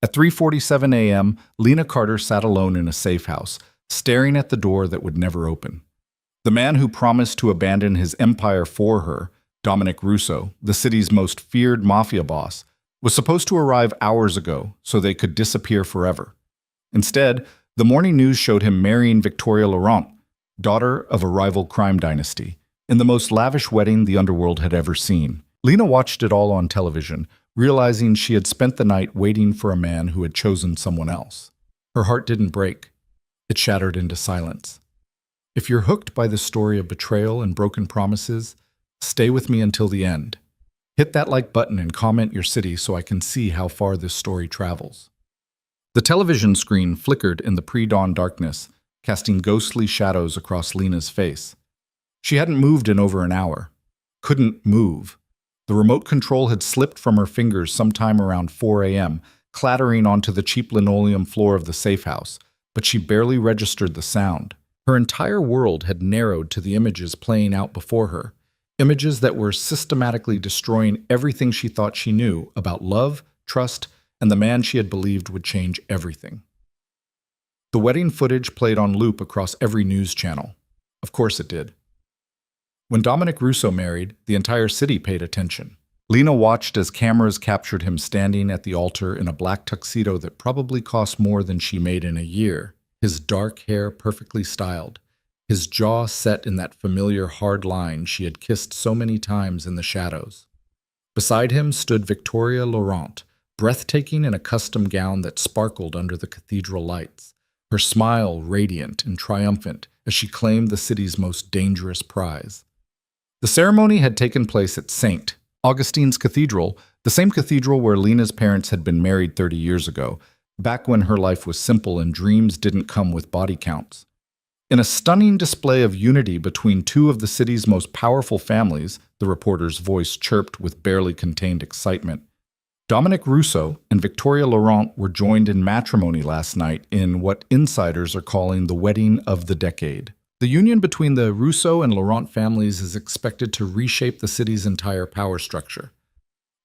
At 3:47 a.m., Lena Carter sat alone in a safe house, staring at the door that would never open. The man who promised to abandon his empire for her, Dominic Russo, the city's most feared mafia boss, was supposed to arrive hours ago so they could disappear forever. Instead, the morning news showed him marrying Victoria Laurent, daughter of a rival crime dynasty, in the most lavish wedding the underworld had ever seen. Lena watched it all on television, realizing she had spent the night waiting for a man who had chosen someone else. Her heart didn't break. It shattered into silence. If you're hooked by the story of betrayal and broken promises, stay with me until the end. Hit that like button and comment your city so I can see how far this story travels. The television screen flickered in the pre-dawn darkness, casting ghostly shadows across Lena's face. She hadn't moved in over an hour. Couldn't move. The remote control had slipped from her fingers sometime around 4 a.m., clattering onto the cheap linoleum floor of the safe house, but she barely registered the sound. Her entire world had narrowed to the images playing out before her, images that were systematically destroying everything she thought she knew about love, trust, and the man she had believed would change everything. The wedding footage played on loop across every news channel. Of course it did. When Dominic Russo married, the entire city paid attention. Lena watched as cameras captured him standing at the altar in a black tuxedo that probably cost more than she made in a year, his dark hair perfectly styled, his jaw set in that familiar hard line she had kissed so many times in the shadows. Beside him stood Victoria Laurent, breathtaking in a custom gown that sparkled under the cathedral lights, her smile radiant and triumphant as she claimed the city's most dangerous prize. The ceremony had taken place at St. Augustine's Cathedral, the same cathedral where Lena's parents had been married 30 years ago, back when her life was simple and dreams didn't come with body counts. In a stunning display of unity between two of the city's most powerful families, the reporter's voice chirped with barely contained excitement. Dominic Russo and Victoria Laurent were joined in matrimony last night in what insiders are calling the wedding of the decade. The union between the Russo and Laurent families is expected to reshape the city's entire power structure.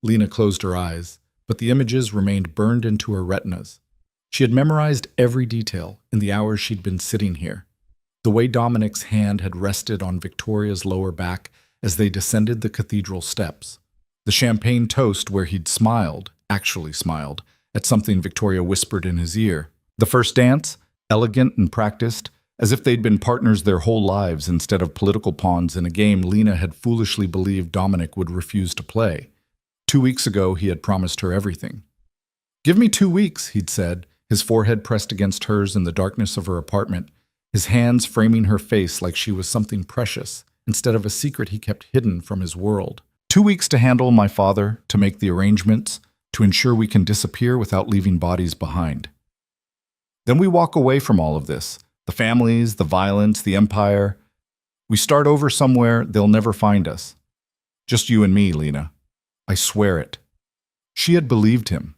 Lena closed her eyes, but the images remained burned into her retinas. She had memorized every detail in the hours she'd been sitting here. The way Dominic's hand had rested on Victoria's lower back as they descended the cathedral steps. The champagne toast where he'd smiled, actually smiled, at something Victoria whispered in his ear. The first dance, elegant and practiced, as if they'd been partners their whole lives instead of political pawns in a game Lena had foolishly believed Dominic would refuse to play. 2 weeks ago, he had promised her everything. "Give me 2 weeks," he'd said, his forehead pressed against hers in the darkness of her apartment, his hands framing her face like she was something precious, instead of a secret he kept hidden from his world. 2 weeks to handle my father, to make the arrangements, to ensure we can disappear without leaving bodies behind. Then we walk away from all of this. The families, the violence, the empire. We start over somewhere they'll never find us. Just you and me, Lena. I swear it. She had believed him.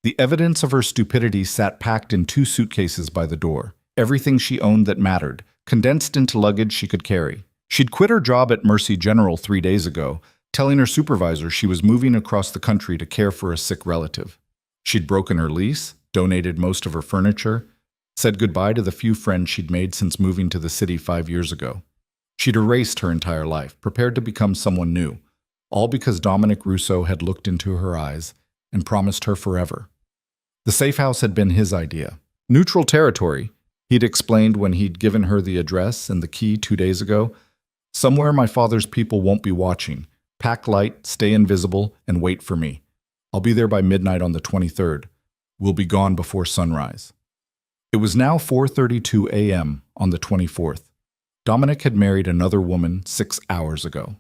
The evidence of her stupidity sat packed in 2 suitcases by the door. Everything she owned that mattered, condensed into luggage she could carry. She'd quit her job at Mercy General 3 days ago, telling her supervisor she was moving across the country to care for a sick relative. She'd broken her lease, donated most of her furniture, said goodbye to the few friends she'd made since moving to the city 5 years ago. She'd erased her entire life, prepared to become someone new, all because Dominic Russo had looked into her eyes and promised her forever. The safe house had been his idea. Neutral territory, he'd explained when he'd given her the address and the key 2 days ago. Somewhere my father's people won't be watching. Pack light, stay invisible, and wait for me. I'll be there by midnight on the 23rd. We'll be gone before sunrise. It was now 4:32 a.m. on the 24th. Dominic had married another woman 6 hours ago.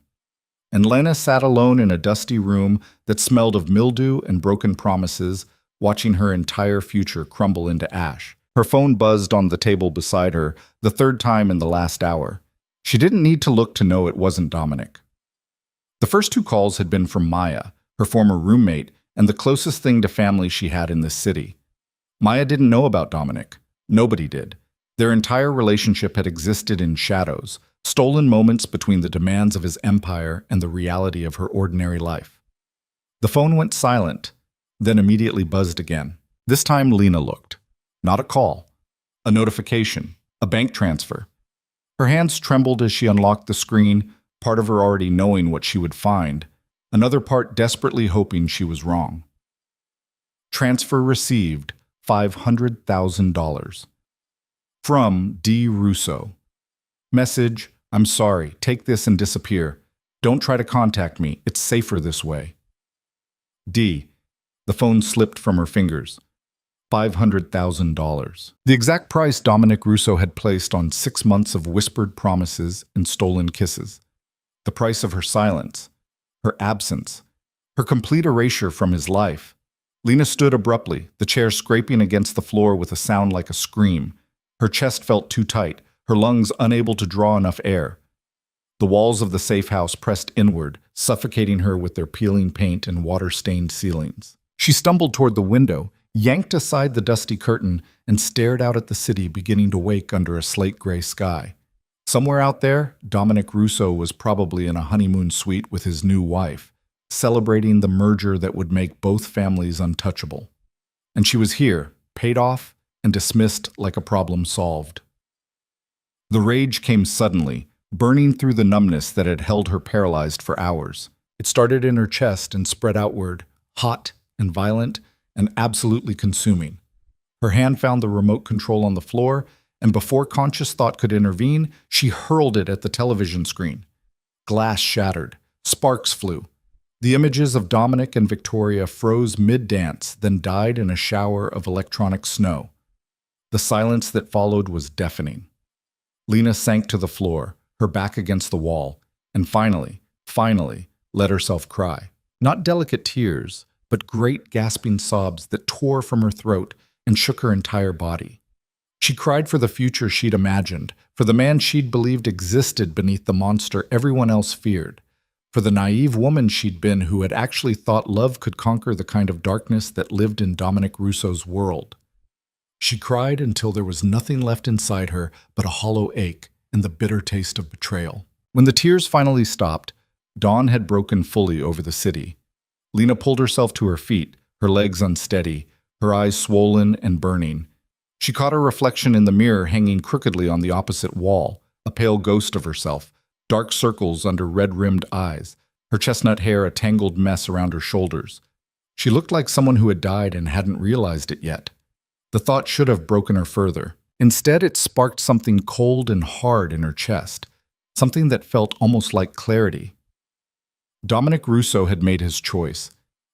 And Lena sat alone in a dusty room that smelled of mildew and broken promises, watching her entire future crumble into ash. Her phone buzzed on the table beside her, the 3rd time in the last hour. She didn't need to look to know it wasn't Dominic. The first 2 calls had been from Maya, her former roommate, and the closest thing to family she had in this city. Maya didn't know about Dominic. Nobody did. Their entire relationship had existed in shadows, stolen moments between the demands of his empire and the reality of her ordinary life. The phone went silent, then immediately buzzed again. This time Lena looked. Not a call. A notification. A bank transfer. Her hands trembled as she unlocked the screen, part of her already knowing what she would find, another part desperately hoping she was wrong. Transfer received $500,000. From D. Russo. Message, I'm sorry, take this and disappear. Don't try to contact me, it's safer this way. D. The phone slipped from her fingers. $500,000. The exact price Dominic Russo had placed on 6 months of whispered promises and stolen kisses. The price of her silence, her absence, her complete erasure from his life. Lena stood abruptly, the chair scraping against the floor with a sound like a scream. Her chest felt too tight, her lungs unable to draw enough air. The walls of the safe house pressed inward, suffocating her with their peeling paint and water-stained ceilings. She stumbled toward the window, yanked aside the dusty curtain, and stared out at the city beginning to wake under a slate-gray sky. Somewhere out there, Dominic Russo was probably in a honeymoon suite with his new wife, celebrating the merger that would make both families untouchable. And she was here, paid off and dismissed like a problem solved. The rage came suddenly, burning through the numbness that had held her paralyzed for hours. It started in her chest and spread outward, hot and violent and absolutely consuming. Her hand found the remote control on the floor, and before conscious thought could intervene, she hurled it at the television screen. Glass shattered. Sparks flew. The images of Dominic and Victoria froze mid-dance, then died in a shower of electronic snow. The silence that followed was deafening. Lena sank to the floor, her back against the wall, and finally, let herself cry. Not delicate tears, but great gasping sobs that tore from her throat and shook her entire body. She cried for the future she'd imagined, for the man she'd believed existed beneath the monster everyone else feared, for the naive woman she'd been who had actually thought love could conquer the kind of darkness that lived in Dominic Russo's world. She cried until there was nothing left inside her but a hollow ache and the bitter taste of betrayal. When the tears finally stopped, dawn had broken fully over the city. Lena pulled herself to her feet, her legs unsteady, her eyes swollen and burning. She caught her reflection in the mirror hanging crookedly on the opposite wall, a pale ghost of herself, dark circles under red-rimmed eyes, her chestnut hair a tangled mess around her shoulders. She looked like someone who had died and hadn't realized it yet. The thought should have broken her further. Instead, it sparked something cold and hard in her chest, something that felt almost like clarity. Dominic Russo had made his choice.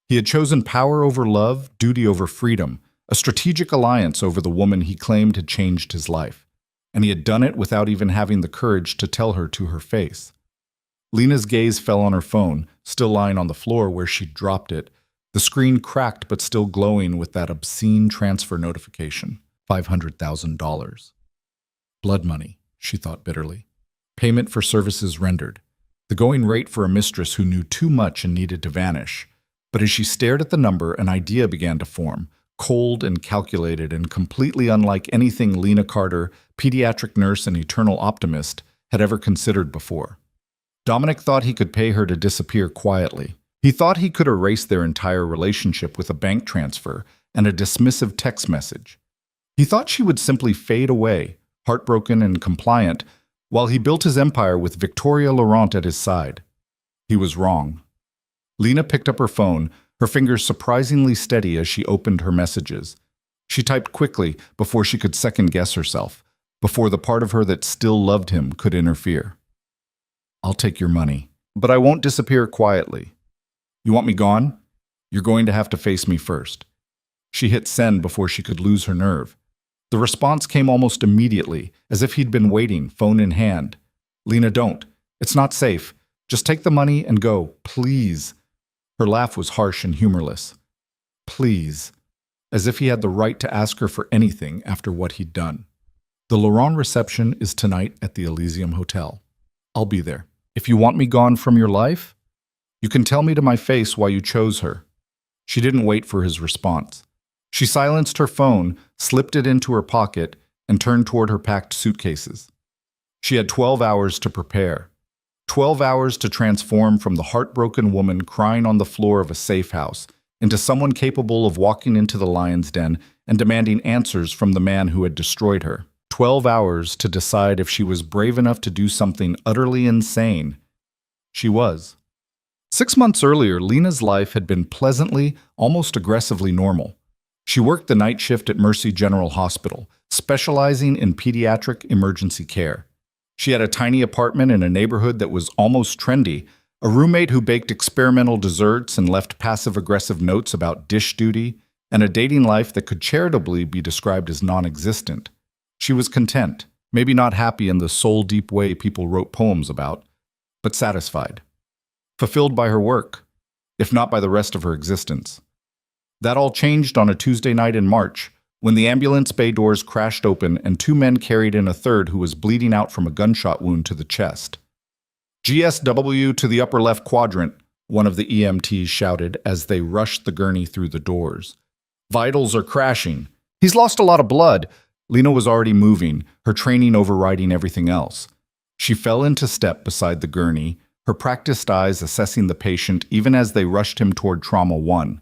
He had chosen power over love, duty over freedom, a strategic alliance over the woman he claimed had changed his life. And he had done it without even having the courage to tell her to her face. Lena's gaze fell on her phone, still lying on the floor where she'd dropped it, the screen cracked but still glowing with that obscene transfer notification. $500,000. Blood money, she thought bitterly. Payment for services rendered. The going rate for a mistress who knew too much and needed to vanish. But as she stared at the number, an idea began to form, cold and calculated and completely unlike anything Lena Carter, pediatric nurse and eternal optimist, had ever considered before. Dominic thought he could pay her to disappear quietly. He thought he could erase their entire relationship with a bank transfer and a dismissive text message. He thought she would simply fade away, heartbroken and compliant, while he built his empire with Victoria Laurent at his side. He was wrong. Lena picked up her phone, her fingers surprisingly steady as she opened her messages. She typed quickly before she could second-guess herself, before the part of her that still loved him could interfere. I'll take your money, but I won't disappear quietly. You want me gone? You're going to have to face me first. She hit send before she could lose her nerve. The response came almost immediately, as if he'd been waiting, phone in hand. Lena, don't. It's not safe. Just take the money and go, please. Her laugh was harsh and humorless. Please. As if he had the right to ask her for anything after what he'd done. The Laurent reception is tonight at the Elysium Hotel. I'll be there. If you want me gone from your life, you can tell me to my face why you chose her. She didn't wait for his response. She silenced her phone, slipped it into her pocket, and turned toward her packed suitcases. She had 12 hours to prepare. 12 hours to transform from the heartbroken woman crying on the floor of a safe house into someone capable of walking into the lion's den and demanding answers from the man who had destroyed her. 12 hours to decide if she was brave enough to do something utterly insane. She was. 6 months earlier, Lena's life had been pleasantly, almost aggressively normal. She worked the night shift at Mercy General Hospital, specializing in pediatric emergency care. She had a tiny apartment in a neighborhood that was almost trendy, a roommate who baked experimental desserts and left passive-aggressive notes about dish duty, and a dating life that could charitably be described as non-existent. She was content, maybe not happy in the soul-deep way people wrote poems about, but satisfied. Fulfilled by her work, if not by the rest of her existence. That all changed on a Tuesday night in March, when the ambulance bay doors crashed open and two men carried in a third who was bleeding out from a gunshot wound to the chest. "GSW to the upper left quadrant," one of the EMTs shouted as they rushed the gurney through the doors. "Vitals are crashing. He's lost a lot of blood." Lena was already moving, her training overriding everything else. She fell into step beside the gurney, her practiced eyes assessing the patient even as they rushed him toward Trauma 1.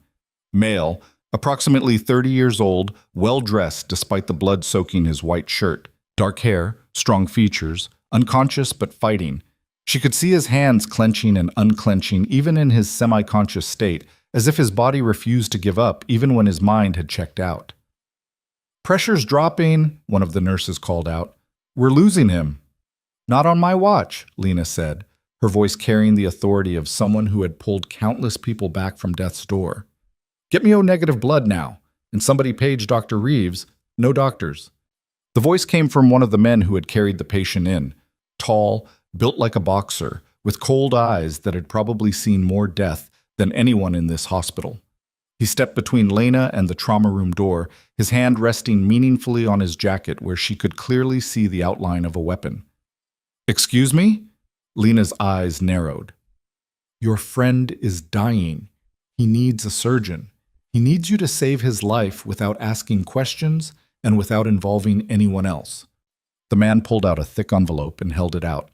Male, approximately 30 years old, well-dressed despite the blood soaking his white shirt. Dark hair, strong features, unconscious but fighting. She could see his hands clenching and unclenching even in his semi-conscious state, as if his body refused to give up even when his mind had checked out. "Pressure's dropping," one of the nurses called out. "We're losing him." "Not on my watch," Lena said, her voice carrying the authority of someone who had pulled countless people back from death's door. "Get me O-negative blood now, and somebody page Dr. Reeves. No doctors." The voice came from one of the men who had carried the patient in, tall, built like a boxer, with cold eyes that had probably seen more death than anyone in this hospital. He stepped between Lena and the trauma room door, his hand resting meaningfully on his jacket where she could clearly see the outline of a weapon. "Excuse me?" Lena's eyes narrowed. "Your friend is dying. He needs a surgeon. He needs you to save his life without asking questions and without involving anyone else." The man pulled out a thick envelope and held it out.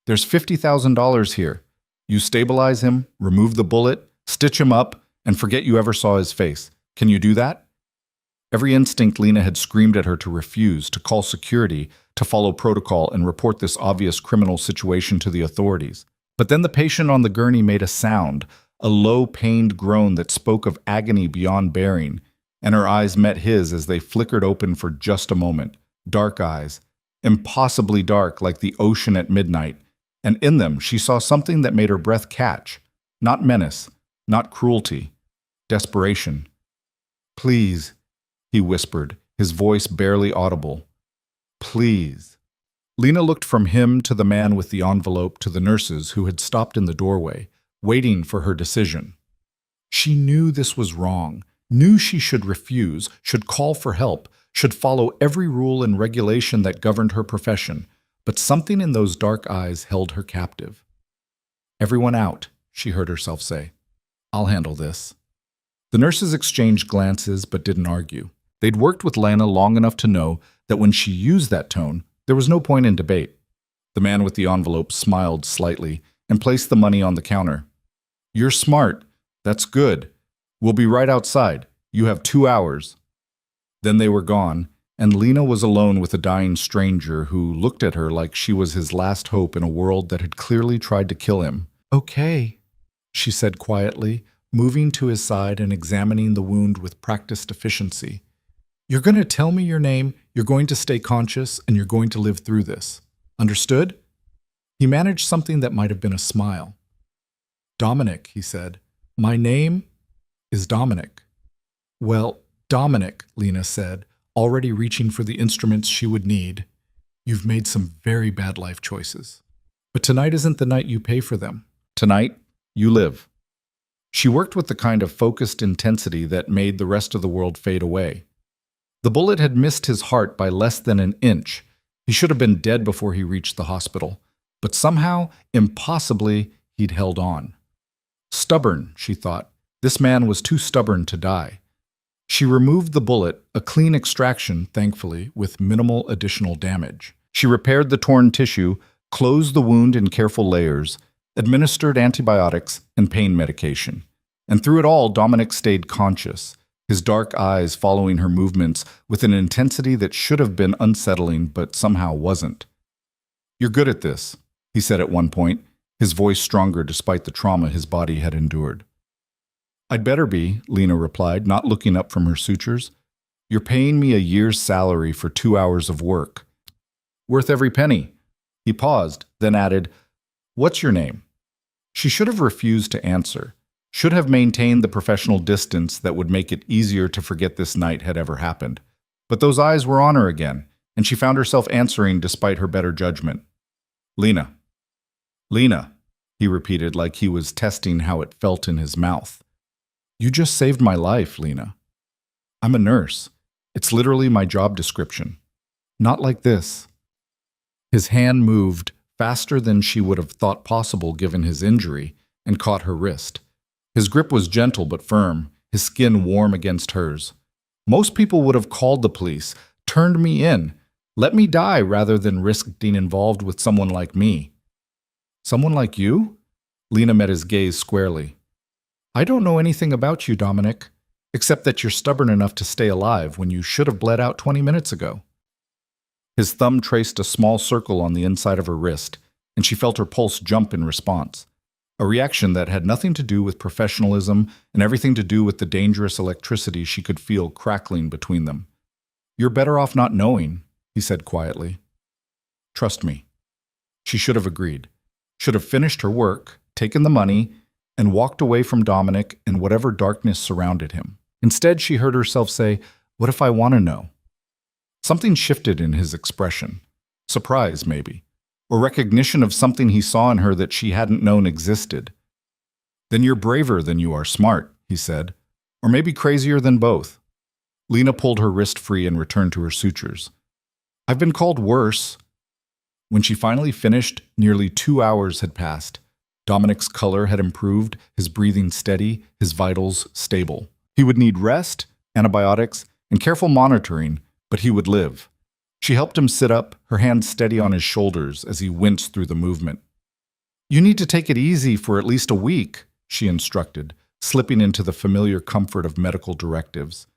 "There's $50,000 here. You stabilize him, remove the bullet, stitch him up, and forget you ever saw his face. Can you do that?" Every instinct Lena had screamed at her to refuse, to call security, to follow protocol and report this obvious criminal situation to the authorities. But then the patient on the gurney made a sound, a low, pained groan that spoke of agony beyond bearing, and her eyes met his as they flickered open for just a moment. Dark eyes, impossibly dark like the ocean at midnight, and in them she saw something that made her breath catch. Not menace, not cruelty, desperation. "Please," he whispered, his voice barely audible. "Please." Lena looked from him to the man with the envelope to the nurses who had stopped in the doorway, waiting for her decision. She knew this was wrong, knew she should refuse, should call for help, should follow every rule and regulation that governed her profession, but something in those dark eyes held her captive. "Everyone out," she heard herself say. "I'll handle this." The nurses exchanged glances but didn't argue. They'd worked with Lena long enough to know that when she used that tone, there was no point in debate. The man with the envelope smiled slightly and placed the money on the counter. "You're smart. That's good. We'll be right outside. You have 2 hours. Then they were gone, and Lena was alone with a dying stranger who looked at her like she was his last hope in a world that had clearly tried to kill him. "Okay," she said quietly, moving to his side and examining the wound with practiced efficiency. "You're going to tell me your name, you're going to stay conscious, and you're going to live through this. Understood?" He managed something that might have been a smile. "Dominic," he said. "My name is Dominic." "Well, Dominic," Lena said, already reaching for the instruments she would need. "You've made some very bad life choices. But tonight isn't the night you pay for them. Tonight, you live." She worked with the kind of focused intensity that made the rest of the world fade away. The bullet had missed his heart by less than an inch. He should have been dead before he reached the hospital. But somehow, impossibly, he'd held on. Stubborn, she thought. This man was too stubborn to die. She removed the bullet, a clean extraction, thankfully, with minimal additional damage. She repaired the torn tissue, closed the wound in careful layers, administered antibiotics and pain medication. And through it all, Dominic stayed conscious, his dark eyes following her movements with an intensity that should have been unsettling but somehow wasn't. "You're good at this," he said at one point, his voice stronger despite the trauma his body had endured. "I'd better be," Lena replied, not looking up from her sutures. "You're paying me a year's salary for 2 hours of work. Worth every penny." He paused, then added, "What's your name?" She should have refused to answer, should have maintained the professional distance that would make it easier to forget this night had ever happened. But those eyes were on her again, and she found herself answering despite her better judgment. "Lena." "Lena," he repeated like he was testing how it felt in his mouth. "You just saved my life, Lena. I'm a nurse. It's literally my job description. Not like this." His hand moved, faster than she would have thought possible given his injury, and caught her wrist. His grip was gentle but firm, his skin warm against hers. Most people would have called the police, turned me in, let me die rather than risk being involved with someone like me. "Someone like you?" Lena met his gaze squarely. "I don't know anything about you, Dominic, except that you're stubborn enough to stay alive when you should have bled out 20 minutes ago." His thumb traced a small circle on the inside of her wrist, and she felt her pulse jump in response. A reaction that had nothing to do with professionalism and everything to do with the dangerous electricity she could feel crackling between them. "You're better off not knowing," he said quietly. "Trust me." She should have agreed, should have finished her work, taken the money, and walked away from Dominic and whatever darkness surrounded him. Instead, she heard herself say, "What if I want to know?" Something shifted in his expression. Surprise, maybe, or recognition of something he saw in her that she hadn't known existed. "Then you're braver than you are smart," he said, "or maybe crazier than both." Lena pulled her wrist free and returned to her sutures. "I've been called worse." When she finally finished, nearly 2 hours had passed. Dominic's color had improved, his breathing steady, his vitals stable. He would need rest, antibiotics, and careful monitoring, but he would live. She helped him sit up, her hands steady on his shoulders as he winced through the movement. "You need to take it easy for at least a week," she instructed, slipping into the familiar comfort of medical directives.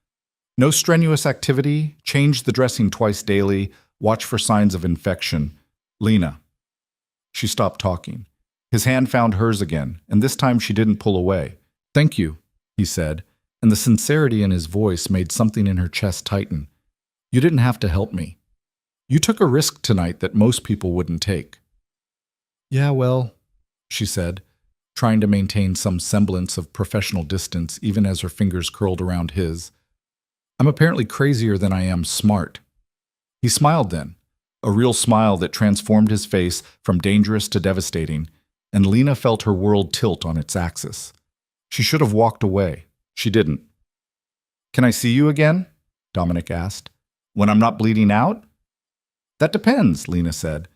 "No strenuous activity, change the dressing twice daily, watch for signs of infection. Lena." She stopped talking. His hand found hers again, and this time she didn't pull away. "Thank you," he said, and the sincerity in his voice made something in her chest tighten. "You didn't have to help me. You took a risk tonight that most people wouldn't take." "Yeah, well," she said, trying to maintain some semblance of professional distance even as her fingers curled around his. "I'm apparently crazier than I am smart." He smiled then, a real smile that transformed his face from dangerous to devastating, and Lena felt her world tilt on its axis. She should have walked away. She didn't. "Can I see you again?" Dominic asked. "When I'm not bleeding out?" "That depends," Lena said.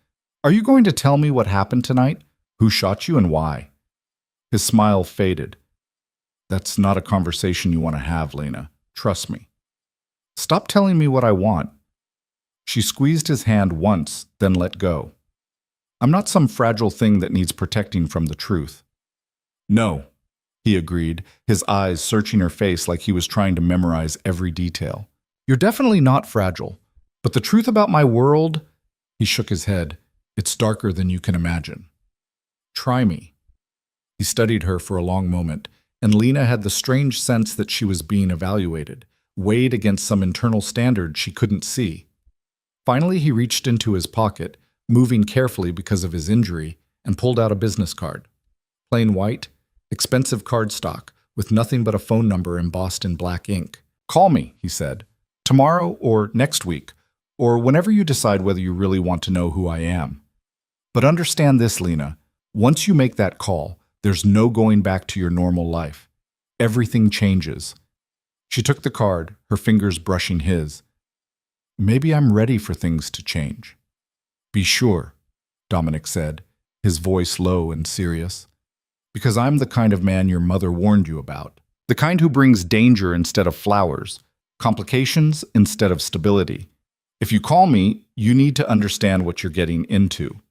"Are you going to tell me what happened tonight? Who shot you and why?" His smile faded. "That's not a conversation you want to have, Lena. Trust me." "Stop telling me what I want." She squeezed his hand once, then let go. "I'm not some fragile thing that needs protecting from the truth." "No," he agreed, his eyes searching her face like he was trying to memorize every detail. "You're definitely not fragile. But the truth about my world," he shook his head, "it's darker than you can imagine. Try me." He studied her for a long moment, and Lena had the strange sense that she was being evaluated, weighed against some internal standard she couldn't see. Finally, he reached into his pocket, moving carefully because of his injury, and pulled out a business card. Plain white, expensive cardstock, with nothing but a phone number embossed in black ink. "Call me," he said. "Tomorrow or next week, or whenever you decide whether you really want to know who I am. But understand this, Lena. Once you make that call, there's no going back to your normal life. Everything changes." She took the card, her fingers brushing his. "Maybe I'm ready for things to change." "Be sure," Dominic said, his voice low and serious. "Because I'm the kind of man your mother warned you about. The kind who brings danger instead of flowers, complications instead of stability. If you call me, you need to understand what you're getting into."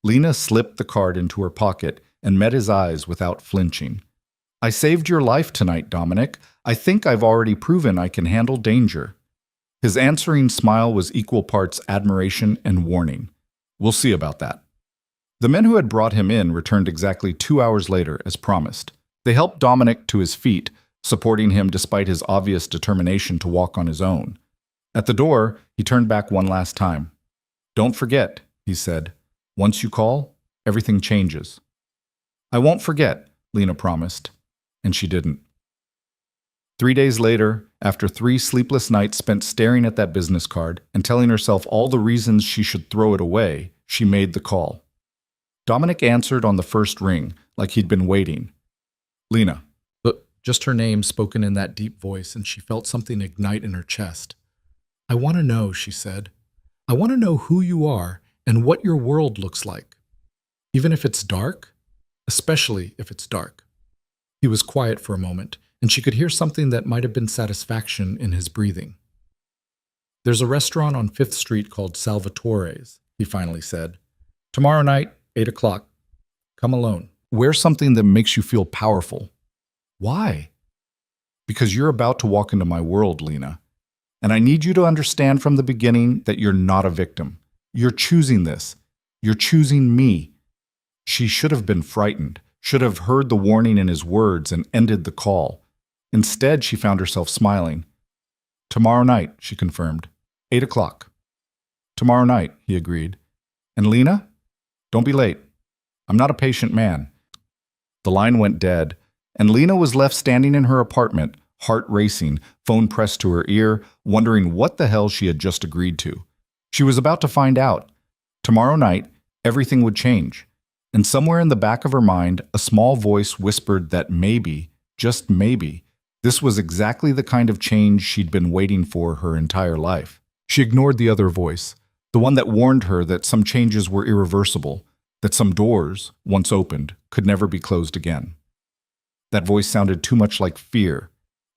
Lena slipped the card into her pocket and met his eyes without flinching. I saved your life tonight, Dominic. I think I've already proven I can handle danger. His answering smile was equal parts admiration and warning. We'll see about that. The men who had brought him in returned exactly 2 hours later, as promised. They helped Dominic to his feet, supporting him despite his obvious determination to walk on his own. At the door, he turned back one last time. Don't forget, he said. Once you call, everything changes. I won't forget, Lena promised, and she didn't. 3 days later, after 3 sleepless nights spent staring at that business card and telling herself all the reasons she should throw it away, she made the call. Dominic answered on the first ring, like he'd been waiting. Lena. Just her name spoken in that deep voice, and she felt something ignite in her chest. I want to know, she said. I want to know who you are and what your world looks like. Even if it's dark? Especially if it's dark. He was quiet for a moment, and she could hear something that might have been satisfaction in his breathing. There's a restaurant on 5th Street called Salvatore's, he finally said. Tomorrow night, 8 o'clock. Come alone. Wear something that makes you feel powerful. Why? Because you're about to walk into my world, Lena. And I need you to understand from the beginning that you're not a victim. You're choosing this. You're choosing me. She should have been frightened, should have heard the warning in his words and ended the call. Instead, she found herself smiling. Tomorrow night, she confirmed. 8 o'clock. Tomorrow night, he agreed. And Lena? Don't be late. I'm not a patient man. The line went dead, and Lena was left standing in her apartment, heart racing, phone pressed to her ear, wondering what the hell she had just agreed to. She was about to find out. Tomorrow night, everything would change. And somewhere in the back of her mind, a small voice whispered that maybe, just maybe, this was exactly the kind of change she'd been waiting for her entire life. She ignored the other voice, the one that warned her that some changes were irreversible, that some doors, once opened, could never be closed again. That voice sounded too much like fear,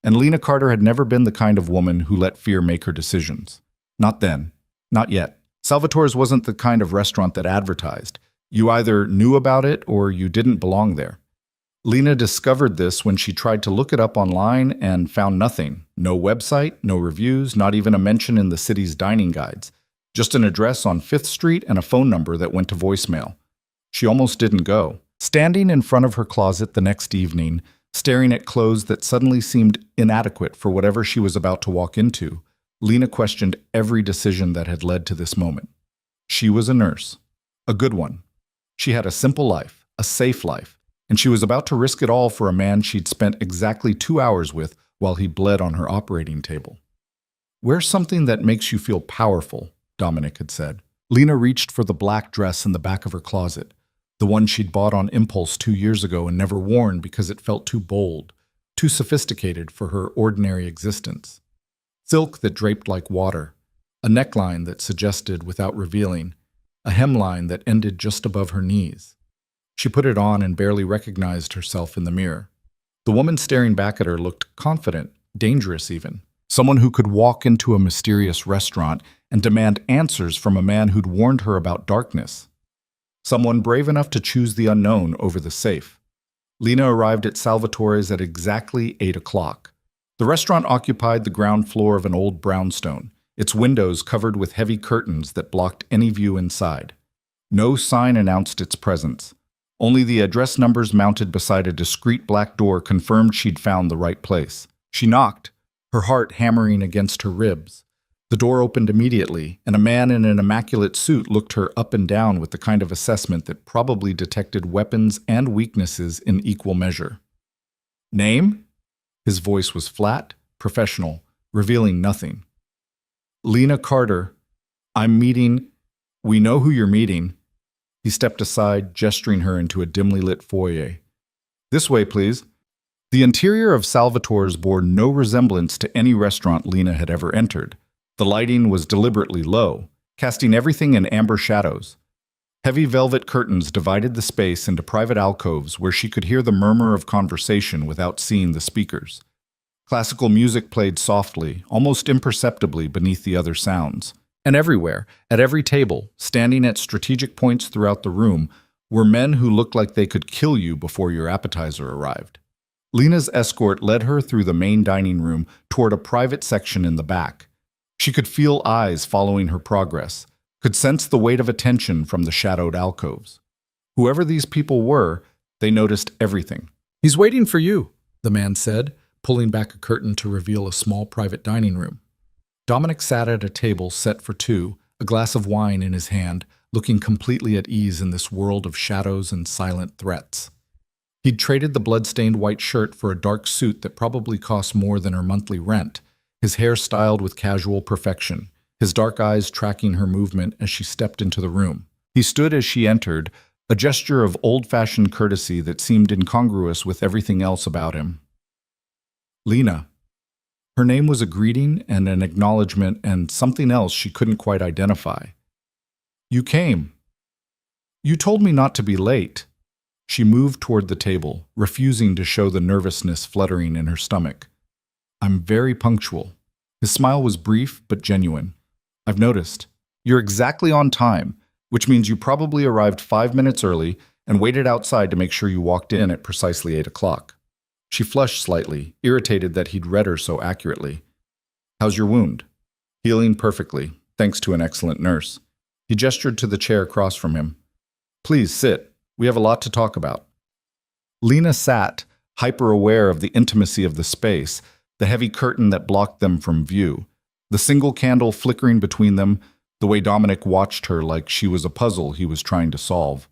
and Lena Carter had never been the kind of woman who let fear make her decisions. Not then. Not yet. Salvatore's wasn't the kind of restaurant that advertised. You either knew about it or you didn't belong there. Lena discovered this when she tried to look it up online and found nothing. No website, no reviews, not even a mention in the city's dining guides. Just an address on 5th Street and a phone number that went to voicemail. She almost didn't go. Standing in front of her closet the next evening, staring at clothes that suddenly seemed inadequate for whatever she was about to walk into, Lena questioned every decision that had led to this moment. She was a nurse. A good one. She had a simple life, a safe life, and she was about to risk it all for a man she'd spent exactly 2 hours with while he bled on her operating table. Wear something that makes you feel powerful, Dominic had said. Lena reached for the black dress in the back of her closet, the one she'd bought on impulse 2 years ago and never worn because it felt too bold, too sophisticated for her ordinary existence. Silk that draped like water, a neckline that suggested without revealing, a hemline that ended just above her knees. She put it on and barely recognized herself in the mirror. The woman staring back at her looked confident, dangerous even. Someone who could walk into a mysterious restaurant and demand answers from a man who'd warned her about darkness. Someone brave enough to choose the unknown over the safe. Lena arrived at Salvatore's at exactly 8 o'clock. The restaurant occupied the ground floor of an old brownstone, its windows covered with heavy curtains that blocked any view inside. No sign announced its presence. Only the address numbers mounted beside a discreet black door confirmed she'd found the right place. She knocked, her heart hammering against her ribs. The door opened immediately, and a man in an immaculate suit looked her up and down with the kind of assessment that probably detected weapons and weaknesses in equal measure. Name? His voice was flat, professional, revealing nothing. Lena Carter. I'm meeting. We know who you're meeting. He stepped aside, gesturing her into a dimly lit foyer. This way, please. The interior of Salvatore's bore no resemblance to any restaurant Lena had ever entered. The lighting was deliberately low, casting everything in amber shadows. Heavy velvet curtains divided the space into private alcoves where she could hear the murmur of conversation without seeing the speakers. Classical music played softly, almost imperceptibly beneath the other sounds. And everywhere, at every table, standing at strategic points throughout the room, were men who looked like they could kill you before your appetizer arrived. Lena's escort led her through the main dining room toward a private section in the back. She could feel eyes following her progress, could sense the weight of attention from the shadowed alcoves. Whoever these people were, they noticed everything. "He's waiting for you," the man said, pulling back a curtain to reveal a small private dining room. Dominic sat at a table set for two, a glass of wine in his hand, looking completely at ease in this world of shadows and silent threats. He'd traded the blood-stained white shirt for a dark suit that probably cost more than her monthly rent, his hair styled with casual perfection, his dark eyes tracking her movement as she stepped into the room. He stood as she entered, a gesture of old-fashioned courtesy that seemed incongruous with everything else about him. Lena. Her name was a greeting and an acknowledgement and something else she couldn't quite identify. "You came. You told me not to be late." She moved toward the table, refusing to show the nervousness fluttering in her stomach. "I'm very punctual." His smile was brief but genuine. "I've noticed. You're exactly on time, which means you probably arrived 5 minutes early and waited outside to make sure you walked in at precisely 8 o'clock. She flushed slightly, irritated that he'd read her so accurately. "How's your wound?" "Healing perfectly, thanks to an excellent nurse." He gestured to the chair across from him. "Please sit. We have a lot to talk about." Lena sat, hyper-aware of the intimacy of the space, the heavy curtain that blocked them from view, the single candle flickering between them, the way Dominic watched her like she was a puzzle he was trying to solve.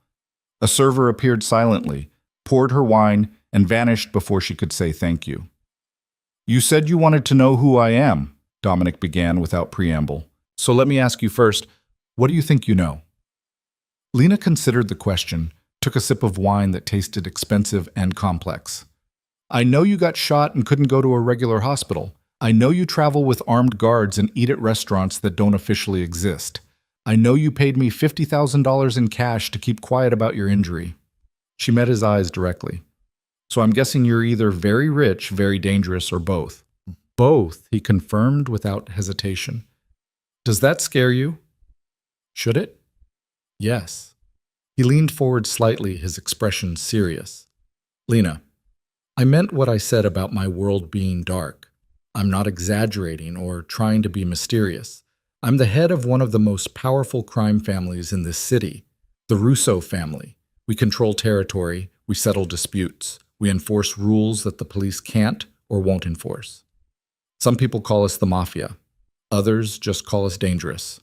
A server appeared silently, poured her wine, and vanished before she could say thank you. "You said you wanted to know who I am," Dominic began without preamble. "So let me ask you first, what do you think you know?" Lena considered the question, took a sip of wine that tasted expensive and complex. "I know you got shot and couldn't go to a regular hospital. I know you travel with armed guards and eat at restaurants that don't officially exist. I know you paid me $50,000 in cash to keep quiet about your injury." She met his eyes directly. "So I'm guessing you're either very rich, very dangerous, or both." "Both," he confirmed without hesitation. "Does that scare you?" "Should it?" "Yes." He leaned forward slightly, his expression serious. "Lena, I meant what I said about my world being dark. I'm not exaggerating or trying to be mysterious. I'm the head of one of the most powerful crime families in this city, the Russo family. We control territory, we settle disputes, we enforce rules that the police can't or won't enforce. Some people call us the Mafia. Others just call us dangerous."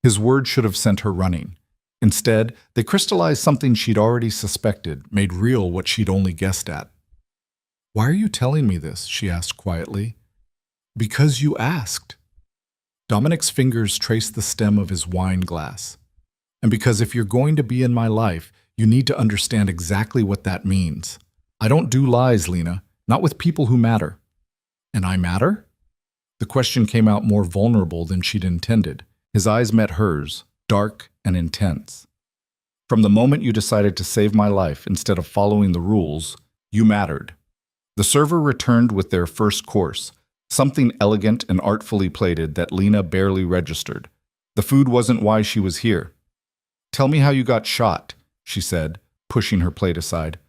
His words should have sent her running. Instead, they crystallized something she'd already suspected, made real what she'd only guessed at. "Why are you telling me this?" she asked quietly. "Because you asked." Dominic's fingers traced the stem of his wine glass. "And because if you're going to be in my life, you need to understand exactly what that means. I don't do lies, Lena, not with people who matter." "And I matter?" The question came out more vulnerable than she'd intended. His eyes met hers, dark and intense. "From the moment you decided to save my life instead of following the rules, you mattered." The server returned with their first course, something elegant and artfully plated that Lena barely registered. The food wasn't why she was here. "Tell me how you got shot," she said, pushing her plate aside.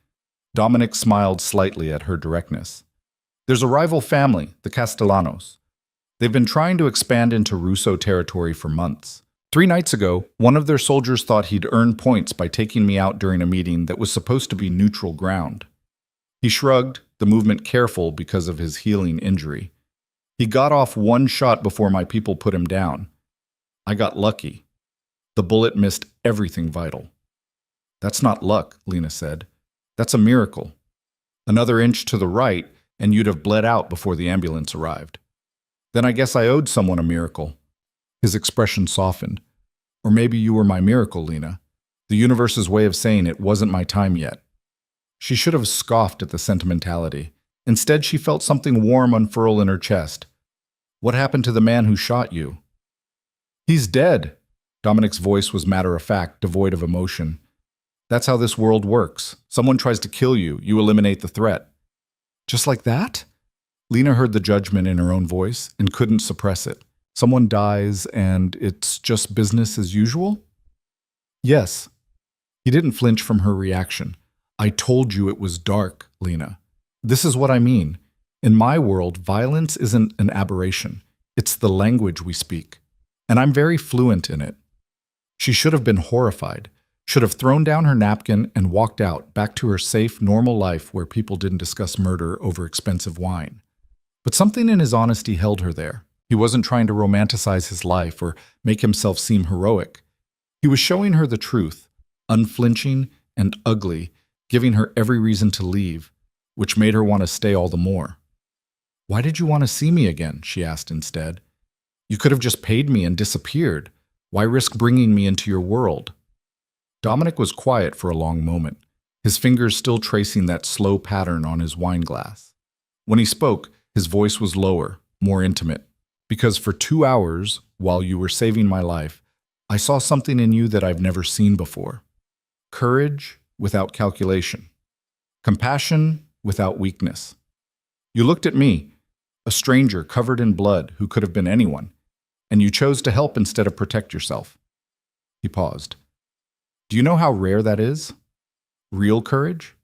Dominic smiled slightly at her directness. "There's a rival family, the Castellanos. They've been trying to expand into Russo territory for months. 3 nights ago, one of their soldiers thought he'd earn points by taking me out during a meeting that was supposed to be neutral ground." He shrugged, the movement careful because of his healing injury. "He got off 1 shot before my people put him down. I got lucky. The bullet missed everything vital." "That's not luck," Lena said. "That's a miracle. Another inch to the right, and you'd have bled out before the ambulance arrived." "Then I guess I owed someone a miracle." His expression softened. "Or maybe you were my miracle, Lena. The universe's way of saying it wasn't my time yet." She should have scoffed at the sentimentality. Instead, she felt something warm unfurl in her chest. "What happened to the man who shot you?" "He's dead." Dominic's voice was matter-of-fact, devoid of emotion. "That's how this world works. Someone tries to kill you, you eliminate the threat." "Just like that?" Lena heard the judgment in her own voice and couldn't suppress it. "Someone dies and it's just business as usual?" "Yes." He didn't flinch from her reaction. "I told you it was dark, Lena. This is what I mean. In my world, violence isn't an aberration. It's the language we speak. And I'm very fluent in it. She should have been horrified, should have thrown down her napkin and walked out, back to her safe, normal life where people didn't discuss murder over expensive wine. But something in his honesty held her there. He wasn't trying to romanticize his life or make himself seem heroic. He was showing her the truth, unflinching and ugly, giving her every reason to leave, which made her want to stay all the more. "Why did you want to see me again?" she asked instead. "You could have just paid me and disappeared. Why risk bringing me into your world?" Dominic was quiet for a long moment, his fingers still tracing that slow pattern on his wine glass. When he spoke, his voice was lower, more intimate. "Because for 2 hours, while you were saving my life, I saw something in you that I've never seen before. Courage without calculation. Compassion without weakness. You looked at me, a stranger covered in blood who could have been anyone, and you chose to help instead of protect yourself." He paused. "Do you know how rare that is? Real courage?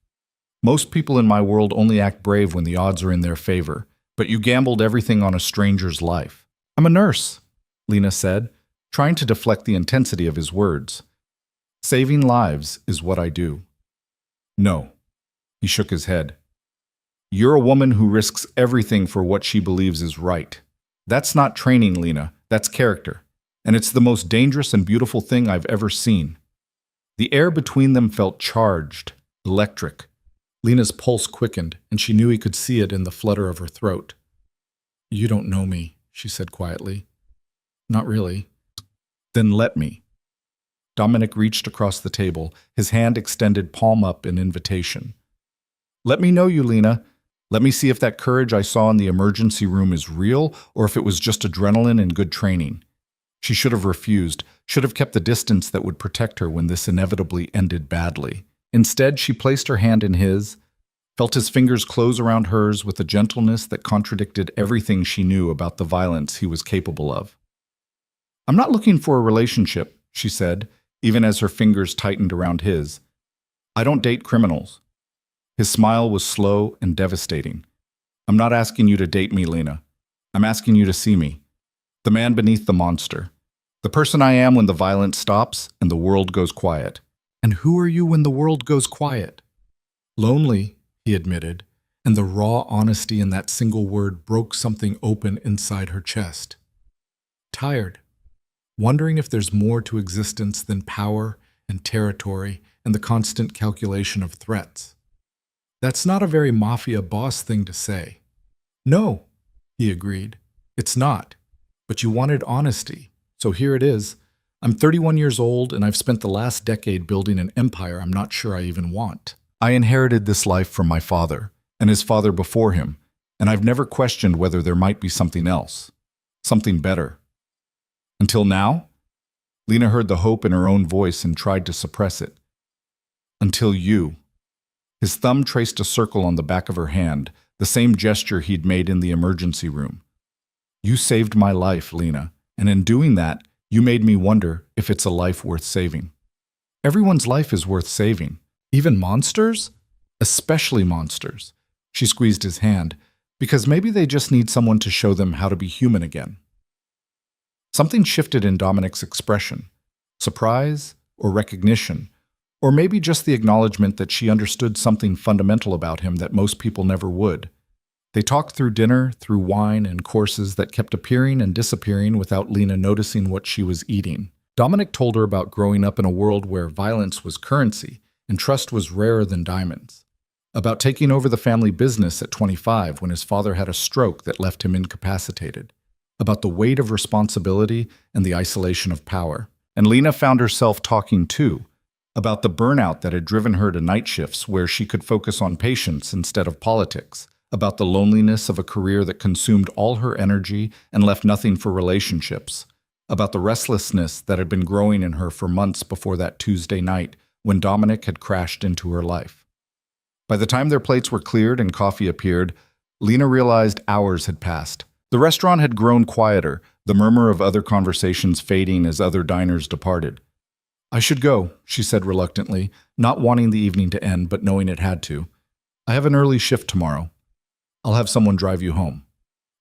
Most people in my world only act brave when the odds are in their favor, but you gambled everything on a stranger's life." "I'm a nurse," Lena said, trying to deflect the intensity of his words. "Saving lives is what I do." "No." He shook his head. "You're a woman who risks everything for what she believes is right. That's not training, Lena. That's character. And it's the most dangerous and beautiful thing I've ever seen." The air between them felt charged, electric. Lena's pulse quickened, and she knew he could see it in the flutter of her throat. "You don't know me," she said quietly. "Not really." "Then let me." Dominic reached across the table, his hand extended palm up in invitation. "Let me know you, Lena. Let me see if that courage I saw in the emergency room is real or if it was just adrenaline and good training." She should have refused, should have kept the distance that would protect her when this inevitably ended badly. Instead, she placed her hand in his, felt his fingers close around hers with a gentleness that contradicted everything she knew about the violence he was capable of. "I'm not looking for a relationship," she said, even as her fingers tightened around his. "I don't date criminals." His smile was slow and devastating. "I'm not asking you to date me, Lena. I'm asking you to see me. The man beneath the monster. The person I am when the violence stops and the world goes quiet." "And who are you when the world goes quiet?" "Lonely," he admitted, and the raw honesty in that single word broke something open inside her chest. "Tired. Wondering if there's more to existence than power and territory and the constant calculation of threats." That's not a very Mafia boss thing to say. "No," he agreed. "It's not. But you wanted honesty. So here it is. I'm 31 years old and I've spent the last decade building an empire I'm not sure I even want. I inherited this life from my father and his father before him, and I've never questioned whether there might be something else, something better. Until now?" Lena heard the hope in her own voice and tried to suppress it. "Until you." His thumb traced a circle on the back of her hand, the same gesture he'd made in the emergency room. "You saved my life, Lena, and in doing that, you made me wonder if it's a life worth saving." "Everyone's life is worth saving. Even monsters? Especially monsters." She squeezed his hand, "because maybe they just need someone to show them how to be human again." Something shifted in Dominic's expression. Surprise or recognition, or maybe just the acknowledgement that she understood something fundamental about him that most people never would. They talked through dinner, through wine and courses that kept appearing and disappearing without Lena noticing what she was eating. Dominic told her about growing up in a world where violence was currency and trust was rarer than diamonds. About taking over the family business at 25 when his father had a stroke that left him incapacitated. About the weight of responsibility and the isolation of power. And Lena found herself talking too, about the burnout that had driven her to night shifts where she could focus on patients instead of politics, about the loneliness of a career that consumed all her energy and left nothing for relationships, about the restlessness that had been growing in her for months before that Tuesday night when Dominic had crashed into her life. By the time their plates were cleared and coffee appeared, Lena realized hours had passed. The restaurant had grown quieter, the murmur of other conversations fading as other diners departed. "I should go," she said reluctantly, not wanting the evening to end but knowing it had to. I have an early shift tomorrow. I'll have someone drive you home.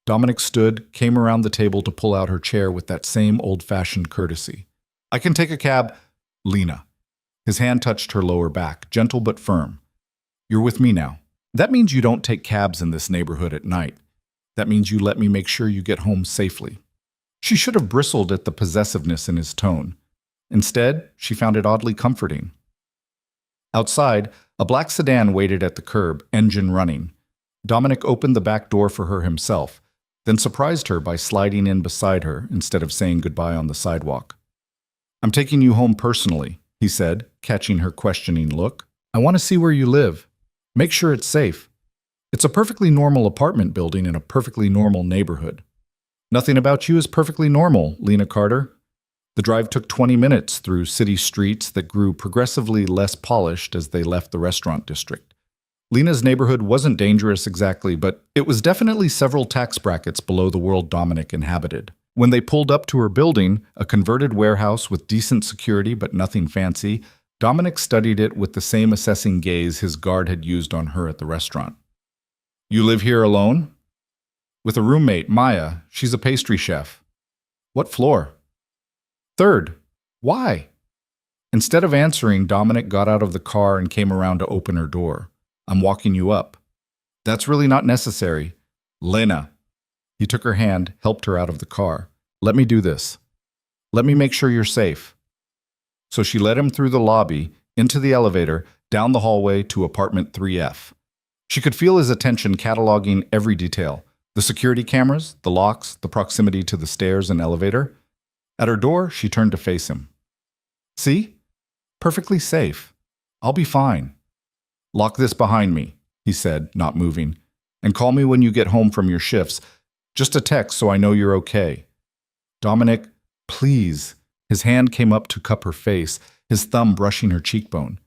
Dominic stood, came around the table to pull out her chair with that same old-fashioned courtesy. I can take a cab. Lena. His hand touched her lower back, gentle but firm. You're with me now. That means you don't take cabs in this neighborhood at night. That means you let me make sure you get home safely. She should have bristled at the possessiveness in his tone. Instead, she found it oddly comforting. Outside, a black sedan waited at the curb, engine running. Dominic opened the back door for her himself, then surprised her by sliding in beside her instead of saying goodbye on the sidewalk. I'm taking you home personally, he said, catching her questioning look. I want to see where you live. Make sure it's safe. It's a perfectly normal apartment building in a perfectly normal neighborhood. Nothing about you is perfectly normal, Lena Carter. The drive took 20 minutes through city streets that grew progressively less polished as they left the restaurant district. Lena's neighborhood wasn't dangerous exactly, but it was definitely several tax brackets below the world Dominic inhabited. When they pulled up to her building, a converted warehouse with decent security but nothing fancy, Dominic studied it with the same assessing gaze his guard had used on her at the restaurant. You live here alone? With a roommate, Maya. She's a pastry chef. What floor? Third. Why? Instead of answering, Dominic got out of the car and came around to open her door. I'm walking you up. That's really not necessary. Lena. He took her hand, helped her out of the car. Let me do this. Let me make sure you're safe. So she led him through the lobby, into the elevator, down the hallway to apartment 3F. She could feel his attention cataloging every detail. The security cameras, the locks, the proximity to the stairs and elevator. At her door, she turned to face him. See? Perfectly safe. I'll be fine. Lock this behind me, he said, not moving. And call me when you get home from your shifts. Just a text so I know you're okay. Dominic, please. His hand came up to cup her face, his thumb brushing her cheekbone.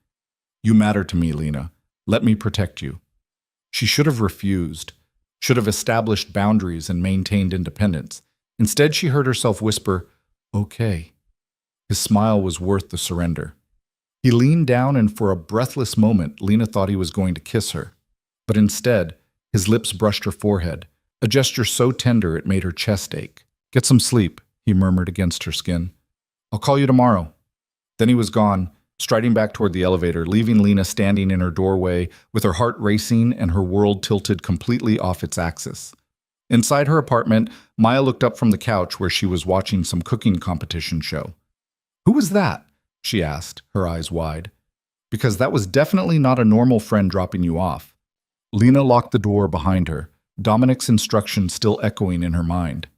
You matter to me, Lena. Let me protect you. She should have refused, should have established boundaries and maintained independence. Instead, she heard herself whisper, okay. His smile was worth the surrender. He leaned down, and for a breathless moment, Lena thought he was going to kiss her. But instead, his lips brushed her forehead, a gesture so tender it made her chest ache. Get some sleep, he murmured against her skin. I'll call you tomorrow. Then he was gone, striding back toward the elevator, leaving Lena standing in her doorway with her heart racing and her world tilted completely off its axis. Inside her apartment, Maya looked up from the couch where she was watching some cooking competition show. Who was that? She asked, her eyes wide. Because that was definitely not a normal friend dropping you off. Lena locked the door behind her, Dominic's instruction still echoing in her mind.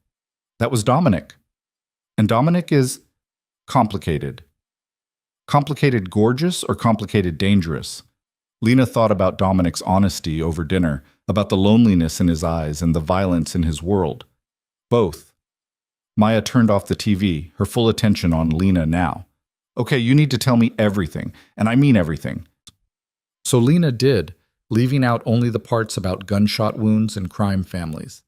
That was Dominic. And Dominic is complicated. Complicated gorgeous or complicated dangerous? Lena thought about Dominic's honesty over dinner, about the loneliness in his eyes and the violence in his world. Both. Maya turned off the TV, her full attention on Lena now. Okay, you need to tell me everything, and I mean everything. So Lena did, leaving out only the parts about gunshot wounds and crime families.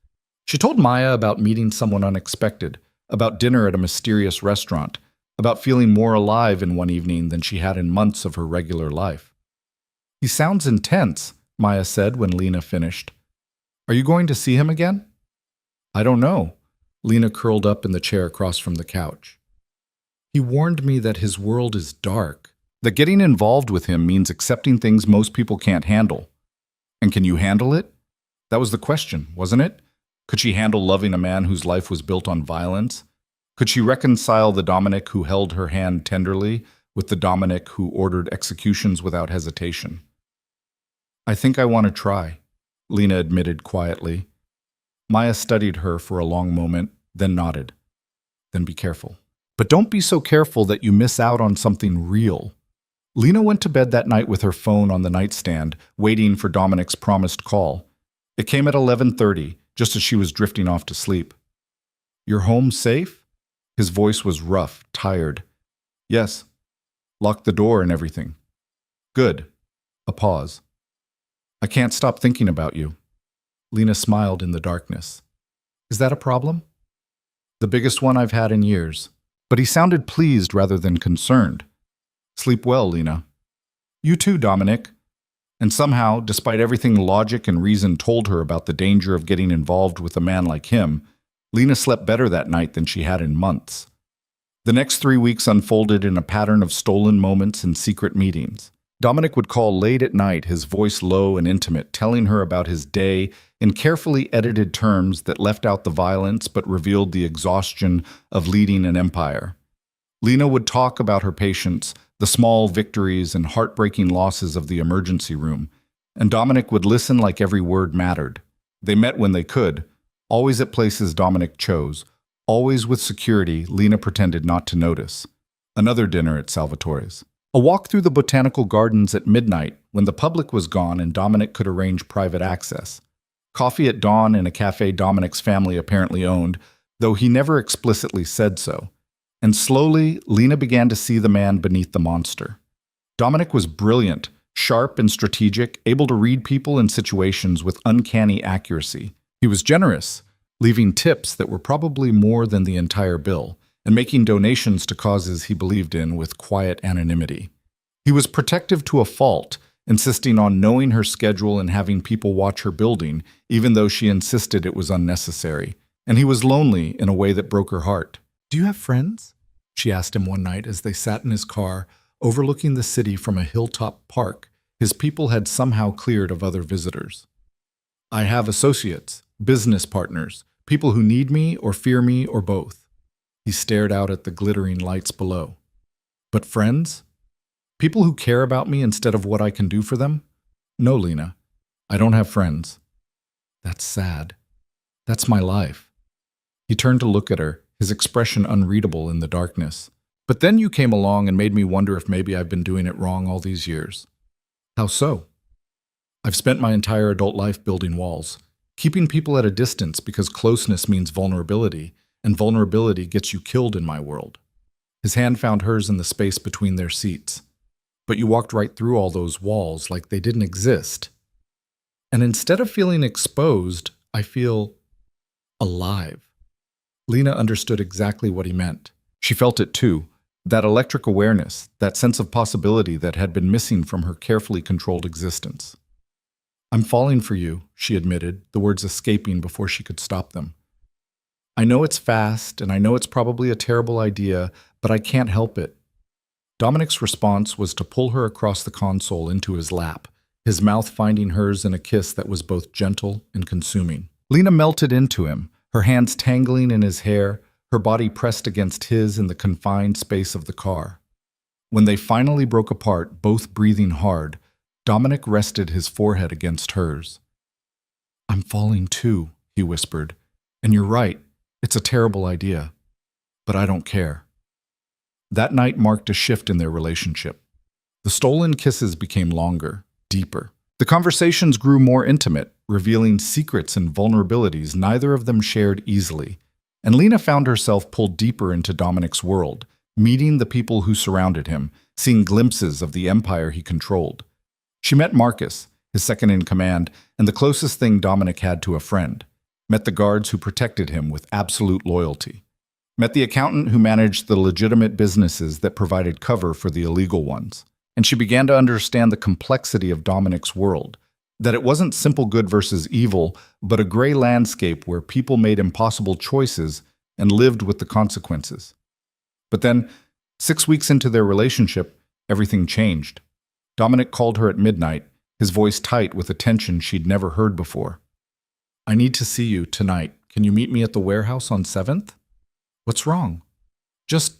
She told Maya about meeting someone unexpected, about dinner at a mysterious restaurant, about feeling more alive in one evening than she had in months of her regular life. He sounds intense, Maya said when Lena finished. Are you going to see him again? I don't know. Lena curled up in the chair across from the couch. He warned me that his world is dark, that getting involved with him means accepting things most people can't handle. And can you handle it? That was the question, wasn't it? Could she handle loving a man whose life was built on violence? Could she reconcile the Dominic who held her hand tenderly with the Dominic who ordered executions without hesitation? I think I want to try, Lena admitted quietly. Maya studied her for a long moment, then nodded. Then be careful. But don't be so careful that you miss out on something real. Lena went to bed that night with her phone on the nightstand, waiting for Dominic's promised call. It came at 11:30, just as she was drifting off to sleep. You're home safe? His voice was rough, tired. Yes. Locked the door and everything. Good. A pause. I can't stop thinking about you. Lena smiled in the darkness. Is that a problem? The biggest one I've had in years. But he sounded pleased rather than concerned. Sleep well, Lena. You too, Dominic. And somehow, despite everything logic and reason told her about the danger of getting involved with a man like him, Lena slept better that night than she had in months. The next 3 weeks unfolded in a pattern of stolen moments and secret meetings. Dominic would call late at night, his voice low and intimate, telling her about his day in carefully edited terms that left out the violence but revealed the exhaustion of leading an empire. Lena would talk about her patients, the small victories and heartbreaking losses of the emergency room, and Dominic would listen like every word mattered. They met when they could, always at places Dominic chose, always with security Lena pretended not to notice. Another dinner at Salvatore's. A walk through the botanical gardens at midnight when the public was gone and Dominic could arrange private access. Coffee at dawn in a cafe Dominic's family apparently owned, though he never explicitly said so. And slowly, Lena began to see the man beneath the monster. Dominic was brilliant, sharp and strategic, able to read people and situations with uncanny accuracy. He was generous, leaving tips that were probably more than the entire bill, and making donations to causes he believed in with quiet anonymity. He was protective to a fault, insisting on knowing her schedule and having people watch her building, even though she insisted it was unnecessary. And he was lonely in a way that broke her heart. "Do you have friends?" she asked him one night as they sat in his car, overlooking the city from a hilltop park his people had somehow cleared of other visitors. "I have associates, business partners, people who need me or fear me or both." He stared out at the glittering lights below. "But friends? People who care about me instead of what I can do for them? No, Lena, I don't have friends." "That's sad. That's my life." He turned to look at her, his expression unreadable in the darkness. "But then you came along and made me wonder if maybe I've been doing it wrong all these years." "How so?" "I've spent my entire adult life building walls, keeping people at a distance because closeness means vulnerability, and vulnerability gets you killed in my world." His hand found hers in the space between their seats. "But you walked right through all those walls like they didn't exist. And instead of feeling exposed, I feel alive." Lena understood exactly what he meant. She felt it too, that electric awareness, that sense of possibility that had been missing from her carefully controlled existence. "I'm falling for you," she admitted, the words escaping before she could stop them. "I know it's fast, and I know it's probably a terrible idea, but I can't help it." Dominic's response was to pull her across the console into his lap, his mouth finding hers in a kiss that was both gentle and consuming. Lena melted into him, her hands tangling in his hair, her body pressed against his in the confined space of the car. When they finally broke apart, both breathing hard, Dominic rested his forehead against hers. "I'm falling too," he whispered. "And you're right, it's a terrible idea. But I don't care." That night marked a shift in their relationship. The stolen kisses became longer, deeper. The conversations grew more intimate, revealing secrets and vulnerabilities neither of them shared easily. And Lena found herself pulled deeper into Dominic's world, meeting the people who surrounded him, seeing glimpses of the empire he controlled. She met Marcus, his second-in-command, and the closest thing Dominic had to a friend. Met the guards who protected him with absolute loyalty. Met the accountant who managed the legitimate businesses that provided cover for the illegal ones. And she began to understand the complexity of Dominic's world, that it wasn't simple good versus evil, but a gray landscape where people made impossible choices and lived with the consequences. But then, 6 weeks into their relationship, everything changed. Dominic called her at midnight, his voice tight with a tension she'd never heard before. "I need to see you tonight. Can you meet me at the warehouse on 7th? "What's wrong?" "Just,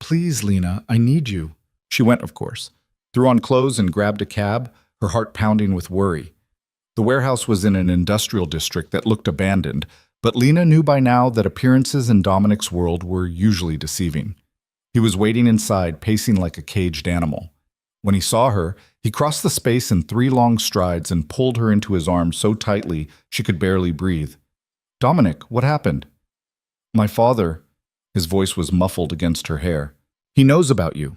please, Lena, I need you." She went, of course, threw on clothes and grabbed a cab, her heart pounding with worry. The warehouse was in an industrial district that looked abandoned, but Lena knew by now that appearances in Dominic's world were usually deceiving. He was waiting inside, pacing like a caged animal. When he saw her, he crossed the space in 3 long strides and pulled her into his arms so tightly she could barely breathe. "Dominic, what happened?" "My father," his voice was muffled against her hair. "He knows about you."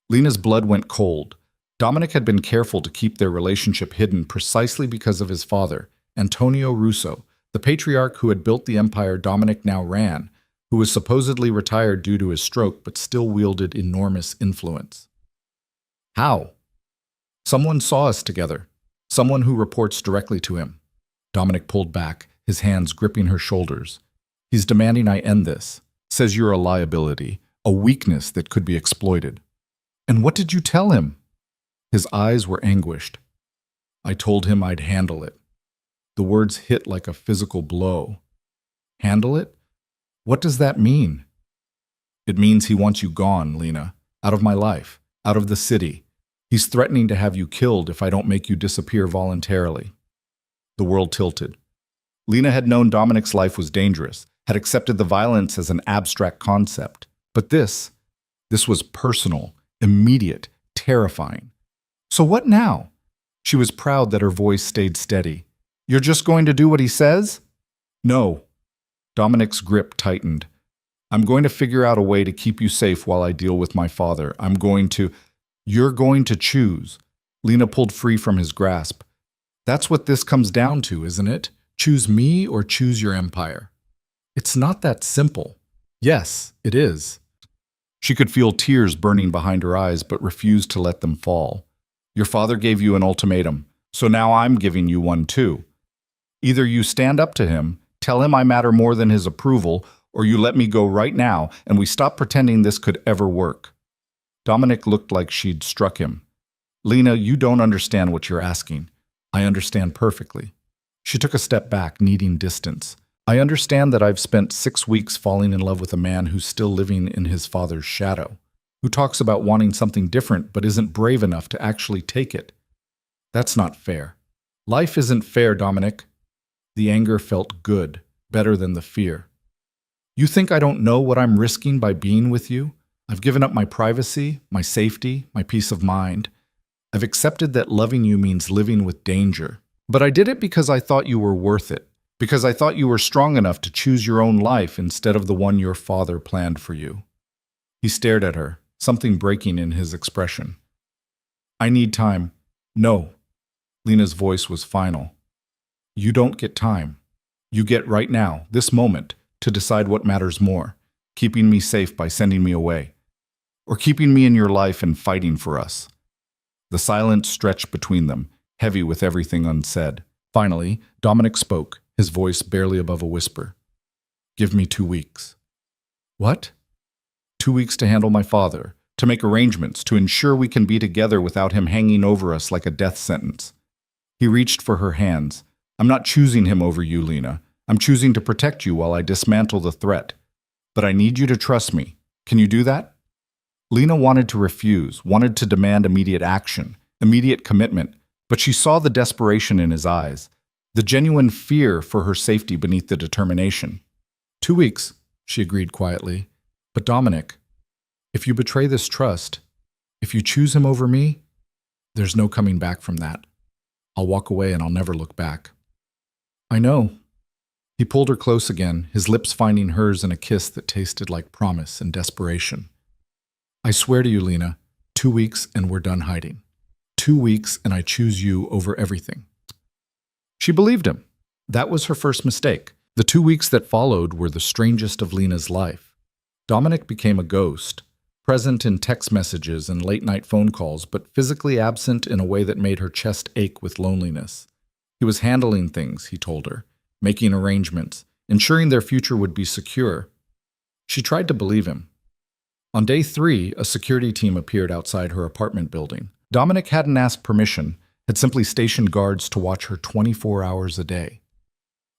Lena's blood went cold. Dominic had been careful to keep their relationship hidden precisely because of his father, Antonio Russo, the patriarch who had built the empire Dominic now ran, who was supposedly retired due to his stroke but still wielded enormous influence. "How?" Someone saw us together. Someone who reports directly to him. Dominic pulled back, his hands gripping her shoulders. He's demanding I end this. Says you're a liability, a weakness that could be exploited. And what did you tell him? His eyes were anguished. I told him I'd handle it. The words hit like a physical blow. Handle it? What does that mean? It means he wants you gone, Lena. Out of my life. Out of the city. He's threatening to have you killed if I don't make you disappear voluntarily. The world tilted. Lena had known Dominic's life was dangerous, had accepted the violence as an abstract concept. But this was personal, immediate, terrifying. So what now? She was proud that her voice stayed steady. You're just going to do what he says? No. Dominic's grip tightened. I'm going to figure out a way to keep you safe while I deal with my father. You're going to choose. Lena pulled free from his grasp. That's what this comes down to, isn't it? Choose me or choose your empire. It's not that simple. Yes, it is. She could feel tears burning behind her eyes, but refused to let them fall. Your father gave you an ultimatum, so now I'm giving you one too. Either you stand up to him, tell him I matter more than his approval, or you let me go right now and we stop pretending this could ever work. Dominic looked like she'd struck him. Lena, you don't understand what you're asking. I understand perfectly. She took a step back, needing distance. I understand that I've spent 6 weeks falling in love with a man who's still living in his father's shadow, who talks about wanting something different but isn't brave enough to actually take it. That's not fair. Life isn't fair, Dominic. The anger felt good, better than the fear. You think I don't know what I'm risking by being with you? I've given up my privacy, my safety, my peace of mind. I've accepted that loving you means living with danger. But I did it because I thought you were worth it, because I thought you were strong enough to choose your own life instead of the one your father planned for you. He stared at her, something breaking in his expression. I need time. No. Lena's voice was final. You don't get time. You get right now, this moment, to decide what matters more, keeping me safe by sending me away, or keeping me in your life and fighting for us. The silence stretched between them, heavy with everything unsaid. Finally, Dominic spoke, his voice barely above a whisper. Give me 2 weeks. What? 2 weeks to handle my father, to make arrangements, to ensure we can be together without him hanging over us like a death sentence. He reached for her hands. I'm not choosing him over you, Lena. I'm choosing to protect you while I dismantle the threat. But I need you to trust me. Can you do that? Lena wanted to refuse, wanted to demand immediate action, immediate commitment, but she saw the desperation in his eyes, the genuine fear for her safety beneath the determination. 2 weeks, she agreed quietly. But Dominic, if you betray this trust, if you choose him over me, there's no coming back from that. I'll walk away and I'll never look back. I know. He pulled her close again, his lips finding hers in a kiss that tasted like promise and desperation. I swear to you, Lena, 2 weeks and we're done hiding. 2 weeks and I choose you over everything. She believed him. That was her first mistake. The 2 weeks that followed were the strangest of Lena's life. Dominic became a ghost, present in text messages and late-night phone calls, but physically absent in a way that made her chest ache with loneliness. He was handling things, he told her, making arrangements, ensuring their future would be secure. She tried to believe him. On day 3, a security team appeared outside her apartment building. Dominic hadn't asked permission, had simply stationed guards to watch her 24 hours a day.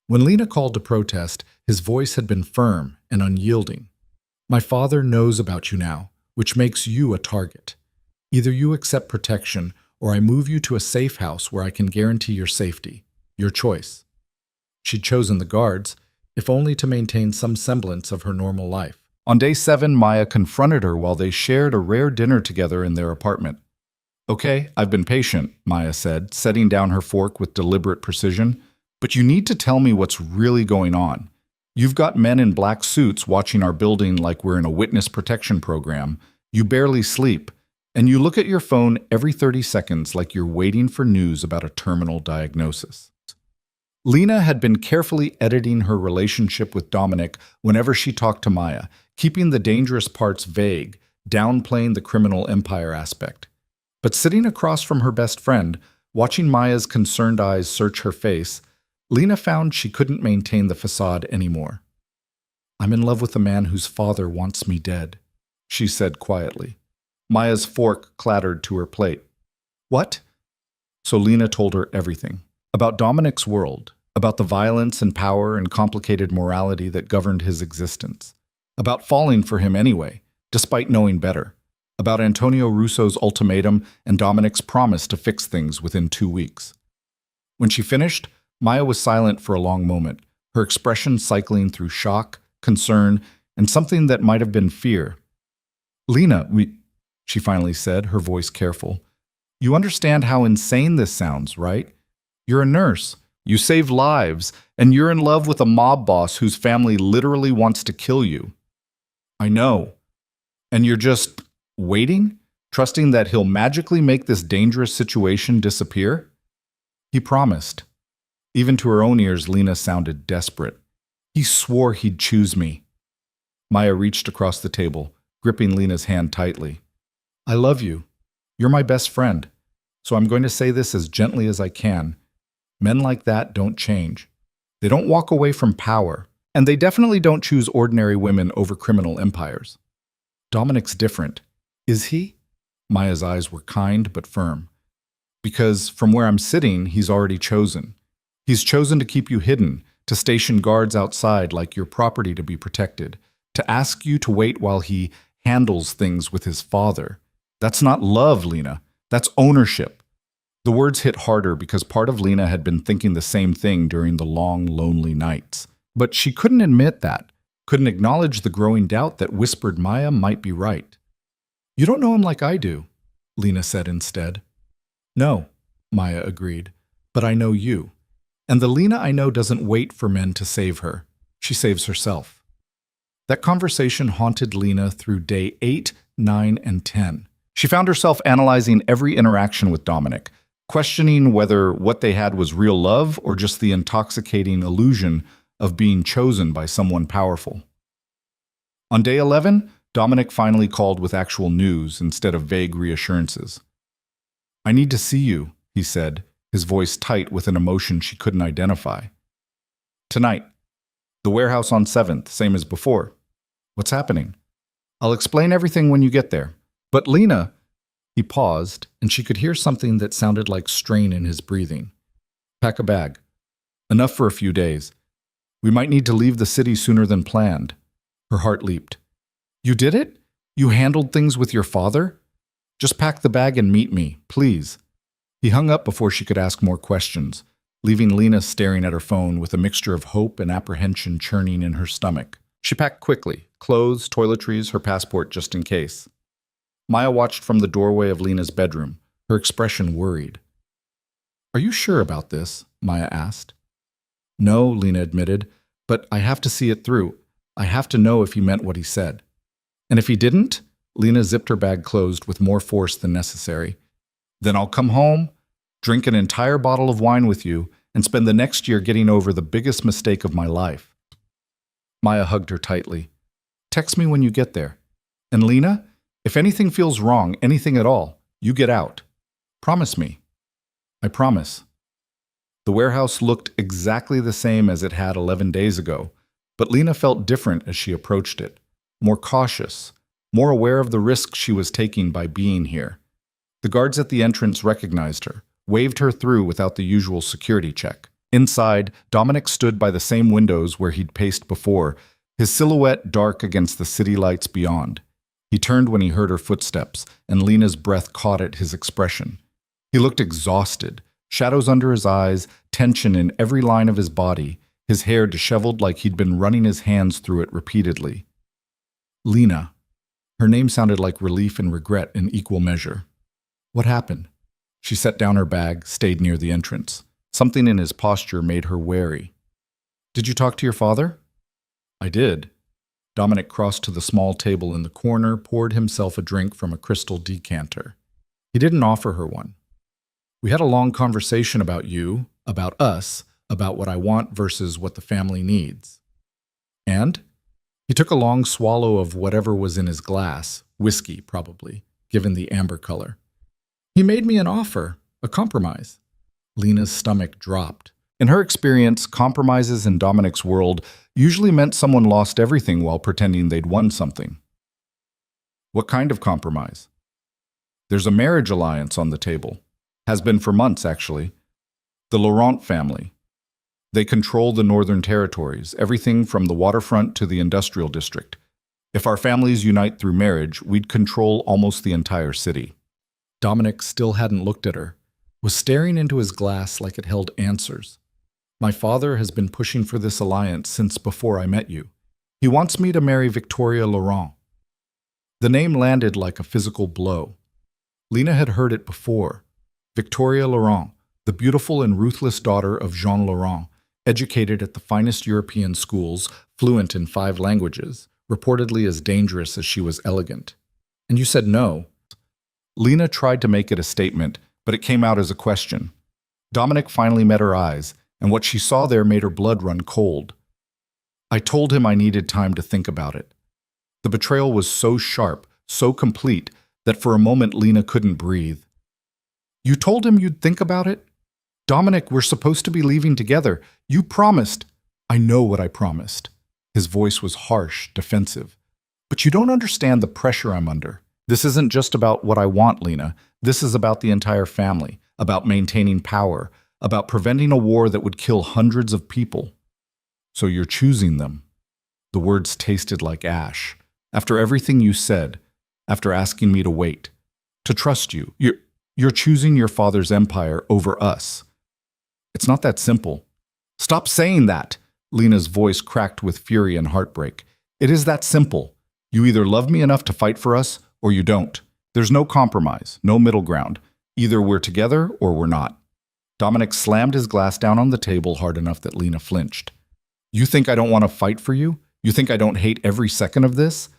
When Lena called to protest, his voice had been firm and unyielding. My father knows about you now, which makes you a target. Either you accept protection, or I move you to a safe house where I can guarantee your safety. Your choice. She'd chosen the guards, if only to maintain some semblance of her normal life. On day 7, Maya confronted her while they shared a rare dinner together in their apartment. Okay, I've been patient, Maya said, setting down her fork with deliberate precision, but you need to tell me what's really going on. You've got men in black suits watching our building like we're in a witness protection program. You barely sleep, and you look at your phone every 30 seconds like you're waiting for news about a terminal diagnosis. Lena had been carefully editing her relationship with Dominic whenever she talked to Maya, keeping the dangerous parts vague, downplaying the criminal empire aspect. But sitting across from her best friend, watching Maya's concerned eyes search her face, Lena found she couldn't maintain the facade anymore. "I'm in love with a man whose father wants me dead," she said quietly. Maya's fork clattered to her plate. "What?" So Lena told her everything. About Dominic's world, about the violence and power and complicated morality that governed his existence. About falling for him anyway, despite knowing better. About Antonio Russo's ultimatum and Dominic's promise to fix things within 2 weeks. When she finished, Maya was silent for a long moment, her expression cycling through shock, concern, and something that might have been fear. "Lena, she finally said, her voice careful. "You understand how insane this sounds, right? You're a nurse, you save lives, and you're in love with a mob boss whose family literally wants to kill you." "I know. And you're just waiting, trusting that he'll magically make this dangerous situation disappear?" He promised. Even to her own ears, Lena sounded desperate. "He swore he'd choose me." Maya reached across the table, gripping Lena's hand tightly. "I love you. You're my best friend. So I'm going to say this as gently as I can. Men like that don't change. They don't walk away from power, and they definitely don't choose ordinary women over criminal empires. Dominic's different. Is he?" Maya's eyes were kind but firm. "Because from where I'm sitting, he's already chosen. He's chosen to keep you hidden, to station guards outside like your property to be protected, to ask you to wait while he handles things with his father. That's not love, Lena. That's ownership." The words hit harder because part of Lena had been thinking the same thing during the long, lonely nights. But she couldn't admit that, couldn't acknowledge the growing doubt that whispered Maya might be right. "You don't know him like I do," Lena said instead. "No," Maya agreed, "but I know you. And the Lena I know doesn't wait for men to save her. She saves herself." That conversation haunted Lena through day 8, 9, and 10. She found herself analyzing every interaction with Dominic, questioning whether what they had was real love or just the intoxicating illusion of being chosen by someone powerful. On day 11, Dominic finally called with actual news instead of vague reassurances. "I need to see you," he said, his voice tight with an emotion she couldn't identify. "Tonight. The warehouse on 7th, same as before. What's happening?" "I'll explain everything when you get there. But Lena..." He paused, and she could hear something that sounded like strain in his breathing. "Pack a bag. Enough for a few days. We might need to leave the city sooner than planned." Her heart leaped. "You did it? You handled things with your father? Just pack the bag and meet me, please." He hung up before she could ask more questions, leaving Lena staring at her phone with a mixture of hope and apprehension churning in her stomach. She packed quickly, clothes, toiletries, her passport just in case. Maya watched from the doorway of Lena's bedroom, her expression worried. "Are you sure about this?" Maya asked. "No," Lena admitted, "but I have to see it through. I have to know if he meant what he said." "And if he didn't?" Lena zipped her bag closed with more force than necessary. "Then I'll come home, drink an entire bottle of wine with you, and spend the next year getting over the biggest mistake of my life." Maya hugged her tightly. "Text me when you get there. And Lena, if anything feels wrong, anything at all, you get out. Promise me." "I promise." The warehouse looked exactly the same as it had 11 days ago, but Lena felt different as she approached it, more cautious, more aware of the risk she was taking by being here. The guards at the entrance recognized her, waved her through without the usual security check. Inside, Dominic stood by the same windows where he'd paced before, his silhouette dark against the city lights beyond. He turned when he heard her footsteps, and Lena's breath caught at his expression. He looked exhausted, shadows under his eyes, tension in every line of his body, his hair disheveled like he'd been running his hands through it repeatedly. "Lena." Her name sounded like relief and regret in equal measure. "What happened?" She set down her bag, stayed near the entrance. Something in his posture made her wary. "Did you talk to your father?" "I did." Dominic crossed to the small table in the corner, poured himself a drink from a crystal decanter. He didn't offer her one. "We had a long conversation about you, about us, about what I want versus what the family needs." "And?" He took a long swallow of whatever was in his glass, whiskey probably, given the amber color. He made me an offer, a compromise. Lena's stomach dropped. In her experience, compromises in Dominic's world usually meant someone lost everything while pretending they'd won something. What kind of compromise? There's a marriage alliance on the table. Has been for months, actually. The Laurent family. They control the Northern Territories, everything from the waterfront to the industrial district. If our families unite through marriage, we'd control almost the entire city. Dominic still hadn't looked at her, was staring into his glass like it held answers. My father has been pushing for this alliance since before I met you. He wants me to marry Victoria Laurent. The name landed like a physical blow. Lena had heard it before. Victoria Laurent, the beautiful and ruthless daughter of Jean Laurent, educated at the finest European schools, fluent in 5 languages, reportedly as dangerous as she was elegant. And you said no. Lena tried to make it a statement, but it came out as a question. Dominic finally met her eyes, and what she saw there made her blood run cold. I told him I needed time to think about it. The betrayal was so sharp, so complete, that for a moment Lena couldn't breathe. You told him you'd think about it? Dominic, we're supposed to be leaving together. You promised. I know what I promised. His voice was harsh, defensive. But you don't understand the pressure I'm under. This isn't just about what I want, Lena. This is about the entire family, about maintaining power, about preventing a war that would kill hundreds of people. So you're choosing them. The words tasted like ash. After everything you said, after asking me to wait, to trust you, you're choosing your father's empire over us. It's not that simple. Stop saying that! Lena's voice cracked with fury and heartbreak. It is that simple. You either love me enough to fight for us, or you don't. There's no compromise, no middle ground. Either we're together or we're not. Dominic slammed his glass down on the table hard enough that Lena flinched. You think I don't want to fight for you? You think I don't hate every second of this?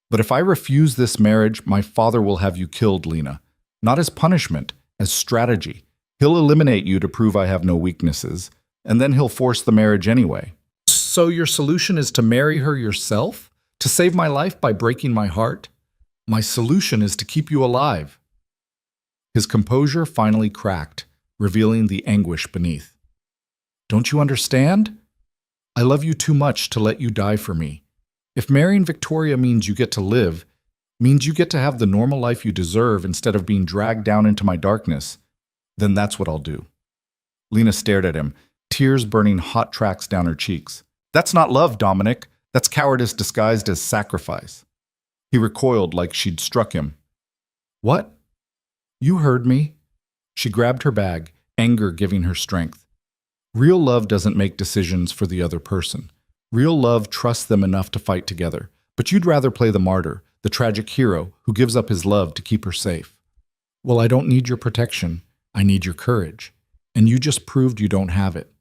But if I refuse this marriage, my father will have you killed, Lena. Not as punishment, as strategy. He'll eliminate you to prove I have no weaknesses, and then he'll force the marriage anyway. So your solution is to marry her yourself? To save my life by breaking my heart? My solution is to keep you alive. His composure finally cracked, revealing the anguish beneath. Don't you understand? I love you too much to let you die for me. If marrying Victoria means you get to live, means you get to have the normal life you deserve instead of being dragged down into my darkness, then that's what I'll do. Lena stared at him, tears burning hot tracks down her cheeks. That's not love, Dominic. That's cowardice disguised as sacrifice. He recoiled like she'd struck him. What? You heard me. She grabbed her bag, anger giving her strength. Real love doesn't make decisions for the other person. Real love trusts them enough to fight together. But you'd rather play the martyr, the tragic hero who gives up his love to keep her safe. Well, I don't need your protection. I need your courage. And you just proved you don't have it.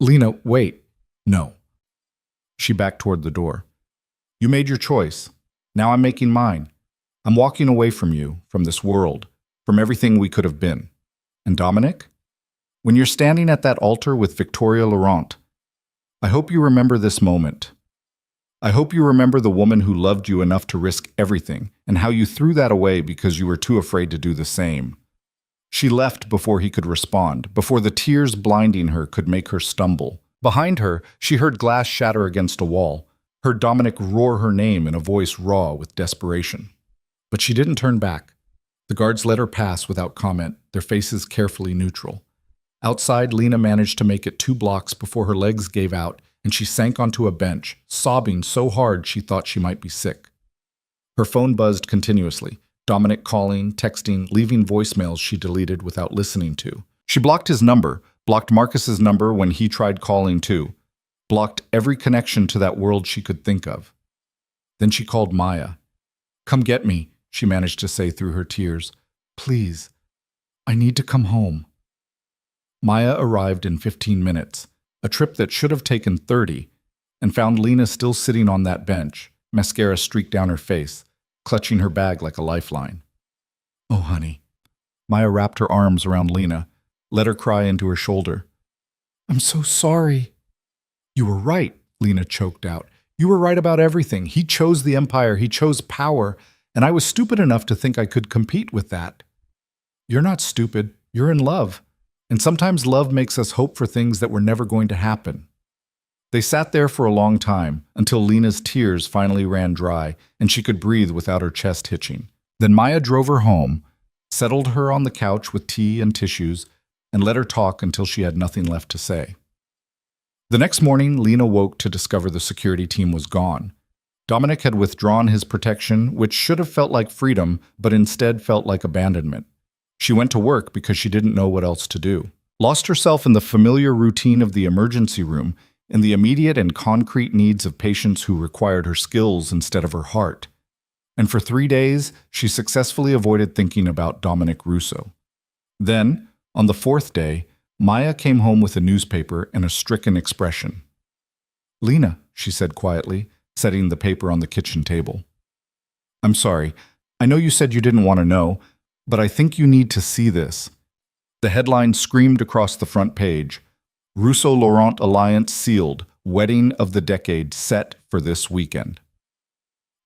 Lena, wait. No. She backed toward the door. You made your choice. Now I'm making mine. I'm walking away from you, from this world, from everything we could have been. And Dominic? When you're standing at that altar with Victoria Laurent, I hope you remember this moment. I hope you remember the woman who loved you enough to risk everything and how you threw that away because you were too afraid to do the same. She left before he could respond, before the tears blinding her could make her stumble. Behind her, she heard glass shatter against a wall, heard Dominic roar her name in a voice raw with desperation. But she didn't turn back. The guards let her pass without comment, their faces carefully neutral. Outside, Lena managed to make it 2 blocks before her legs gave out and she sank onto a bench, sobbing so hard she thought she might be sick. Her phone buzzed continuously, Dominic calling, texting, leaving voicemails she deleted without listening to. She blocked his number, blocked Marcus's number when he tried calling too, blocked every connection to that world she could think of. Then she called Maya. Come get me, she managed to say through her tears. Please, I need to come home. Maya arrived in 15 minutes, a trip that should have taken 30, and found Lena still sitting on that bench, mascara streaked down her face, clutching her bag like a lifeline. Oh, honey. Maya wrapped her arms around Lena, let her cry into her shoulder. I'm so sorry. You were right, Lena choked out. You were right about everything. He chose the empire, he chose power, and I was stupid enough to think I could compete with that. You're not stupid. You're in love. And sometimes love makes us hope for things that were never going to happen. They sat there for a long time, until Lena's tears finally ran dry and she could breathe without her chest hitching. Then Maya drove her home, settled her on the couch with tea and tissues, and let her talk until she had nothing left to say. The next morning, Lena woke to discover the security team was gone. Dominic had withdrawn his protection, which should have felt like freedom, but instead felt like abandonment. She went to work because she didn't know what else to do. Lost herself in the familiar routine of the emergency room, in the immediate and concrete needs of patients who required her skills instead of her heart. And for 3 days, she successfully avoided thinking about Dominic Russo. Then, on the 4th day, Maya came home with a newspaper and a stricken expression. "Lena," she said quietly, setting the paper on the kitchen table. "I'm sorry. I know you said you didn't want to know, but I think you need to see this." The headline screamed across the front page. Russo-Laurent alliance sealed, wedding of the decade set for this weekend.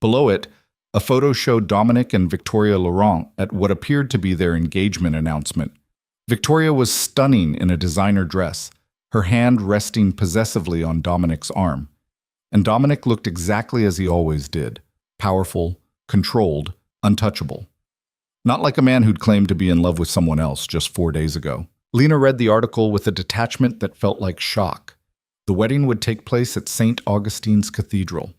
Below it, a photo showed Dominic and Victoria Laurent at what appeared to be their engagement announcement. Victoria was stunning in a designer dress, her hand resting possessively on Dominic's arm. And Dominic looked exactly as he always did, powerful, controlled, untouchable. Not like a man who'd claimed to be in love with someone else just 4 days ago. Lena read the article with a detachment that felt like shock. The wedding would take place at St. Augustine's Cathedral.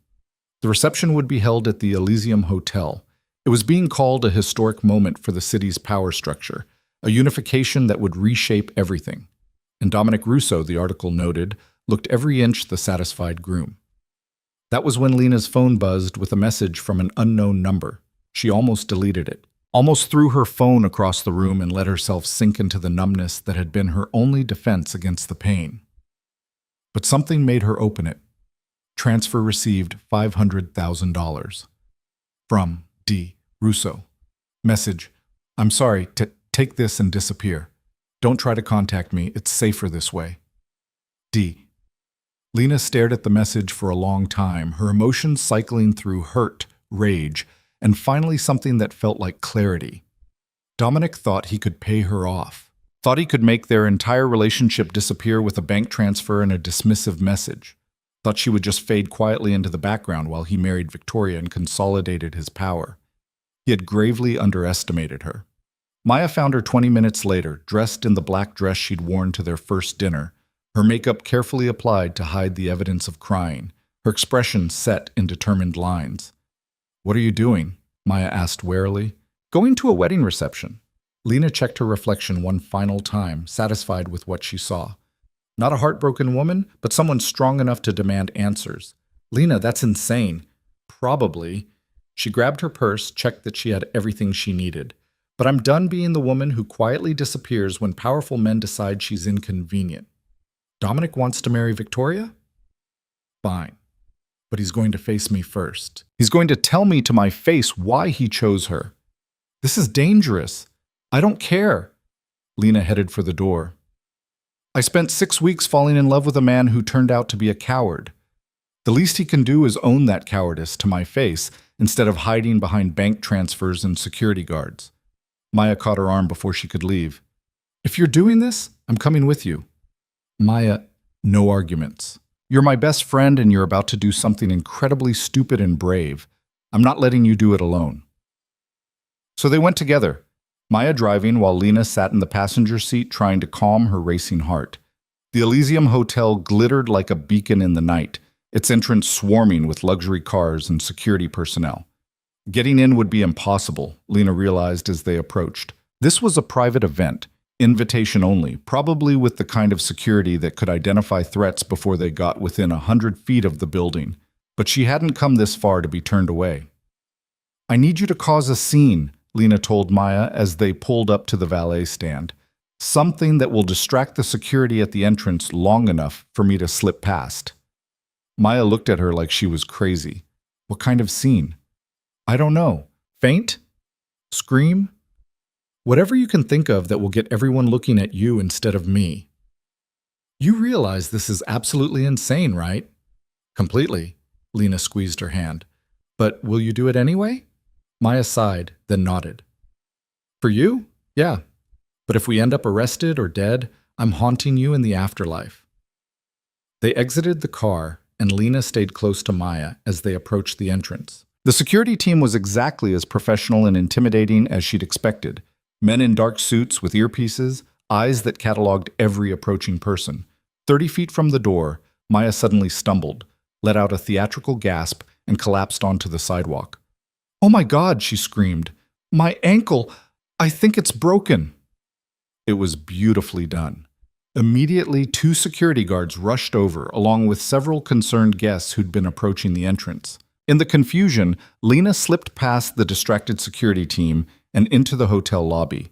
The reception would be held at the Elysium Hotel. It was being called a historic moment for the city's power structure, a unification that would reshape everything. And Dominic Russo, the article noted, looked every inch the satisfied groom. That was when Lena's phone buzzed with a message from an unknown number. She almost deleted it. Almost threw her phone across the room and let herself sink into the numbness that had been her only defense against the pain. But something made her open it. Transfer received $500,000. From D. Russo. Message: "I'm sorry, take this and disappear. Don't try to contact me, it's safer this way. D." Lena stared at the message for a long time, her emotions cycling through hurt, rage, and finally something that felt like clarity. Dominic thought he could pay her off. Thought he could make their entire relationship disappear with a bank transfer and a dismissive message. Thought she would just fade quietly into the background while he married Victoria and consolidated his power. He had gravely underestimated her. Maya found her 20 minutes later, dressed in the black dress she'd worn to their first dinner, her makeup carefully applied to hide the evidence of crying, her expression set in determined lines. "What are you doing?" Maya asked warily. "Going to a wedding reception." Lena checked her reflection one final time, satisfied with what she saw. Not a heartbroken woman, but someone strong enough to demand answers. "Lena, that's insane." "Probably." She grabbed her purse, checked that she had everything she needed. "But I'm done being the woman who quietly disappears when powerful men decide she's inconvenient." Dominic wants to marry Victoria? Fine. But he's going to face me first. He's going to tell me to my face why he chose her. This is dangerous. I don't care. Lena headed for the door. I spent 6 weeks falling in love with a man who turned out to be a coward. The least he can do is own that cowardice to my face instead of hiding behind bank transfers and security guards. Maya caught her arm before she could leave. If you're doing this, I'm coming with you. Maya, no arguments. You're my best friend and you're about to do something incredibly stupid and brave. I'm not letting you do it alone. So they went together, Maya driving while Lena sat in the passenger seat trying to calm her racing heart. The Elysium Hotel glittered like a beacon in the night, its entrance swarming with luxury cars and security personnel. Getting in would be impossible, Lena realized as they approached. This was a private event, invitation only, probably with the kind of security that could identify threats before they got within 100 feet of the building. But she hadn't come this far to be turned away. I need you to cause a scene, Lena told Maya as they pulled up to the valet stand. Something that will distract the security at the entrance long enough for me to slip past. Maya looked at her like she was crazy. What kind of scene? I don't know. Faint? Scream? Whatever you can think of that will get everyone looking at you instead of me. You realize this is absolutely insane, right? Completely. Lena squeezed her hand. But will you do it anyway? Maya sighed, then nodded. For you? Yeah, But if we end up arrested or dead, I'm haunting you in the afterlife. They exited the car, and Lena stayed close to Maya as they approached the entrance. The security team was exactly as professional and intimidating as she'd expected. Men in dark suits with earpieces, eyes that cataloged every approaching person. 30 feet from the door, Maya suddenly stumbled, let out a theatrical gasp, and collapsed onto the sidewalk. "Oh my God," she screamed. "My ankle! I think it's broken." It was beautifully done. Immediately, 2 security guards rushed over, along with several concerned guests who'd been approaching the entrance. In the confusion, Lena slipped past the distracted security team and into the hotel lobby.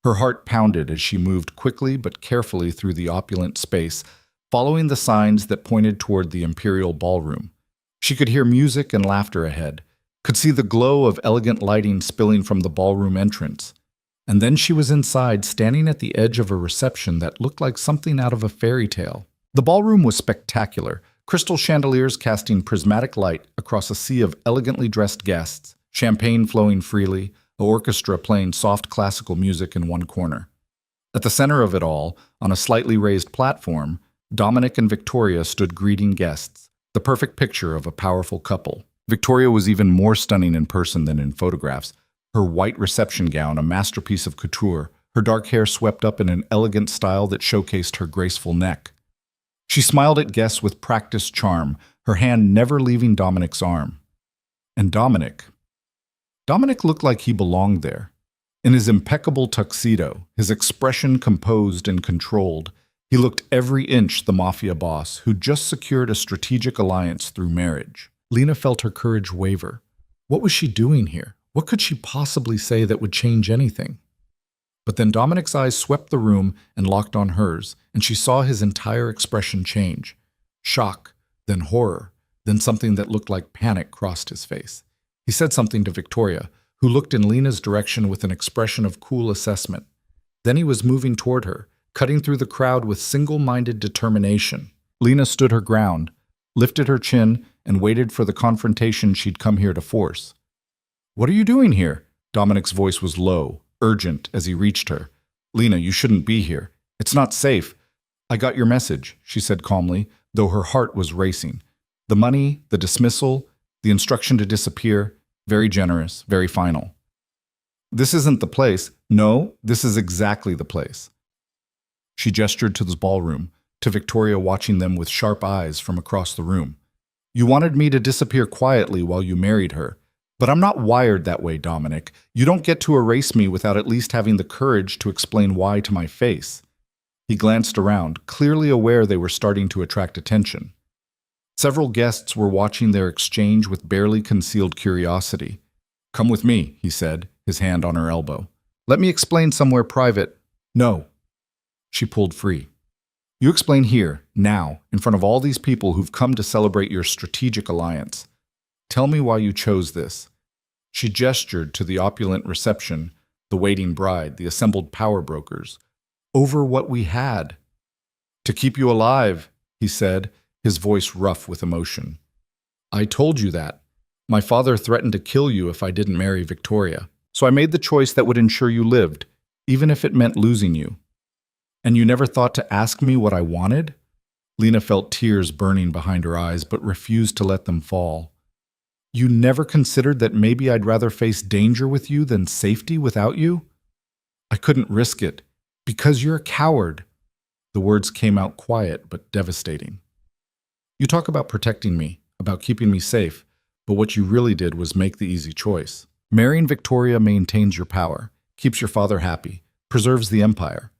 Her heart pounded as she moved quickly but carefully through the opulent space, following the signs that pointed toward the Imperial Ballroom. She could hear music and laughter ahead, could see the glow of elegant lighting spilling from the ballroom entrance. And then she was inside, standing at the edge of a reception that looked like something out of a fairy tale. The ballroom was spectacular, crystal chandeliers casting prismatic light across a sea of elegantly dressed guests, champagne flowing freely, an orchestra playing soft classical music in one corner. At the center of it all, on a slightly raised platform, Dominic and Victoria stood greeting guests, the perfect picture of a powerful couple. Victoria was even more stunning in person than in photographs. Her white reception gown, a masterpiece of couture, her dark hair swept up in an elegant style that showcased her graceful neck. She smiled at guests with practiced charm, her hand never leaving Dominic's arm. And Dominic looked like he belonged there. In his impeccable tuxedo, his expression composed and controlled, he looked every inch the Mafia boss who'd just secured a strategic alliance through marriage. Lena felt her courage waver. What was she doing here? What could she possibly say that would change anything? But then Dominic's eyes swept the room and locked on hers, and she saw his entire expression change. Shock, then horror, then something that looked like panic crossed his face. He said something to Victoria, who looked in Lena's direction with an expression of cool assessment. Then he was moving toward her, cutting through the crowd with single-minded determination. Lena stood her ground, lifted her chin, and waited for the confrontation she'd come here to force. "What are you doing here?" Dominic's voice was low, urgent, as he reached her. "Lena, you shouldn't be here. It's not safe." "I got your message," she said calmly, though her heart was racing. The money, the dismissal, the instruction to disappear, very generous, very final. "This isn't the place." "No, this is exactly the place." She gestured to the ballroom, to Victoria watching them with sharp eyes from across the room. "You wanted me to disappear quietly while you married her. But I'm not wired that way, Dominic. You don't get to erase me without at least having the courage to explain why to my face." He glanced around, clearly aware they were starting to attract attention. Several guests were watching their exchange with barely concealed curiosity. "Come with me," he said, his hand on her elbow. "Let me explain somewhere private." "No." She pulled free. "You explain here, now, in front of all these people who've come to celebrate your strategic alliance. Tell me why you chose this." She gestured to the opulent reception, the waiting bride, the assembled power brokers. "Over what we had." "To keep you alive," he said, his voice rough with emotion. "I told you that. My father threatened to kill you if I didn't marry Victoria. So I made the choice that would ensure you lived, even if it meant losing you. And you never thought to ask me what I wanted?" Lena felt tears burning behind her eyes, but refused to let them fall. "You never considered that maybe I'd rather face danger with you than safety without you?" "I couldn't risk it. Because you're a coward." The words came out quiet but devastating. "You talk about protecting me, about keeping me safe, but what you really did was make the easy choice. Marrying Victoria maintains your power, keeps your father happy, preserves the empire.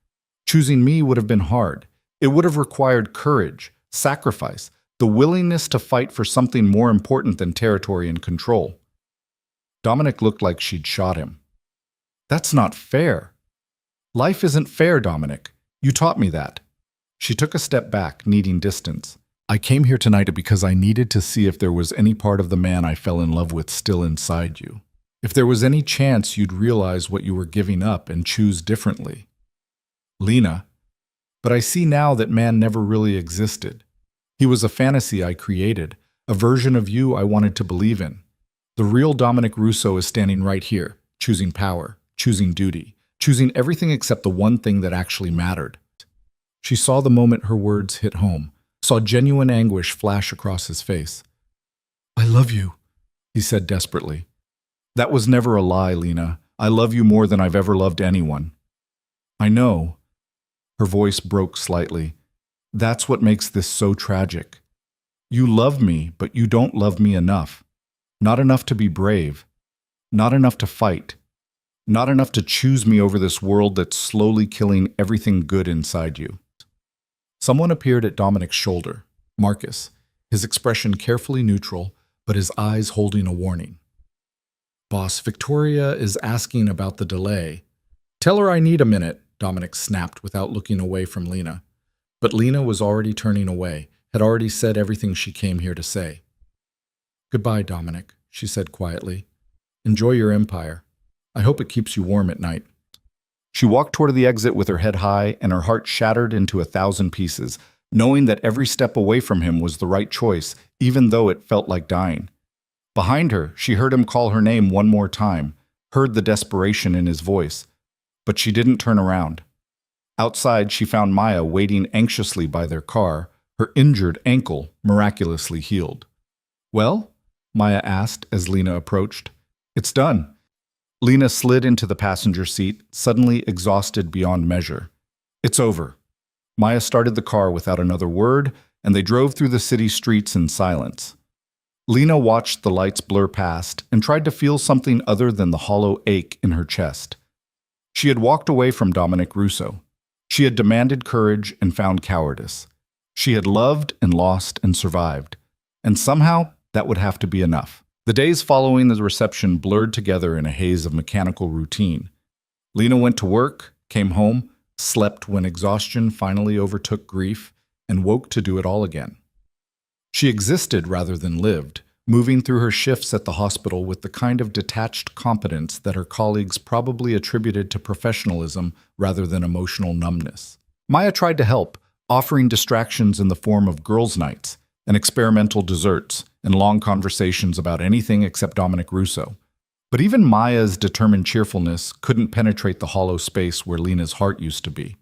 Choosing me would have been hard. It would have required courage, sacrifice, the willingness to fight for something more important than territory and control." Dominic looked like she'd shot him. "That's not fair." "Life isn't fair, Dominic. You taught me that." She took a step back, needing distance. "I came here tonight because I needed to see if there was any part of the man I fell in love with still inside you. If there was any chance you'd realize what you were giving up and choose differently." "Lena, but I see now that man never really existed. He was a fantasy I created, a version of you I wanted to believe in. The real Dominic Russo is standing right here, choosing power, choosing duty, choosing everything except the one thing that actually mattered. She saw the moment her words hit home, saw genuine anguish flash across his face. "I love you," he said desperately. "That was never a lie, Lena. I love you more than I've ever loved anyone." "I know." Her voice broke slightly. "That's what makes this so tragic. You love me, but you don't love me enough. Not enough to be brave. Not enough to fight. Not enough to choose me over this world that's slowly killing everything good inside you." Someone appeared at Dominic's shoulder, Marcus, his expression carefully neutral, but his eyes holding a warning. "Boss, Victoria is asking about the delay." "Tell her I need a minute," Dominic snapped without looking away from Lena. But Lena was already turning away, had already said everything she came here to say. "Goodbye, Dominic," she said quietly. "Enjoy your empire. I hope it keeps you warm at night." She walked toward the exit with her head high and her heart shattered into 1,000 pieces, knowing that every step away from him was the right choice, even though it felt like dying. Behind her, she heard him call her name one more time, heard the desperation in his voice, but she didn't turn around. Outside, she found Maya waiting anxiously by their car, her injured ankle miraculously healed. "Well?" Maya asked as Lena approached. "It's done." Lena slid into the passenger seat, suddenly exhausted beyond measure. "It's over." Maya started the car without another word, and they drove through the city streets in silence. Lena watched the lights blur past and tried to feel something other than the hollow ache in her chest. She had walked away from Dominic Russo. She had demanded courage and found cowardice. She had loved and lost and survived. And somehow, that would have to be enough. The days following the reception blurred together in a haze of mechanical routine. Lena went to work, came home, slept when exhaustion finally overtook grief, and woke to do it all again. She existed rather than lived, moving through her shifts at the hospital with the kind of detached competence that her colleagues probably attributed to professionalism rather than emotional numbness. Maya tried to help, offering distractions in the form of girls' nights and experimental desserts and long conversations about anything except Dominic Russo. But even Maya's determined cheerfulness couldn't penetrate the hollow space where Lena's heart used to be.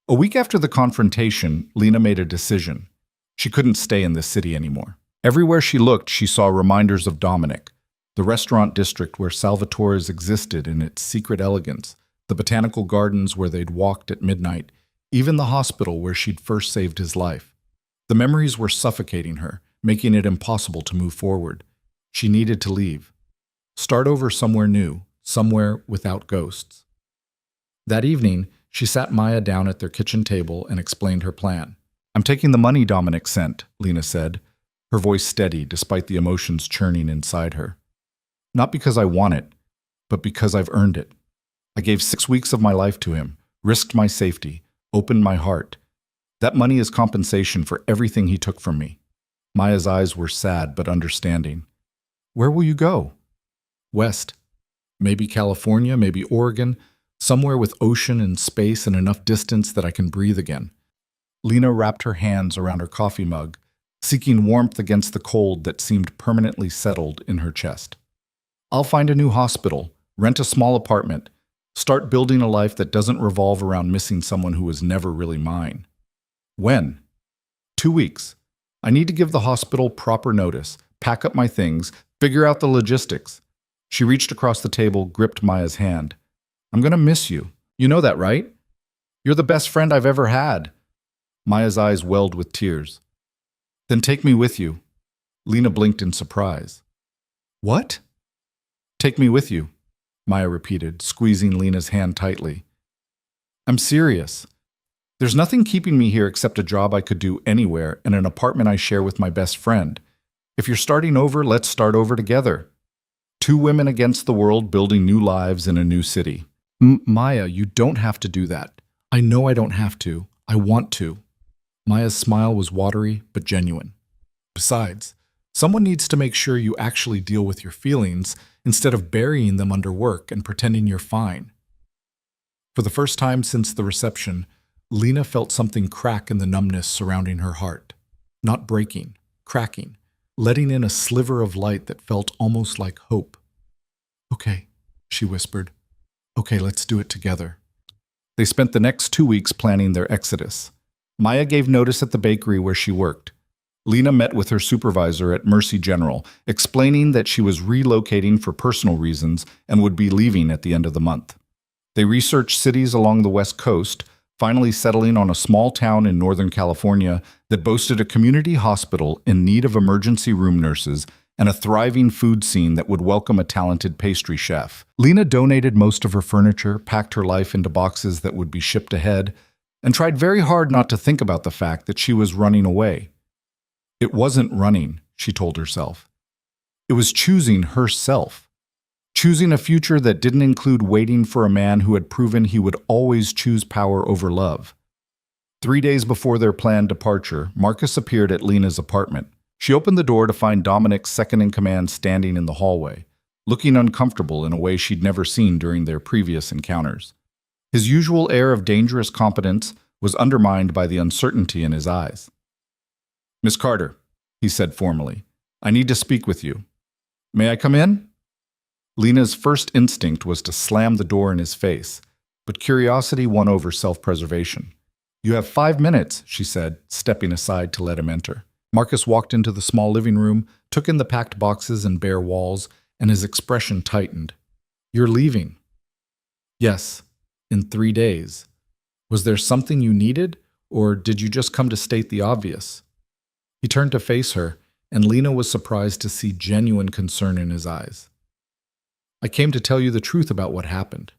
A week after the confrontation, Lena made a decision. She couldn't stay in this city anymore. Everywhere she looked, she saw reminders of Dominic, the restaurant district where Salvatore's existed in its secret elegance, the botanical gardens where they'd walked at midnight, even the hospital where she'd first saved his life. The memories were suffocating her, making it impossible to move forward. She needed to leave. Start over somewhere new, somewhere without ghosts. That evening, she sat Maya down at their kitchen table and explained her plan. "I'm taking the money Dominic sent," Lena said, her voice steady despite the emotions churning inside her. "Not because I want it, but because I've earned it. I gave 6 weeks of my life to him, risked my safety, opened my heart. That money is compensation for everything he took from me." Maya's eyes were sad but understanding. "Where will you go?" "West. Maybe California, maybe Oregon, somewhere with ocean and space and enough distance that I can breathe again." Lena wrapped her hands around her coffee mug, seeking warmth against the cold that seemed permanently settled in her chest. "I'll find a new hospital, rent a small apartment, start building a life that doesn't revolve around missing someone who was never really mine." "When?" 2 weeks. I need to give the hospital proper notice, pack up my things, figure out the logistics." She reached across the table, gripped Maya's hand. "I'm going to miss you. You know that, right? You're the best friend I've ever had." Maya's eyes welled with tears. "Then take me with you." Lena blinked in surprise. "What?" "Take me with you," Maya repeated, squeezing Lena's hand tightly. "I'm serious. There's nothing keeping me here except a job I could do anywhere and an apartment I share with my best friend. If you're starting over, let's start over together. 2 women against the world building new lives in a new city." Maya, you don't have to do that. I know I don't have to. I want to." Maya's smile was watery but genuine. "Besides, someone needs to make sure you actually deal with your feelings instead of burying them under work and pretending you're fine." For the first time since the reception, Lena felt something crack in the numbness surrounding her heart. Not breaking, cracking, letting in a sliver of light that felt almost like hope. "Okay," she whispered. Okay, let's do it together. They spent the next 2 weeks planning their exodus. Maya gave notice at the bakery where she worked. Lena met with her supervisor at Mercy General, explaining that she was relocating for personal reasons and would be leaving at the end of the month. They researched cities along the West Coast, finally settling on a small town in Northern California that boasted a community hospital in need of emergency room nurses and a thriving food scene that would welcome a talented pastry chef. Lena donated most of her furniture, packed her life into boxes that would be shipped ahead, and tried very hard not to think about the fact that she was running away. It wasn't running, she told herself. It was choosing herself. Choosing a future that didn't include waiting for a man who had proven he would always choose power over love. 3 days before their planned departure, Marcus appeared at Lena's apartment. She opened the door to find Dominic's second-in-command standing in the hallway, looking uncomfortable in a way she'd never seen during their previous encounters. His usual air of dangerous competence was undermined by the uncertainty in his eyes. "Miss Carter," he said formally, "I need to speak with you. May I come in?" Lena's first instinct was to slam the door in his face, but curiosity won over self-preservation. "You have 5 minutes," she said, stepping aside to let him enter. Marcus walked into the small living room, took in the packed boxes and bare walls, and his expression tightened. "You're leaving?" "Yes, in 3 days. Was there something you needed, or did you just come to state the obvious?" He turned to face her, and Lena was surprised to see genuine concern in his eyes. "I came to tell you the truth about what happened.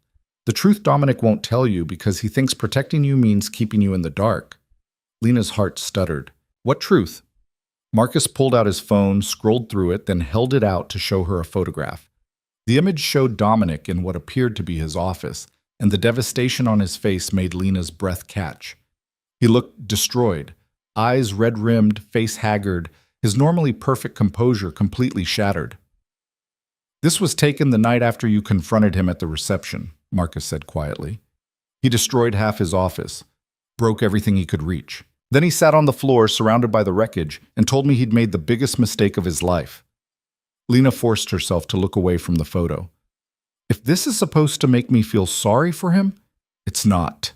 The truth Dominic won't tell you because he thinks protecting you means keeping you in the dark." Lena's heart stuttered. "What truth?" Marcus pulled out his phone, scrolled through it, then held it out to show her a photograph. The image showed Dominic in what appeared to be his office, and the devastation on his face made Lena's breath catch. He looked destroyed, eyes red-rimmed, face haggard, his normally perfect composure completely shattered. "This was taken the night after you confronted him at the reception," Marcus said quietly. "He destroyed half his office, broke everything he could reach. Then he sat on the floor surrounded by the wreckage and told me he'd made the biggest mistake of his life." Lena forced herself to look away from the photo. "If this is supposed to make me feel sorry for him, it's not."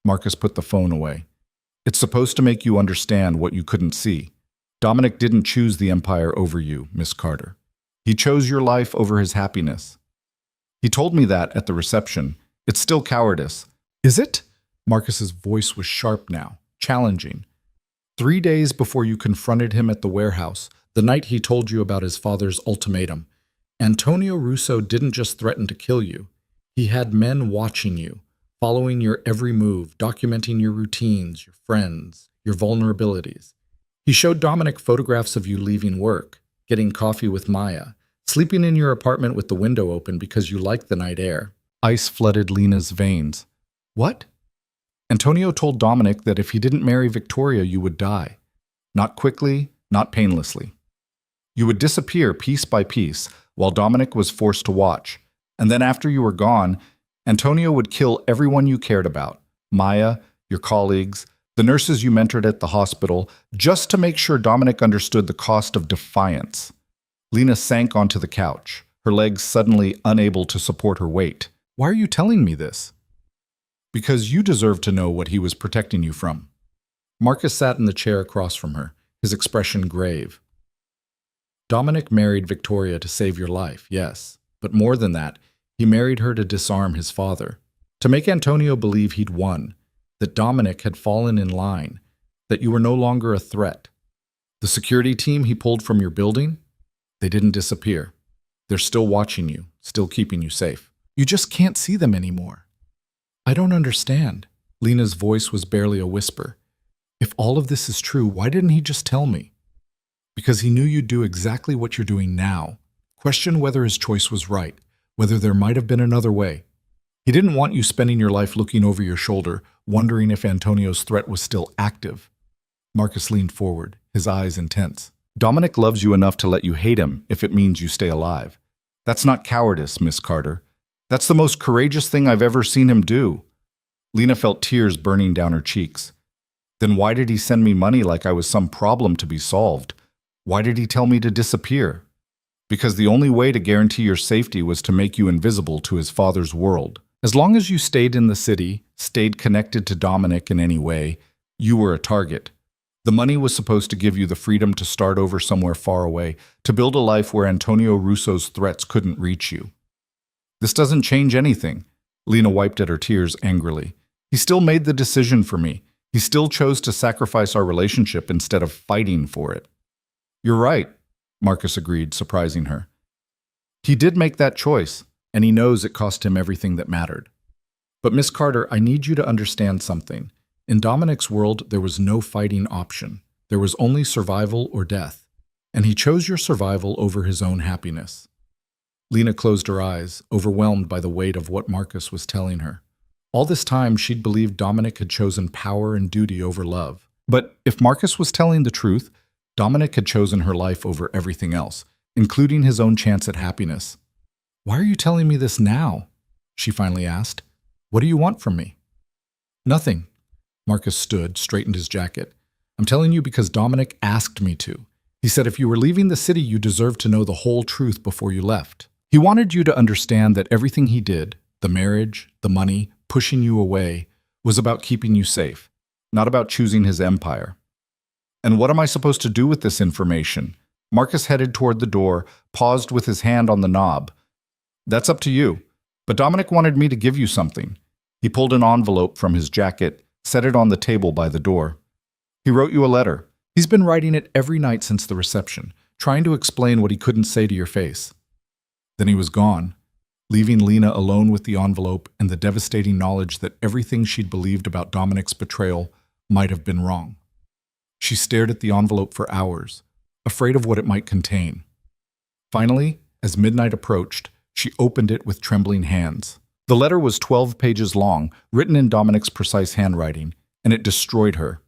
Marcus put the phone away. "It's supposed to make you understand what you couldn't see. Dominic didn't choose the empire over you, Miss Carter. He chose your life over his happiness. He told me that at the reception. It's still cowardice." "Is it?" Marcus's voice was sharp now, challenging. 3 days before you confronted him at the warehouse, the night he told you about his father's ultimatum, Antonio Russo didn't just threaten to kill you. He had men watching you, following your every move, documenting your routines, your friends, your vulnerabilities. He showed Dominic photographs of you leaving work, getting coffee with Maya, sleeping in your apartment with the window open because you liked the night air. Ice flooded Lena's veins. "What?" "Antonio told Dominic that if he didn't marry Victoria, you would die. Not quickly, not painlessly. You would disappear piece by piece while Dominic was forced to watch. And then after you were gone, Antonio would kill everyone you cared about, Maya, your colleagues, the nurses you mentored at the hospital, just to make sure Dominic understood the cost of defiance." Lena sank onto the couch, her legs suddenly unable to support her weight. "Why are you telling me this?" "Because you deserve to know what he was protecting you from." Marcus sat in the chair across from her, his expression grave. "Dominic married Victoria to save your life, yes. But more than that, he married her to disarm his father, to make Antonio believe he'd won, that Dominic had fallen in line, that you were no longer a threat. The security team he pulled from your building, they didn't disappear. They're still watching you, still keeping you safe. You just can't see them anymore." "I don't understand." Lena's voice was barely a whisper. "If all of this is true, why didn't he just tell me?" "Because he knew you'd do exactly what you're doing now. Question whether his choice was right, whether there might have been another way. He didn't want you spending your life looking over your shoulder, wondering if Antonio's threat was still active." Marcus leaned forward, his eyes intense. "Dominic loves you enough to let you hate him if it means you stay alive. That's not cowardice, Miss Carter. That's the most courageous thing I've ever seen him do." Lena felt tears burning down her cheeks. "Then why did he send me money like I was some problem to be solved? Why did he tell me to disappear?" "Because the only way to guarantee your safety was to make you invisible to his father's world." As long as you stayed in the city, stayed connected to Dominic in any way, you were a target. The money was supposed to give you the freedom to start over somewhere far away, to build a life where Antonio Russo's threats couldn't reach you. This doesn't change anything. Lena wiped at her tears angrily. He still made the decision for me. He still chose to sacrifice our relationship instead of fighting for it. You're right, Marcus agreed, surprising her. He did make that choice, and he knows it cost him everything that mattered. But Miss Carter, I need you to understand something. In Dominic's world, there was no fighting option. There was only survival or death, and he chose your survival over his own happiness. Lena closed her eyes, overwhelmed by the weight of what Marcus was telling her. All this time, she'd believed Dominic had chosen power and duty over love. But if Marcus was telling the truth, Dominic had chosen her life over everything else, including his own chance at happiness. Why are you telling me this now? She finally asked. What do you want from me? Nothing. Marcus stood, straightened his jacket. I'm telling you because Dominic asked me to. He said if you were leaving the city, you deserved to know the whole truth before you left. He wanted you to understand that everything he did, the marriage, the money, pushing you away, was about keeping you safe, not about choosing his empire. And what am I supposed to do with this information? Marcus headed toward the door, paused with his hand on the knob. That's up to you. But Dominic wanted me to give you something. He pulled an envelope from his jacket, set it on the table by the door. He wrote you a letter. He's been writing it every night since the reception, trying to explain what he couldn't say to your face. Then he was gone, leaving Lena alone with the envelope and the devastating knowledge that everything she'd believed about Dominic's betrayal might have been wrong. She stared at the envelope for hours, afraid of what it might contain. Finally, as midnight approached, she opened it with trembling hands. The letter was 12 pages long, written in Dominic's precise handwriting, and it destroyed her.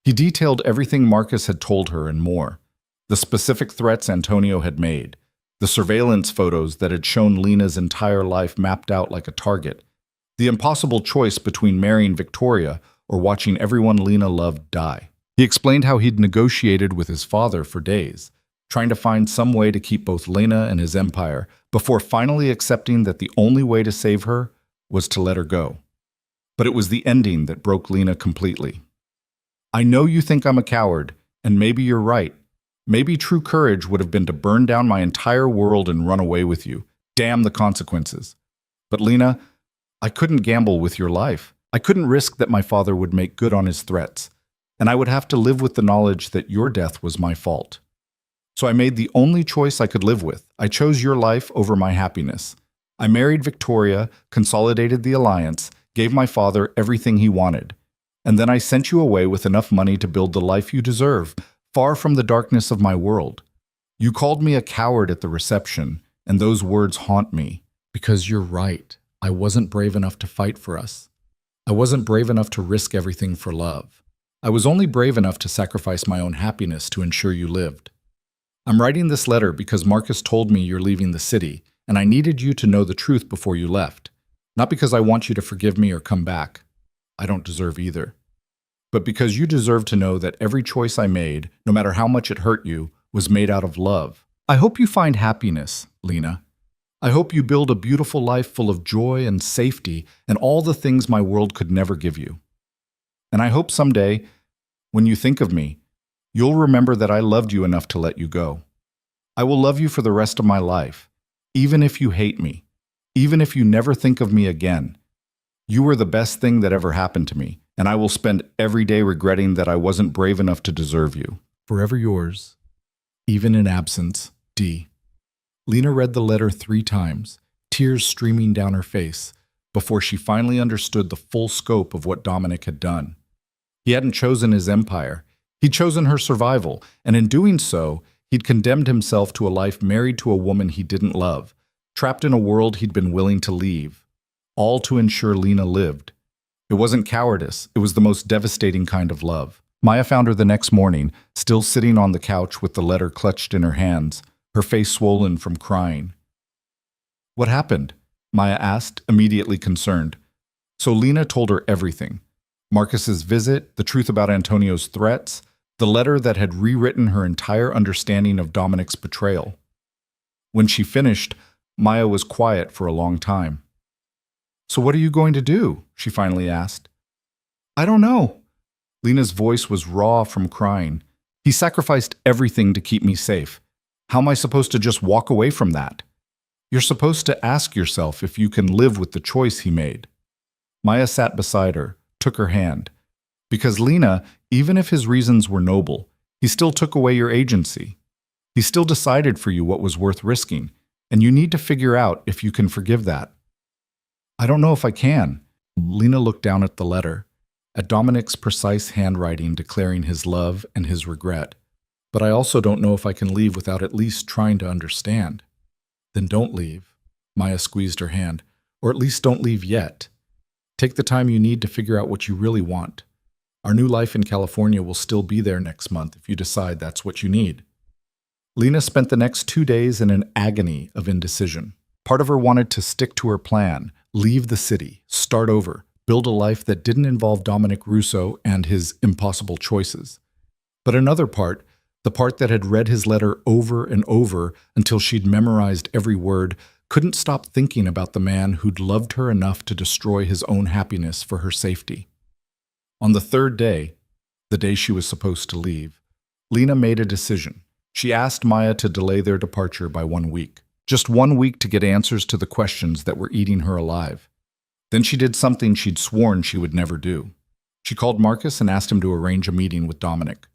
He detailed everything Marcus had told her and more. The specific threats Antonio had made, the surveillance photos that had shown Lena's entire life mapped out like a target, the impossible choice between marrying Victoria or watching everyone Lena loved die. He explained how he'd negotiated with his father for days, trying to find some way to keep both Lena and his empire, before finally accepting that the only way to save her was to let her go. But it was the ending that broke Lena completely. I know you think I'm a coward, and maybe you're right. Maybe true courage would have been to burn down my entire world and run away with you. Damn the consequences. But Lena, I couldn't gamble with your life. I couldn't risk that my father would make good on his threats, and I would have to live with the knowledge that your death was my fault. So I made the only choice I could live with. I chose your life over my happiness. I married Victoria, consolidated the alliance, gave my father everything he wanted. And then I sent you away with enough money to build the life you deserve, far from the darkness of my world. You called me a coward at the reception, and those words haunt me. Because you're right. I wasn't brave enough to fight for us. I wasn't brave enough to risk everything for love. I was only brave enough to sacrifice my own happiness to ensure you lived. I'm writing this letter because Marcus told me you're leaving the city, and I needed you to know the truth before you left. Not because I want you to forgive me or come back. I don't deserve either. But because you deserve to know that every choice I made, no matter how much it hurt you, was made out of love. I hope you find happiness, Lena. I hope you build a beautiful life full of joy and safety and all the things my world could never give you. And I hope someday, when you think of me, you'll remember that I loved you enough to let you go. I will love you for the rest of my life, even if you hate me, even if you never think of me again. You were the best thing that ever happened to me, and I will spend every day regretting that I wasn't brave enough to deserve you. Forever yours, even in absence, D. Lena read the letter 3 times, tears streaming down her face, before she finally understood the full scope of what Dominic had done. He hadn't chosen his empire. He'd chosen her survival, and in doing so, he'd condemned himself to a life married to a woman he didn't love, trapped in a world he'd been willing to leave, all to ensure Lena lived. It wasn't cowardice, it was the most devastating kind of love. Maya found her the next morning, still sitting on the couch with the letter clutched in her hands, her face swollen from crying. What happened? Maya asked, immediately concerned. So Lena told her everything. Marcus's visit, the truth about Antonio's threats, the letter that had rewritten her entire understanding of Dominic's betrayal. When she finished, Maya was quiet for a long time. So what are you going to do? She finally asked. I don't know. Lena's voice was raw from crying. He sacrificed everything to keep me safe. How am I supposed to just walk away from that? You're supposed to ask yourself if you can live with the choice he made. Maya sat beside her, took her hand. Because Lena, even if his reasons were noble, he still took away your agency. He still decided for you what was worth risking, and you need to figure out if you can forgive that. I don't know if I can. Lena looked down at the letter, at Dominic's precise handwriting declaring his love and his regret. But I also don't know if I can leave without at least trying to understand. Then don't leave. Maya squeezed her hand. Or at least don't leave yet. Take the time you need to figure out what you really want. Our new life in California will still be there next month if you decide that's what you need. Lena spent the next 2 days in an agony of indecision. Part of her wanted to stick to her plan, leave the city, start over, build a life that didn't involve Dominic Russo and his impossible choices. But another part, the part that had read his letter over and over until she'd memorized every word, couldn't stop thinking about the man who'd loved her enough to destroy his own happiness for her safety. On the third day, the day she was supposed to leave, Lena made a decision. She asked Maya to delay their departure by 1 week. Just 1 week to get answers to the questions that were eating her alive. Then she did something she'd sworn she would never do. She called Marcus and asked him to arrange a meeting with Dominic.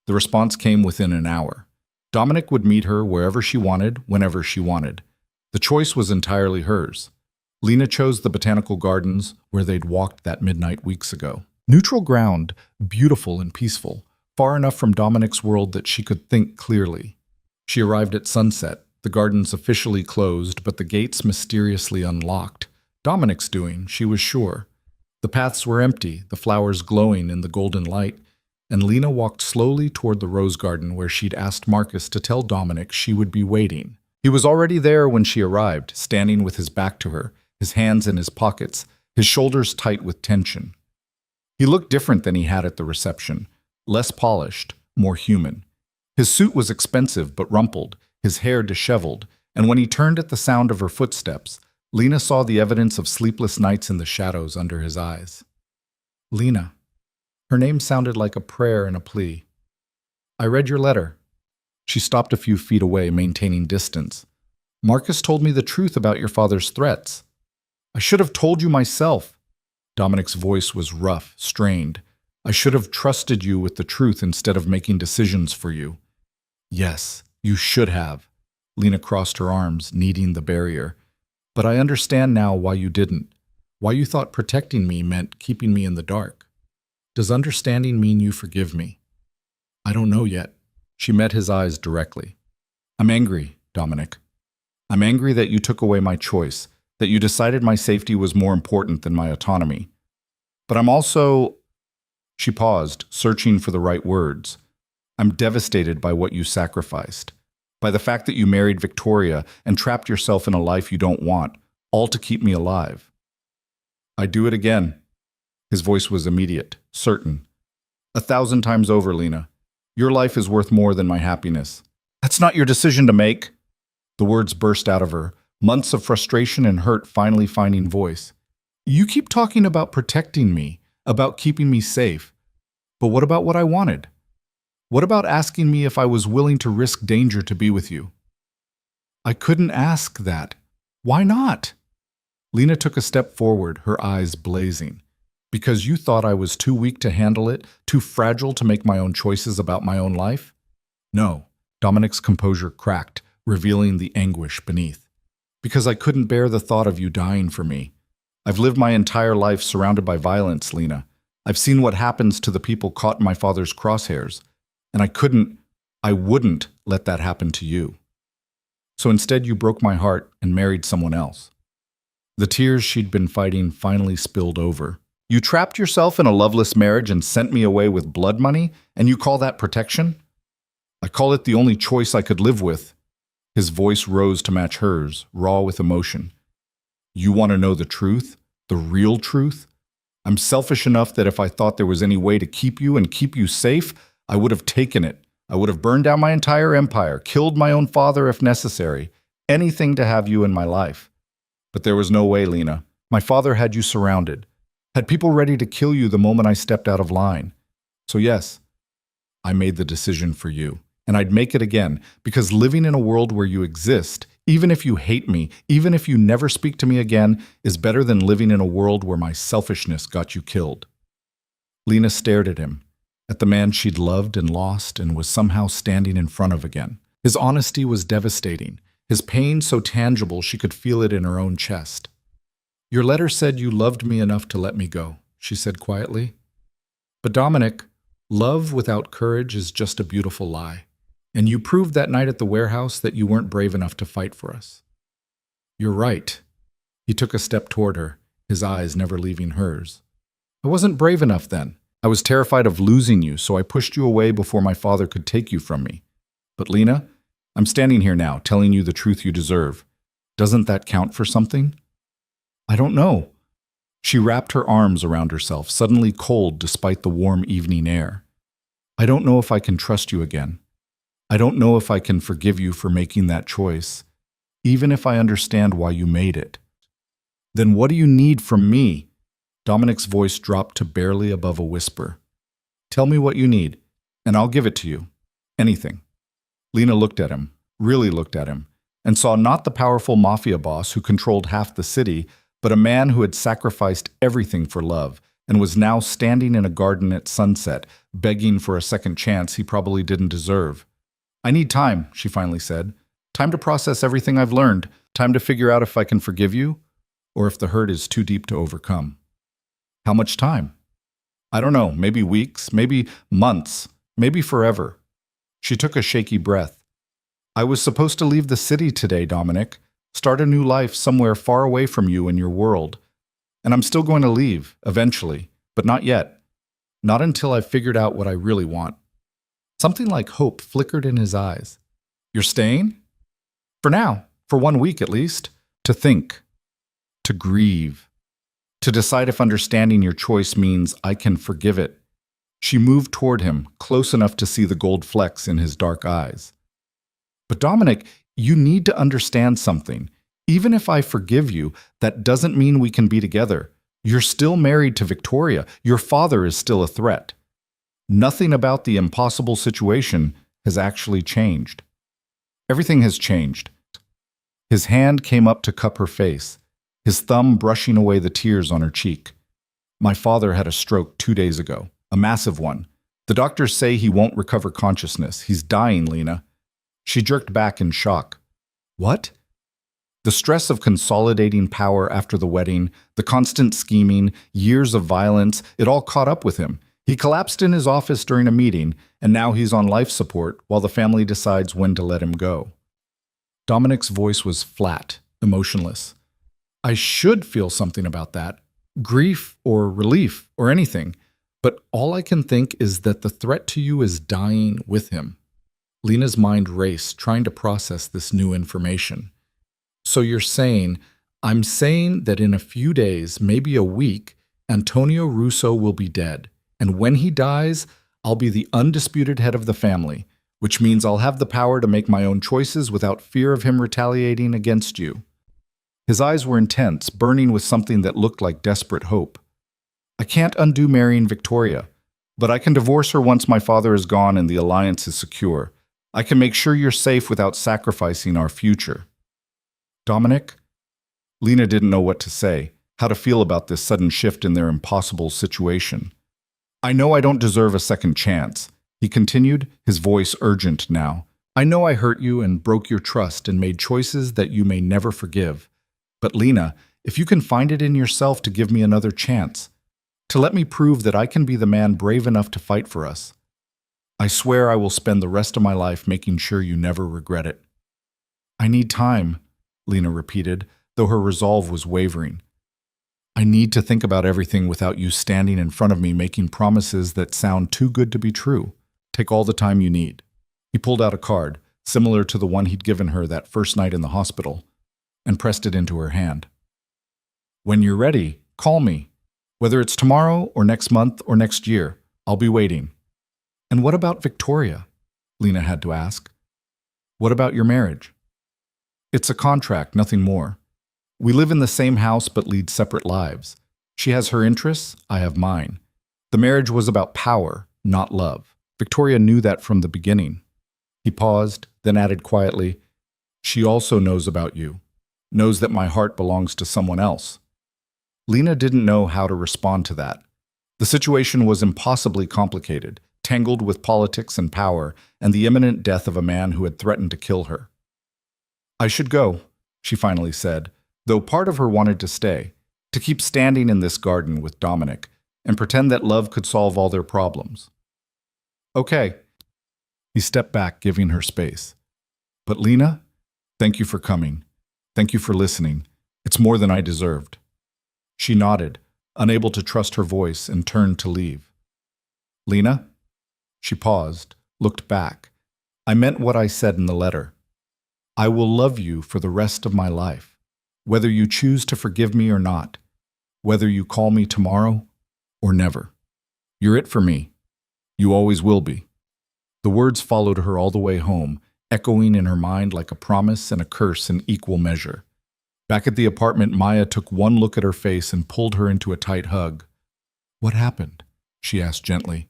The response came within an hour. Dominic would meet her wherever she wanted, whenever she wanted. The choice was entirely hers. Lena chose the botanical gardens where they'd walked that midnight weeks ago. Neutral ground, beautiful and peaceful, far enough from Dominic's world that she could think clearly. She arrived at sunset, the gardens officially closed, but the gates mysteriously unlocked. Dominic's doing, she was sure. The paths were empty, the flowers glowing in the golden light, and Lena walked slowly toward the rose garden where she'd asked Marcus to tell Dominic she would be waiting. He was already there when she arrived, standing with his back to her, his hands in his pockets, his shoulders tight with tension. He looked different than he had at the reception, less polished, more human. His suit was expensive but rumpled, his hair disheveled, and when he turned at the sound of her footsteps, Lena saw the evidence of sleepless nights in the shadows under his eyes. Lena. Her name sounded like a prayer and a plea. I read your letter. She stopped a few feet away, maintaining distance. Marcus told me the truth about your father's threats. I should have told you myself. Dominic's voice was rough, strained. I should have trusted you with the truth instead of making decisions for you. Yes, you should have. Lena crossed her arms, kneading the barrier. But I understand now why you didn't. Why you thought protecting me meant keeping me in the dark. Does understanding mean you forgive me? I don't know yet. She met his eyes directly. I'm angry, Dominic. I'm angry that you took away my choice, that you decided my safety was more important than my autonomy. But I'm also... She paused, searching for the right words. I'm devastated by what you sacrificed, by the fact that you married Victoria and trapped yourself in a life you don't want, all to keep me alive. I'd do it again. His voice was immediate, certain. 1,000 times over, Lena. Your life is worth more than my happiness. That's not your decision to make. The words burst out of her, months of frustration and hurt finally finding voice. You keep talking about protecting me, about keeping me safe. But what about what I wanted? What about asking me if I was willing to risk danger to be with you? I couldn't ask that. Why not? Lena took a step forward, her eyes blazing. Because you thought I was too weak to handle it, too fragile to make my own choices about my own life? No. Dominic's composure cracked, revealing the anguish beneath. Because I couldn't bear the thought of you dying for me. I've lived my entire life surrounded by violence, Lena. I've seen what happens to the people caught in my father's crosshairs, and I wouldn't let that happen to you. So instead you broke my heart and married someone else. The tears she'd been fighting finally spilled over. You trapped yourself in a loveless marriage and sent me away with blood money, and you call that protection? I call it the only choice I could live with. His voice rose to match hers, raw with emotion. You want to know the truth? The real truth? I'm selfish enough that if I thought there was any way to keep you and keep you safe, I would have taken it. I would have burned down my entire empire, killed my own father if necessary, anything to have you in my life. But there was no way, Lena. My father had you surrounded, had people ready to kill you the moment I stepped out of line. So yes, I made the decision for you, and I'd make it again, because living in a world where you exist, even if you hate me, even if you never speak to me again, is better than living in a world where my selfishness got you killed. Lena stared at him, at the man she'd loved and lost and was somehow standing in front of again. His honesty was devastating, his pain so tangible she could feel it in her own chest. "Your letter said you loved me enough to let me go," she said quietly. "But Dominic, love without courage is just a beautiful lie. And you proved that night at the warehouse that you weren't brave enough to fight for us." "You're right." He took a step toward her, his eyes never leaving hers. "I wasn't brave enough then. I was terrified of losing you, so I pushed you away before my father could take you from me. But Lena, I'm standing here now, telling you the truth you deserve. Doesn't that count for something?" "I don't know." She wrapped her arms around herself, suddenly cold despite the warm evening air. "I don't know if I can trust you again. I don't know if I can forgive you for making that choice, even if I understand why you made it." "Then what do you need from me?" Dominic's voice dropped to barely above a whisper. "Tell me what you need, and I'll give it to you. Anything." Lena looked at him, really looked at him, and saw not the powerful Mafia boss who controlled half the city, but a man who had sacrificed everything for love and was now standing in a garden at sunset, begging for a second chance he probably didn't deserve. "I need time," she finally said. "Time to process everything I've learned. Time to figure out if I can forgive you, or if the hurt is too deep to overcome." "How much time?" "I don't know, maybe weeks, maybe months, maybe forever." She took a shaky breath. "I was supposed to leave the city today, Dominic. Start a new life somewhere far away from you and your world. And I'm still going to leave, eventually, but not yet. Not until I've figured out what I really want." Something like hope flickered in his eyes. "You're staying?" "For now, for 1 week at least. To think. To grieve. To decide if understanding your choice means I can forgive it." She moved toward him, close enough to see the gold flecks in his dark eyes. "But Dominic, you need to understand something. Even if I forgive you, that doesn't mean we can be together. You're still married to Victoria. Your father is still a threat. Nothing about the impossible situation has actually changed." "Everything has changed." His hand came up to cup her face, his thumb brushing away the tears on her cheek. "My father had a stroke 2 days ago, a massive one. The doctors say he won't recover consciousness. He's dying, Lena." She jerked back in shock. "What?" The stress of consolidating power after the wedding, the constant scheming, years of violence, it all caught up with him. He collapsed in his office during a meeting, and now he's on life support while the family decides when to let him go. Dominic's voice was flat, emotionless. "I should feel something about that. Grief or relief or anything. But all I can think is that the threat to you is dying with him." Lena's mind raced, trying to process this new information. "So you're saying," "I'm saying that in a few days, maybe a week, Antonio Russo will be dead. And when he dies, I'll be the undisputed head of the family, which means I'll have the power to make my own choices without fear of him retaliating against you." His eyes were intense, burning with something that looked like desperate hope. "I can't undo marrying Victoria, but I can divorce her once my father is gone and the alliance is secure. I can make sure you're safe without sacrificing our future." "Dominic?" Lena didn't know what to say, how to feel about this sudden shift in their impossible situation. "I know I don't deserve a second chance," he continued, his voice urgent now. "I know I hurt you and broke your trust and made choices that you may never forgive. But Lena, if you can find it in yourself to give me another chance, to let me prove that I can be the man brave enough to fight for us, I swear I will spend the rest of my life making sure you never regret it." "I need time," Lena repeated, though her resolve was wavering. "I need to think about everything without you standing in front of me making promises that sound too good to be true. Take all the time you need." He pulled out a card, similar to the one he'd given her that first night in the hospital, and pressed it into her hand. "When you're ready, call me. Whether it's tomorrow or next month or next year, I'll be waiting." "And what about Victoria?" Lena had to ask. "What about your marriage?" "It's a contract, nothing more. We live in the same house but lead separate lives. She has her interests, I have mine. The marriage was about power, not love. Victoria knew that from the beginning. He paused, then added quietly, she also knows about you, knows that my heart belongs to someone else. Lena didn't know how to respond to that. The situation was impossibly complicated, tangled with politics and power, and the imminent death of a man who had threatened to kill her. I should go, she finally said, though part of her wanted to stay, to keep standing in this garden with Dominic, and pretend that love could solve all their problems. Okay. He stepped back, giving her space. But Lena, thank you for coming. Thank you for listening. It's more than I deserved. She nodded, unable to trust her voice, and turned to leave. Lena? She paused, looked back. I meant what I said in the letter. I will love you for the rest of my life, whether you choose to forgive me or not, whether you call me tomorrow or never. You're it for me. You always will be. The words followed her all the way home, echoing in her mind like a promise and a curse in equal measure. Back at the apartment, Maya took one look at her face and pulled her into a tight hug. What happened? She asked gently.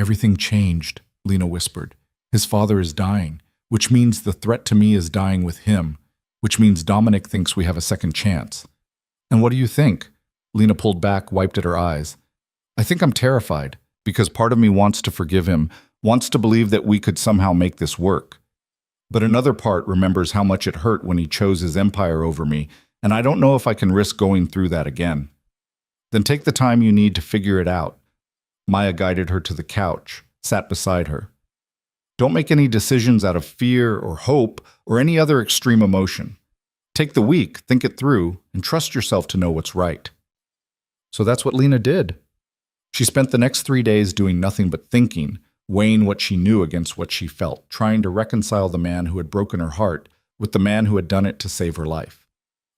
Everything changed, Lena whispered. His father is dying, which means the threat to me is dying with him, which means Dominic thinks we have a second chance. And what do you think? Lena pulled back, wiped at her eyes. I think I'm terrified, because part of me wants to forgive him, wants to believe that we could somehow make this work. But another part remembers how much it hurt when he chose his empire over me, and I don't know if I can risk going through that again. Then take the time you need to figure it out. Maya guided her to the couch, sat beside her. Don't make any decisions out of fear or hope or any other extreme emotion. Take the week, think it through, and trust yourself to know what's right. So that's what Lena did. She spent the next 3 days doing nothing but thinking, weighing what she knew against what she felt, trying to reconcile the man who had broken her heart with the man who had done it to save her life.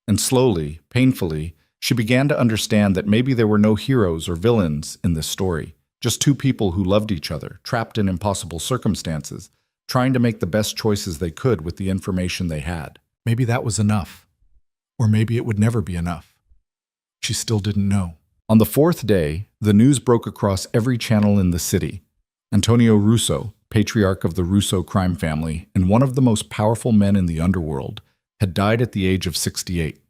And slowly, painfully, she began to understand that maybe there were no heroes or villains in this story, just two people who loved each other, trapped in impossible circumstances, trying to make the best choices they could with the information they had. Maybe that was enough. Or maybe it would never be enough. She still didn't know. On the fourth day, the news broke across every channel in the city. Antonio Russo, patriarch of the Russo crime family and one of the most powerful men in the underworld, had died at the age of 68.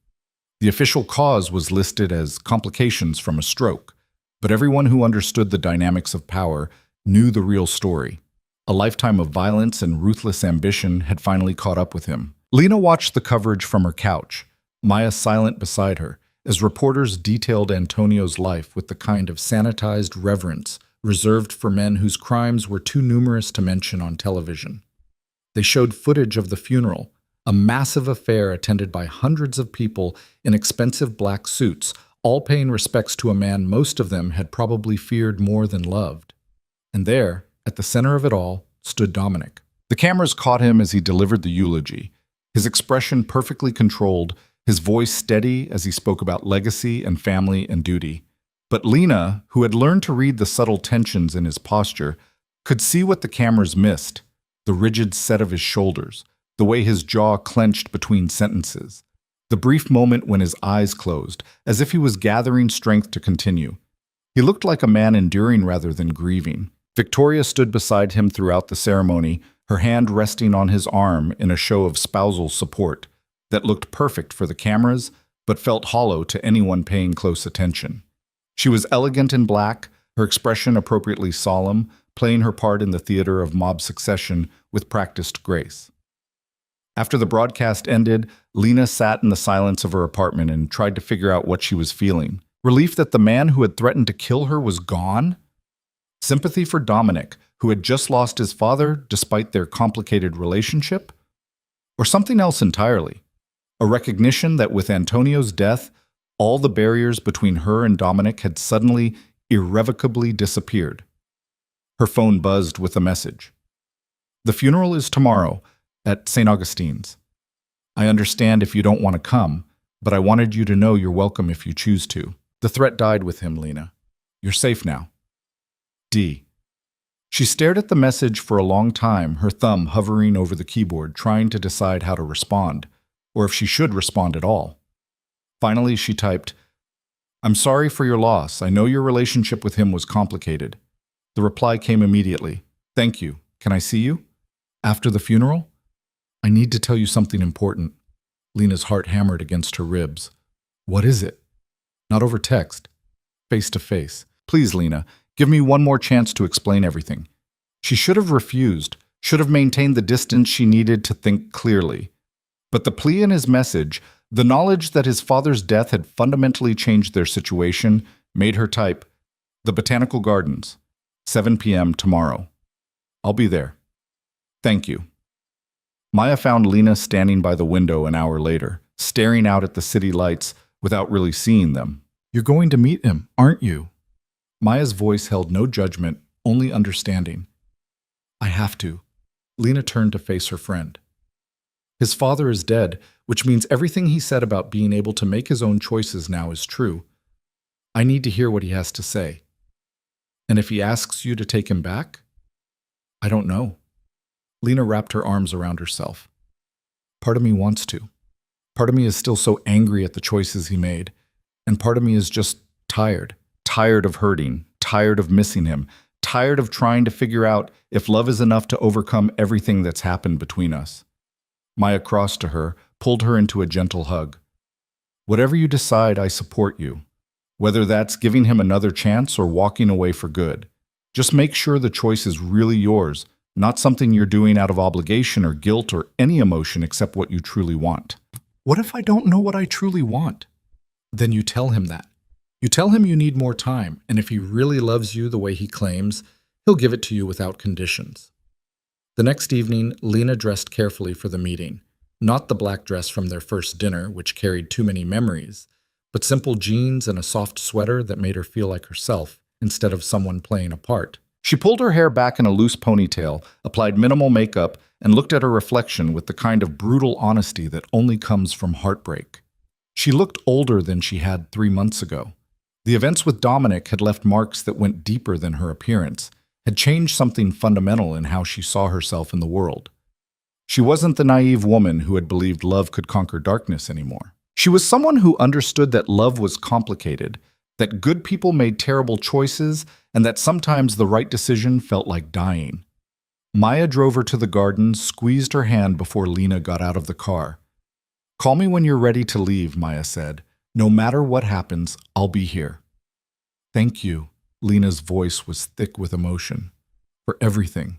The official cause was listed as complications from a stroke, but everyone who understood the dynamics of power knew the real story. A lifetime of violence and ruthless ambition had finally caught up with him. Lena watched the coverage from her couch, Maya silent beside her, as reporters detailed Antonio's life with the kind of sanitized reverence reserved for men whose crimes were too numerous to mention on television. They showed footage of the funeral, a massive affair attended by hundreds of people in expensive black suits, all paying respects to a man most of them had probably feared more than loved. And there, at the center of it all, stood Dominic. The cameras caught him as he delivered the eulogy, his expression perfectly controlled, his voice steady as he spoke about legacy and family and duty. But Lena, who had learned to read the subtle tensions in his posture, could see what the cameras missed, the rigid set of his shoulders, the way his jaw clenched between sentences, the brief moment when his eyes closed, as if he was gathering strength to continue. He looked like a man enduring rather than grieving. Victoria stood beside him throughout the ceremony, her hand resting on his arm in a show of spousal support that looked perfect for the cameras, but felt hollow to anyone paying close attention. She was elegant in black, her expression appropriately solemn, playing her part in the theater of mob succession with practiced grace. After the broadcast ended, Lena sat in the silence of her apartment and tried to figure out what she was feeling. Relief that the man who had threatened to kill her was gone? Sympathy for Dominic, who had just lost his father despite their complicated relationship? Or something else entirely? A recognition that with Antonio's death, all the barriers between her and Dominic had suddenly, irrevocably disappeared. Her phone buzzed with a message. The funeral is tomorrow at St. Augustine's. I understand if you don't want to come, but I wanted you to know you're welcome if you choose to. The threat died with him, Lena. You're safe now. D. She stared at the message for a long time, her thumb hovering over the keyboard, trying to decide how to respond, or if she should respond at all. Finally, she typed, "I'm sorry for your loss. I know your relationship with him was complicated." The reply came immediately. "Thank you. Can I see you?" "After the funeral? I need to tell you something important." Lena's heart hammered against her ribs. "What is it?" "Not over text. Face to face. Please, Lena, give me one more chance to explain everything." She should have refused, should have maintained the distance she needed to think clearly. But the plea in his message, the knowledge that his father's death had fundamentally changed their situation, made her type, "The Botanical Gardens, 7 p.m. tomorrow. I'll be there. Thank you." Maya found Lena standing by the window an hour later, staring out at the city lights without really seeing them. "You're going to meet him, aren't you?" Maya's voice held no judgment, only understanding. "I have to." Lena turned to face her friend. "His father is dead, which means everything he said about being able to make his own choices now is true. I need to hear what he has to say. And if he asks you to take him back? I don't know." Lena wrapped her arms around herself. "Part of me wants to. Part of me is still so angry at the choices he made. And part of me is just tired. Tired of hurting. Tired of missing him. Tired of trying to figure out if love is enough to overcome everything that's happened between us." Maya crossed to her, pulled her into a gentle hug. "Whatever you decide, I support you. Whether that's giving him another chance or walking away for good. Just make sure the choice is really yours, not something you're doing out of obligation or guilt or any emotion except what you truly want." "What if I don't know what I truly want?" "Then you tell him that. You tell him you need more time, and if he really loves you the way he claims, he'll give it to you without conditions." The next evening, Lena dressed carefully for the meeting. Not the black dress from their first dinner, which carried too many memories, but simple jeans and a soft sweater that made her feel like herself instead of someone playing a part. She pulled her hair back in a loose ponytail, applied minimal makeup, and looked at her reflection with the kind of brutal honesty that only comes from heartbreak. She looked older than she had 3 months ago. The events with Dominic had left marks that went deeper than her appearance, had changed something fundamental in how she saw herself in the world. She wasn't the naive woman who had believed love could conquer darkness anymore. She was someone who understood that love was complicated, that good people made terrible choices, and that sometimes the right decision felt like dying. Maya drove her to the garden, squeezed her hand before Lena got out of the car. "Call me when you're ready to leave," Maya said. "No matter what happens, I'll be here." "Thank you." Lena's voice was thick with emotion. "For everything.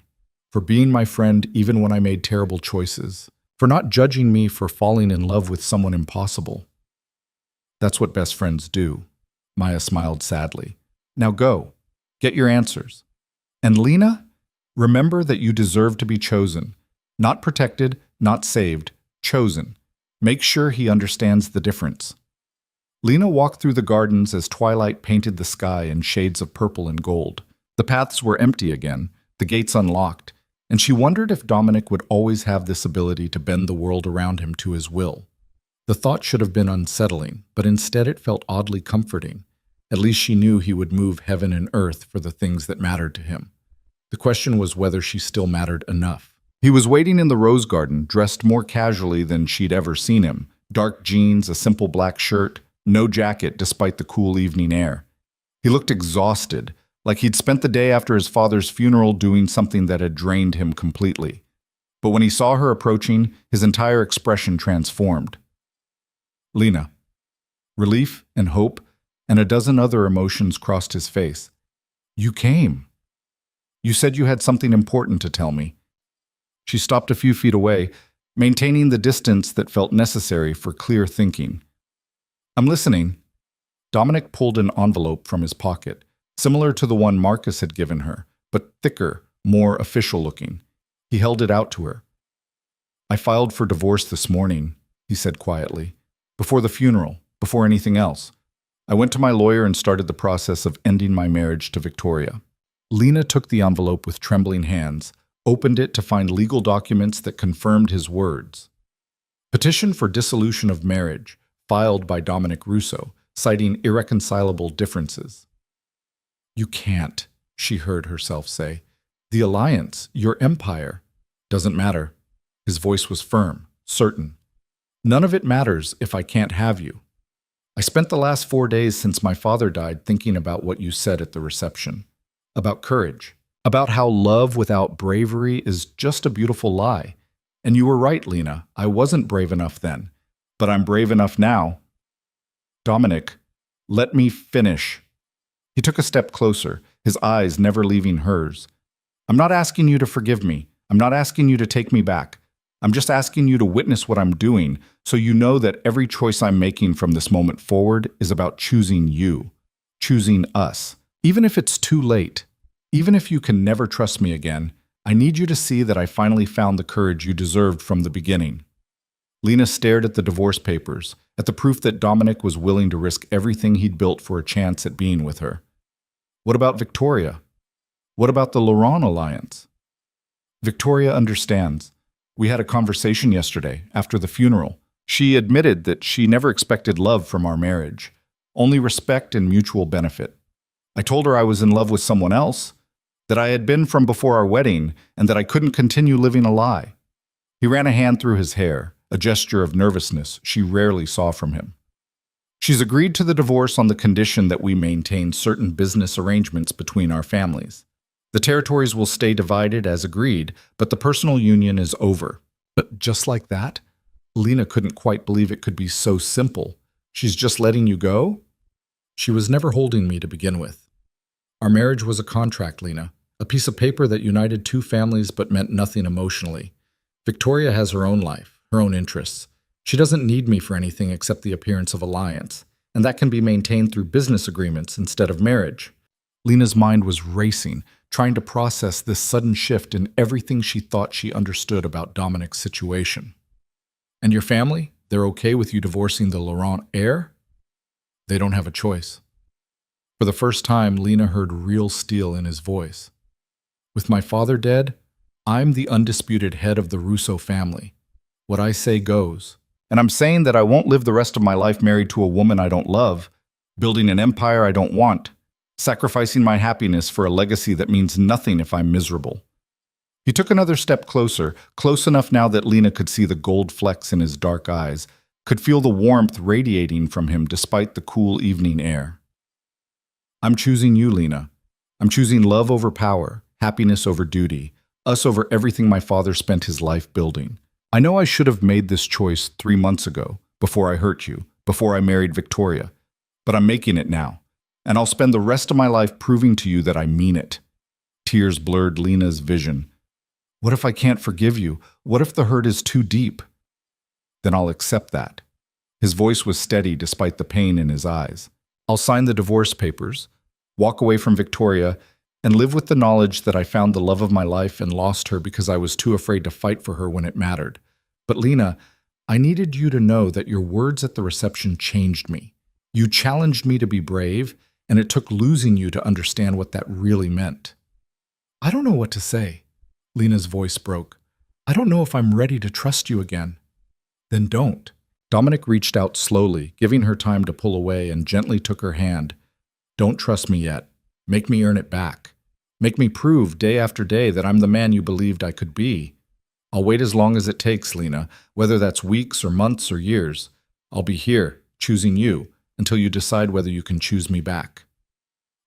For being my friend even when I made terrible choices. For not judging me for falling in love with someone impossible." "That's what best friends do." Maya smiled sadly. "Now go. Get your answers. And Lena, remember that you deserve to be chosen. Not protected, not saved. Chosen. Make sure he understands the difference." Lena walked through the gardens as twilight painted the sky in shades of purple and gold. The paths were empty again, the gates unlocked, and she wondered if Dominic would always have this ability to bend the world around him to his will. The thought should have been unsettling, but instead it felt oddly comforting. At least she knew he would move heaven and earth for the things that mattered to him. The question was whether she still mattered enough. He was waiting in the rose garden, dressed more casually than she'd ever seen him. Dark jeans, a simple black shirt, no jacket despite the cool evening air. He looked exhausted, like he'd spent the day after his father's funeral doing something that had drained him completely. But when he saw her approaching, his entire expression transformed. "Lena." Relief and hope and a dozen other emotions crossed his face. "You came. You said you had something important to tell me." She stopped a few feet away, maintaining the distance that felt necessary for clear thinking. "I'm listening." Dominic pulled an envelope from his pocket, similar to the one Marcus had given her, but thicker, more official-looking. He held it out to her. "I filed for divorce this morning," he said quietly. "Before the funeral, before anything else. I went to my lawyer and started the process of ending my marriage to Victoria." Lena took the envelope with trembling hands, opened it to find legal documents that confirmed his words. Petition for dissolution of marriage, filed by Dominic Russo, citing irreconcilable differences. "You can't," she heard herself say. "The alliance, your empire, doesn't matter." His voice was firm, certain. "None of it matters if I can't have you." I spent the last 4 days since my father died thinking about what you said at the reception. About courage. About how love without bravery is just a beautiful lie. And you were right, Lena. I wasn't brave enough then. But I'm brave enough now. Dominic, let me finish. He took a step closer, his eyes never leaving hers. I'm not asking you to forgive me. I'm not asking you to take me back. I'm just asking you to witness what I'm doing so you know that every choice I'm making from this moment forward is about choosing you, choosing us. Even if it's too late, even if you can never trust me again, I need you to see that I finally found the courage you deserved from the beginning. Lena stared at the divorce papers, at the proof that Dominic was willing to risk everything he'd built for a chance at being with her. What about Victoria? What about the Laurent alliance? Victoria understands. We had a conversation yesterday, after the funeral. She admitted that she never expected love from our marriage, only respect and mutual benefit. I told her I was in love with someone else, that I had been from before our wedding, and that I couldn't continue living a lie. He ran a hand through his hair, a gesture of nervousness she rarely saw from him. She's agreed to the divorce on the condition that we maintain certain business arrangements between our families. The territories will stay divided as agreed, but the personal union is over. But just like that? Lena couldn't quite believe it could be so simple. She's just letting you go? She was never holding me to begin with. Our marriage was a contract, Lena, a piece of paper that united two families but meant nothing emotionally. Victoria has her own life, her own interests. She doesn't need me for anything except the appearance of alliance, and that can be maintained through business agreements instead of marriage. Lena's mind was racing, trying to process this sudden shift in everything she thought she understood about Dominic's situation. And your family? They're okay with you divorcing the Laurent heir? They don't have a choice. For the first time, Lena heard real steel in his voice. With my father dead, I'm the undisputed head of the Russo family. What I say goes. And I'm saying that I won't live the rest of my life married to a woman I don't love, building an empire I don't want, sacrificing my happiness for a legacy that means nothing if I'm miserable. He took another step closer, close enough now that Lena could see the gold flecks in his dark eyes, could feel the warmth radiating from him despite the cool evening air. I'm choosing you, Lena. I'm choosing love over power, happiness over duty, us over everything my father spent his life building. I know I should have made this choice 3 months ago, before I hurt you, before I married Victoria, but I'm making it now. And I'll spend the rest of my life proving to you that I mean it. Tears blurred Lena's vision. What if I can't forgive you? What if the hurt is too deep? Then I'll accept that. His voice was steady despite the pain in his eyes. I'll sign the divorce papers, walk away from Victoria, and live with the knowledge that I found the love of my life and lost her because I was too afraid to fight for her when it mattered. But Lena, I needed you to know that your words at the reception changed me. You challenged me to be brave, and it took losing you to understand what that really meant. I don't know what to say. Lena's voice broke. I don't know if I'm ready to trust you again. Then don't. Dominic reached out slowly, giving her time to pull away, and gently took her hand. Don't trust me yet. Make me earn it back. Make me prove day after day that I'm the man you believed I could be. I'll wait as long as it takes, Lena, whether that's weeks or months or years. I'll be here, choosing you, until you decide whether you can choose me back.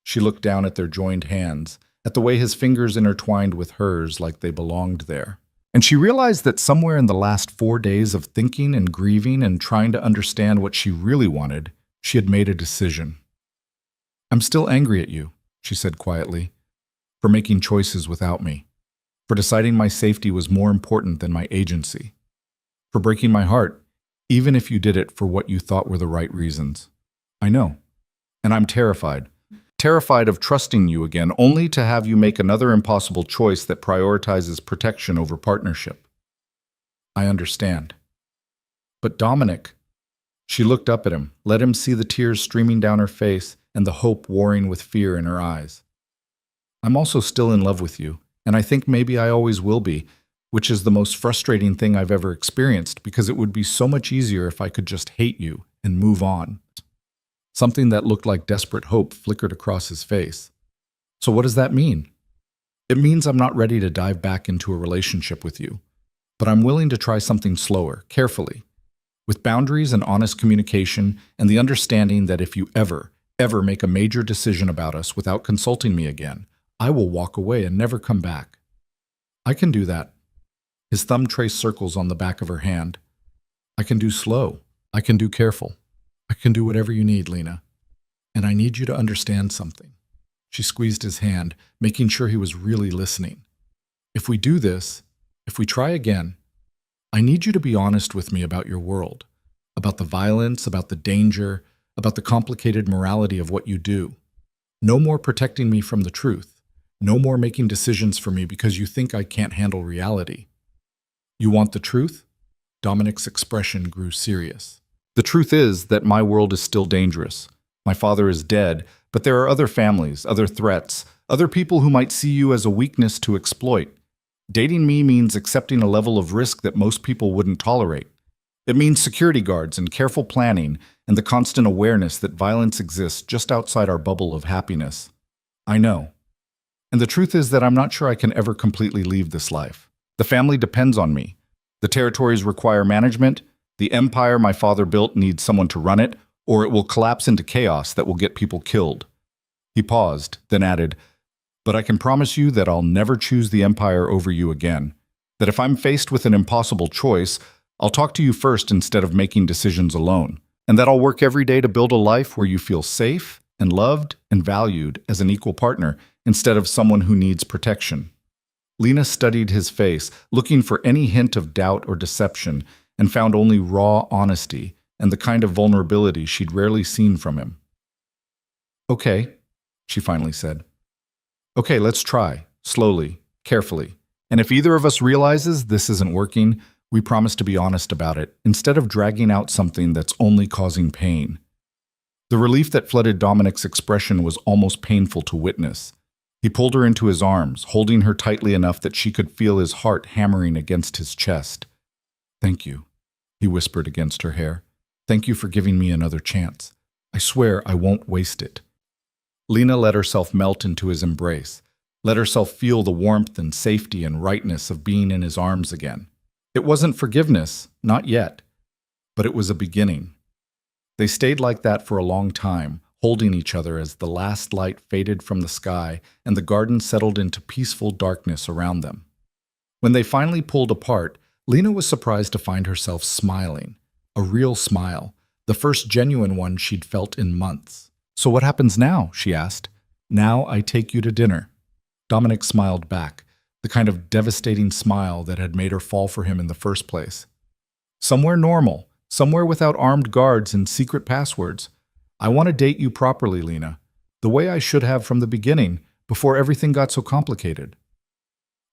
She looked down at their joined hands, at the way his fingers intertwined with hers like they belonged there. And she realized that somewhere in the last 4 days of thinking and grieving and trying to understand what she really wanted, she had made a decision. I'm still angry at you, she said quietly, for making choices without me, for deciding my safety was more important than my agency, for breaking my heart, even if you did it for what you thought were the right reasons. I know, and I'm terrified of trusting you again, only to have you make another impossible choice that prioritizes protection over partnership. I understand. But Dominic, she looked up at him, let him see the tears streaming down her face and the hope warring with fear in her eyes. I'm also still in love with you, and I think maybe I always will be, which is the most frustrating thing I've ever experienced because it would be so much easier if I could just hate you and move on. Something that looked like desperate hope flickered across his face. So what does that mean? It means I'm not ready to dive back into a relationship with you, but I'm willing to try something slower, carefully. with boundaries and honest communication and the understanding that if you ever make a major decision about us without consulting me again, I will walk away and never come back. I can do that. His thumb traced circles on the back of her hand. I can do slow. I can do careful. I can do whatever you need, Lena. And I need you to understand something. She squeezed his hand, making sure he was really listening. If we do this, if we try again, I need you to be honest with me about your world, about the violence, about the danger, about the complicated morality of what you do. No more protecting me from the truth. No more making decisions for me because you think I can't handle reality. You want the truth? Dominic's expression grew serious. The truth is that my world is still dangerous. My father is dead, but there are other families, other threats, other people who might see you as a weakness to exploit. Dating me means accepting a level of risk that most people wouldn't tolerate. It means security guards and careful planning and the constant awareness that violence exists just outside our bubble of happiness. I know. And the truth is that I'm not sure I can ever completely leave this life. The family depends on me. The territories require management. The empire my father built needs someone to run it, or it will collapse into chaos that will get people killed. He paused, then added, but I can promise you that I'll never choose the empire over you again. That if I'm faced with an impossible choice, I'll talk to you first instead of making decisions alone. And that I'll work every day to build a life where you feel safe and loved and valued as an equal partner instead of someone who needs protection. Lena studied his face, looking for any hint of doubt or deception, and found only raw honesty and the kind of vulnerability she'd rarely seen from him. Okay, she finally said. Okay, let's try, slowly, carefully. And if either of us realizes this isn't working, we promise to be honest about it, instead of dragging out something that's only causing pain. The relief that flooded Dominic's expression was almost painful to witness. He pulled her into his arms, holding her tightly enough that she could feel his heart hammering against his chest. Thank you, he whispered against her hair. Thank you for giving me another chance. I swear I won't waste it. Lena let herself melt into his embrace, let herself feel the warmth and safety and rightness of being in his arms again. It wasn't forgiveness, not yet, but it was a beginning. They stayed like that for a long time, holding each other as the last light faded from the sky and the garden settled into peaceful darkness around them. When they finally pulled apart, Lena was surprised to find herself smiling, a real smile, the first genuine one she'd felt in months. So what happens now? She asked. Now I take you to dinner. Dominic smiled back, the kind of devastating smile that had made her fall for him in the first place. Somewhere normal, somewhere without armed guards and secret passwords. I want to date you properly, Lena, the way I should have from the beginning, before everything got so complicated.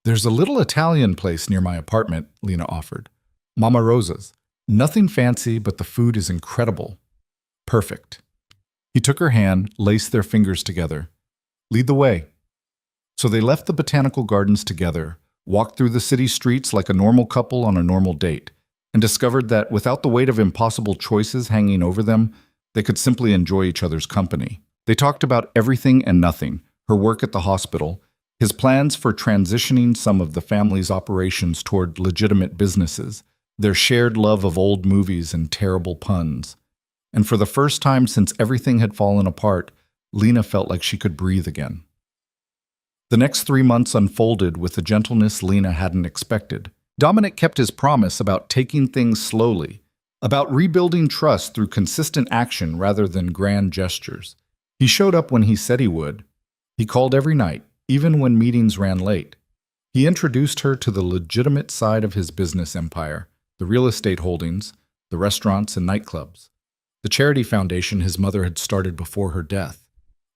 There's a little Italian place near my apartment, Lena offered. Mama Rosa's. Nothing fancy, but the food is incredible. Perfect. He took her hand, laced their fingers together. Lead the way. So they left the botanical gardens together, walked through the city streets like a normal couple on a normal date, and discovered that without the weight of impossible choices hanging over them, they could simply enjoy each other's company. They talked about everything and nothing, her work at the hospital, his plans for transitioning some of the family's operations toward legitimate businesses, their shared love of old movies and terrible puns. And for the first time since everything had fallen apart, Lena felt like she could breathe again. The next 3 months unfolded with a gentleness Lena hadn't expected. Dominic kept his promise about taking things slowly, about rebuilding trust through consistent action rather than grand gestures. He showed up when he said he would. He called every night, even when meetings ran late. He introduced her to the legitimate side of his business empire, the real estate holdings, the restaurants and nightclubs, the charity foundation his mother had started before her death.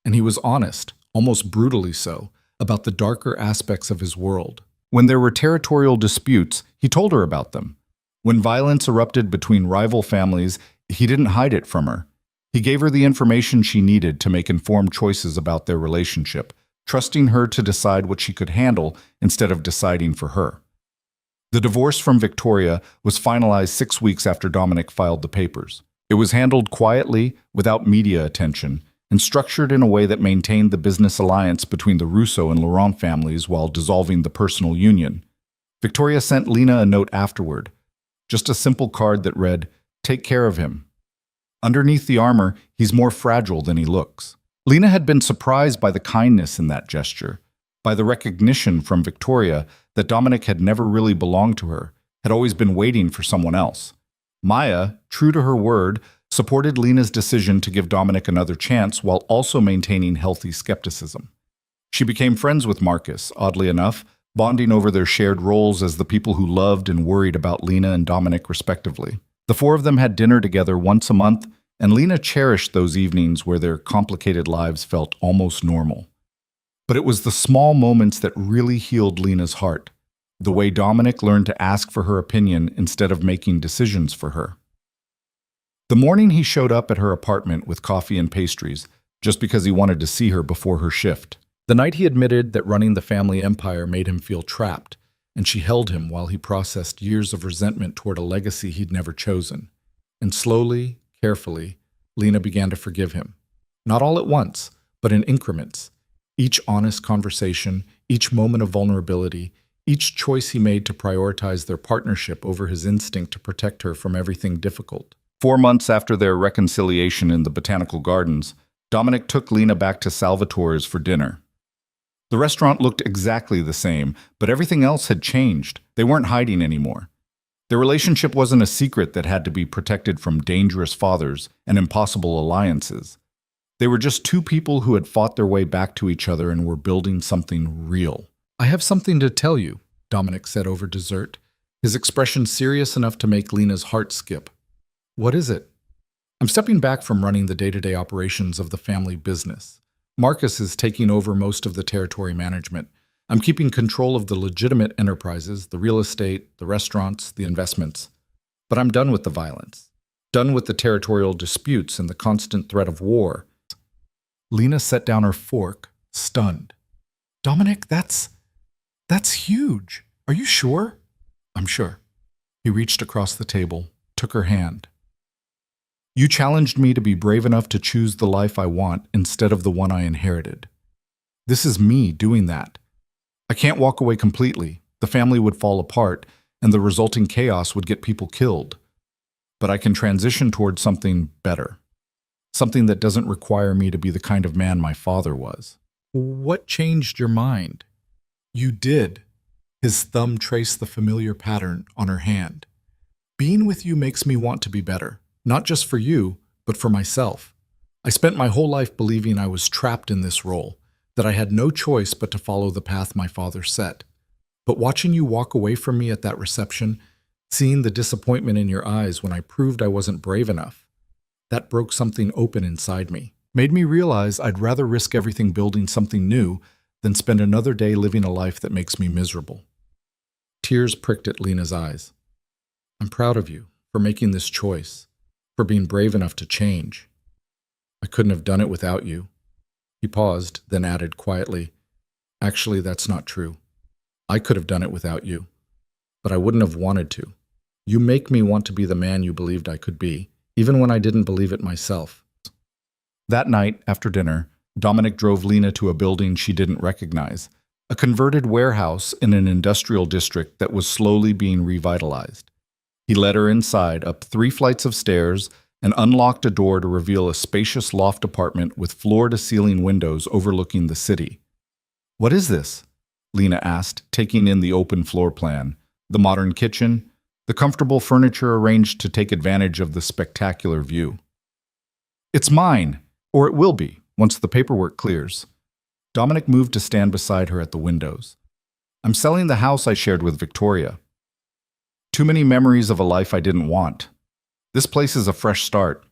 And he was honest, almost brutally so, about the darker aspects of his world. When there were territorial disputes, he told her about them. When violence erupted between rival families, he didn't hide it from her. He gave her the information she needed to make informed choices about their relationship, trusting her to decide what she could handle instead of deciding for her. The divorce from Victoria was finalized 6 weeks after Dominic filed the papers. It was handled quietly, without media attention, and structured in a way that maintained the business alliance between the Russo and Laurent families while dissolving the personal union. Victoria sent Lena a note afterward, just a simple card that read, Take care of him. Underneath the armor, he's more fragile than he looks. Lena had been surprised by the kindness in that gesture, by the recognition from Victoria that Dominic had never really belonged to her, had always been waiting for someone else. Maya, true to her word, supported Lena's decision to give Dominic another chance while also maintaining healthy skepticism. She became friends with Marcus, oddly enough, bonding over their shared roles as the people who loved and worried about Lena and Dominic respectively. The four of them had dinner together once a month, and Lena cherished those evenings where their complicated lives felt almost normal. But it was the small moments that really healed Lena's heart, the way Dominic learned to ask for her opinion instead of making decisions for her. The morning he showed up at her apartment with coffee and pastries, just because he wanted to see her before her shift. The night he admitted that running the family empire made him feel trapped, and she held him while he processed years of resentment toward a legacy he'd never chosen. And slowly, carefully, Lena began to forgive him. Not all at once, but in increments. Each honest conversation, each moment of vulnerability, each choice he made to prioritize their partnership over his instinct to protect her from everything difficult. 4 months after their reconciliation in the botanical gardens, Dominic took Lena back to Salvatore's for dinner. The restaurant looked exactly the same, but everything else had changed. They weren't hiding anymore. Their relationship wasn't a secret that had to be protected from dangerous fathers and impossible alliances. They were just two people who had fought their way back to each other and were building something real. "I have something to tell you," Dominic said over dessert, his expression serious enough to make Lena's heart skip. "What is it?" "I'm stepping back from running the day-to-day operations of the family business. Marcus is taking over most of the territory management. I'm keeping control of the legitimate enterprises, the real estate, the restaurants, the investments. But I'm done with the violence, done with the territorial disputes and the constant threat of war." Lena set down her fork, stunned. "Dominic, that's huge. Are you sure?" "I'm sure." He reached across the table, took her hand. "You challenged me to be brave enough to choose the life I want instead of the one I inherited. This is me doing that. I can't walk away completely. The family would fall apart, and the resulting chaos would get people killed. But I can transition towards something better. Something that doesn't require me to be the kind of man my father was." "What changed your mind?" "You did." His thumb traced the familiar pattern on her hand. "Being with you makes me want to be better. Not just for you, but for myself. I spent my whole life believing I was trapped in this role, that I had no choice but to follow the path my father set. But watching you walk away from me at that reception, seeing the disappointment in your eyes when I proved I wasn't brave enough, that broke something open inside me. Made me realize I'd rather risk everything building something new than spend another day living a life that makes me miserable." Tears pricked at Lena's eyes. "I'm proud of you for making this choice, for being brave enough to change. I couldn't have done it without you." He paused, then added quietly, "Actually, that's not true. I could have done it without you, but I wouldn't have wanted to. You make me want to be the man you believed I could be, even when I didn't believe it myself." That night, after dinner, Dominic drove Lena to a building she didn't recognize, a converted warehouse in an industrial district that was slowly being revitalized. He led her inside, up 3 flights of stairs, and unlocked a door to reveal a spacious loft apartment with floor-to-ceiling windows overlooking the city. "What is this?" Lena asked, taking in the open floor plan, the modern kitchen, the comfortable furniture arranged to take advantage of the spectacular view. "It's mine, or it will be, once the paperwork clears." Dominic moved to stand beside her at the windows. "I'm selling the house I shared with Victoria. Too many memories of a life I didn't want. This place is a fresh start,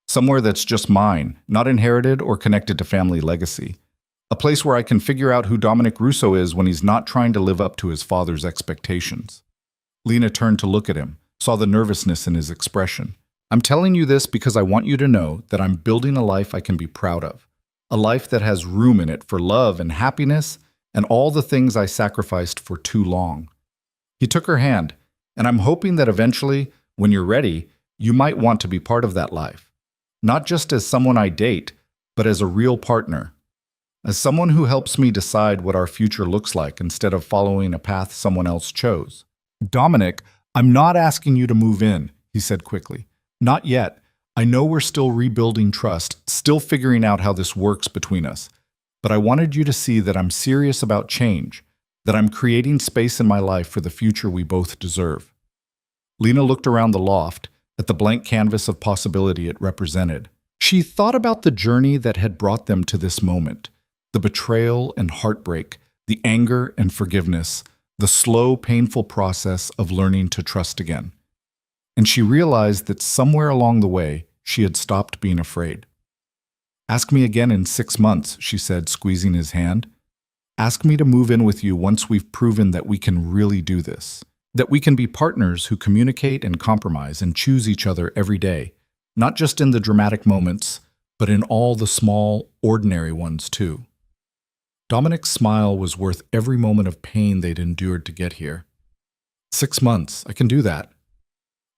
somewhere that's just mine, not inherited or connected to family legacy. A place where I can figure out who Dominic Russo is when he's not trying to live up to his father's expectations." Lena turned to look at him, saw the nervousness in his expression. "I'm telling you this because I want you to know that I'm building a life I can be proud of. A life that has room in it for love and happiness and all the things I sacrificed for too long." He took her hand, "And I'm hoping that eventually, when you're ready, you might want to be part of that life. Not just as someone I date, but as a real partner. As someone who helps me decide what our future looks like instead of following a path someone else chose." "Dominic, I'm not asking you to move in," he said quickly. Not yet. I know we're still rebuilding trust, still figuring out how this works between us. But I wanted you to see that I'm serious about change, that I'm creating space in my life for the future we both deserve. Lena looked around the loft, at the blank canvas of possibility it represented. She thought about the journey that had brought them to this moment, the betrayal and heartbreak, the anger and forgiveness, the slow, painful process of learning to trust again. And she realized that somewhere along the way, she had stopped being afraid. "Ask me again in 6 months," she said, squeezing his hand. "Ask me to move in with you once we've proven that we can really do this. That we can be partners who communicate and compromise and choose each other every day, not just in the dramatic moments, but in all the small, ordinary ones too." Dominic's smile was worth every moment of pain they'd endured to get here. 6 months, I can do that.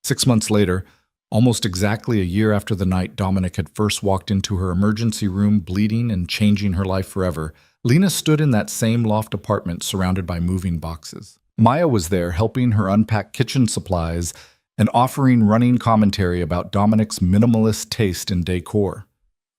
6 months later, almost exactly a year after the night Dominic had first walked into her emergency room bleeding and changing her life forever, Lena stood in that same loft apartment surrounded by moving boxes. Maya was there helping her unpack kitchen supplies and offering running commentary about Dominic's minimalist taste in decor.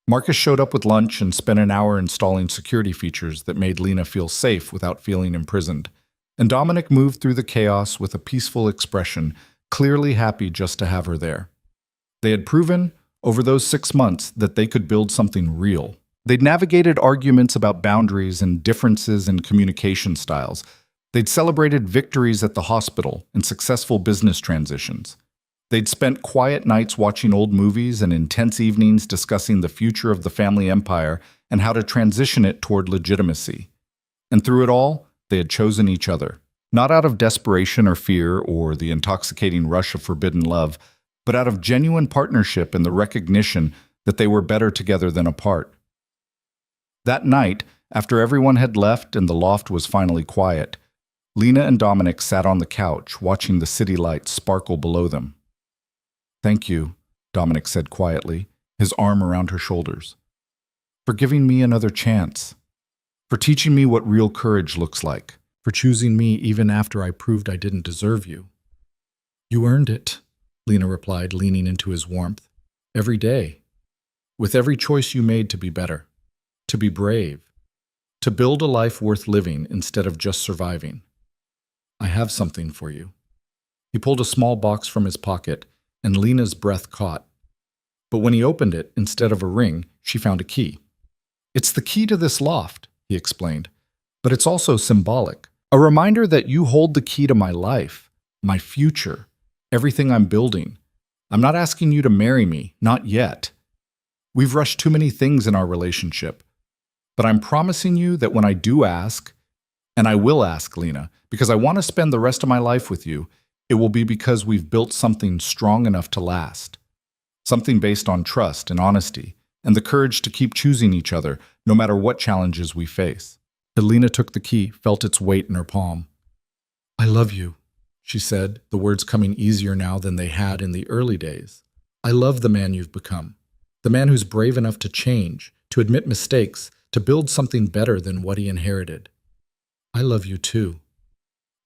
Marcus showed up with lunch and spent an hour installing security features that made Lena feel safe without feeling imprisoned. And Dominic moved through the chaos with a peaceful expression, clearly happy just to have her there. They had proven, over those 6 months, that they could build something real. They'd navigated arguments about boundaries and differences in communication styles. They'd celebrated victories at the hospital and successful business transitions. They'd spent quiet nights watching old movies and intense evenings discussing the future of the family empire and how to transition it toward legitimacy. And through it all, they had chosen each other. Not out of desperation or fear or the intoxicating rush of forbidden love, but out of genuine partnership and the recognition that they were better together than apart. That night, after everyone had left and the loft was finally quiet, Lena and Dominic sat on the couch watching the city lights sparkle below them. "Thank you," Dominic said quietly, his arm around her shoulders. "For giving me another chance. For teaching me what real courage looks like. For choosing me even after I proved I didn't deserve you." "You earned it," Lena replied, leaning into his warmth. "Every day. With every choice you made to be better. To be brave. To build a life worth living instead of just surviving. I have something for you." He pulled a small box from his pocket, and Lena's breath caught. But when he opened it, instead of a ring, she found a key. "It's the key to this loft," he explained. "But it's also symbolic. A reminder that you hold the key to my life, my future, everything I'm building. I'm not asking you to marry me, not yet. We've rushed too many things in our relationship. But I'm promising you that when I do ask, and I will ask, Lena, because I want to spend the rest of my life with you, it will be because we've built something strong enough to last. Something based on trust and honesty, and the courage to keep choosing each other, no matter what challenges we face." Lena took the key, felt its weight in her palm. "I love you," she said, the words coming easier now than they had in the early days. "I love the man you've become, the man who's brave enough to change, to admit mistakes, to build something better than what he inherited. I love you too."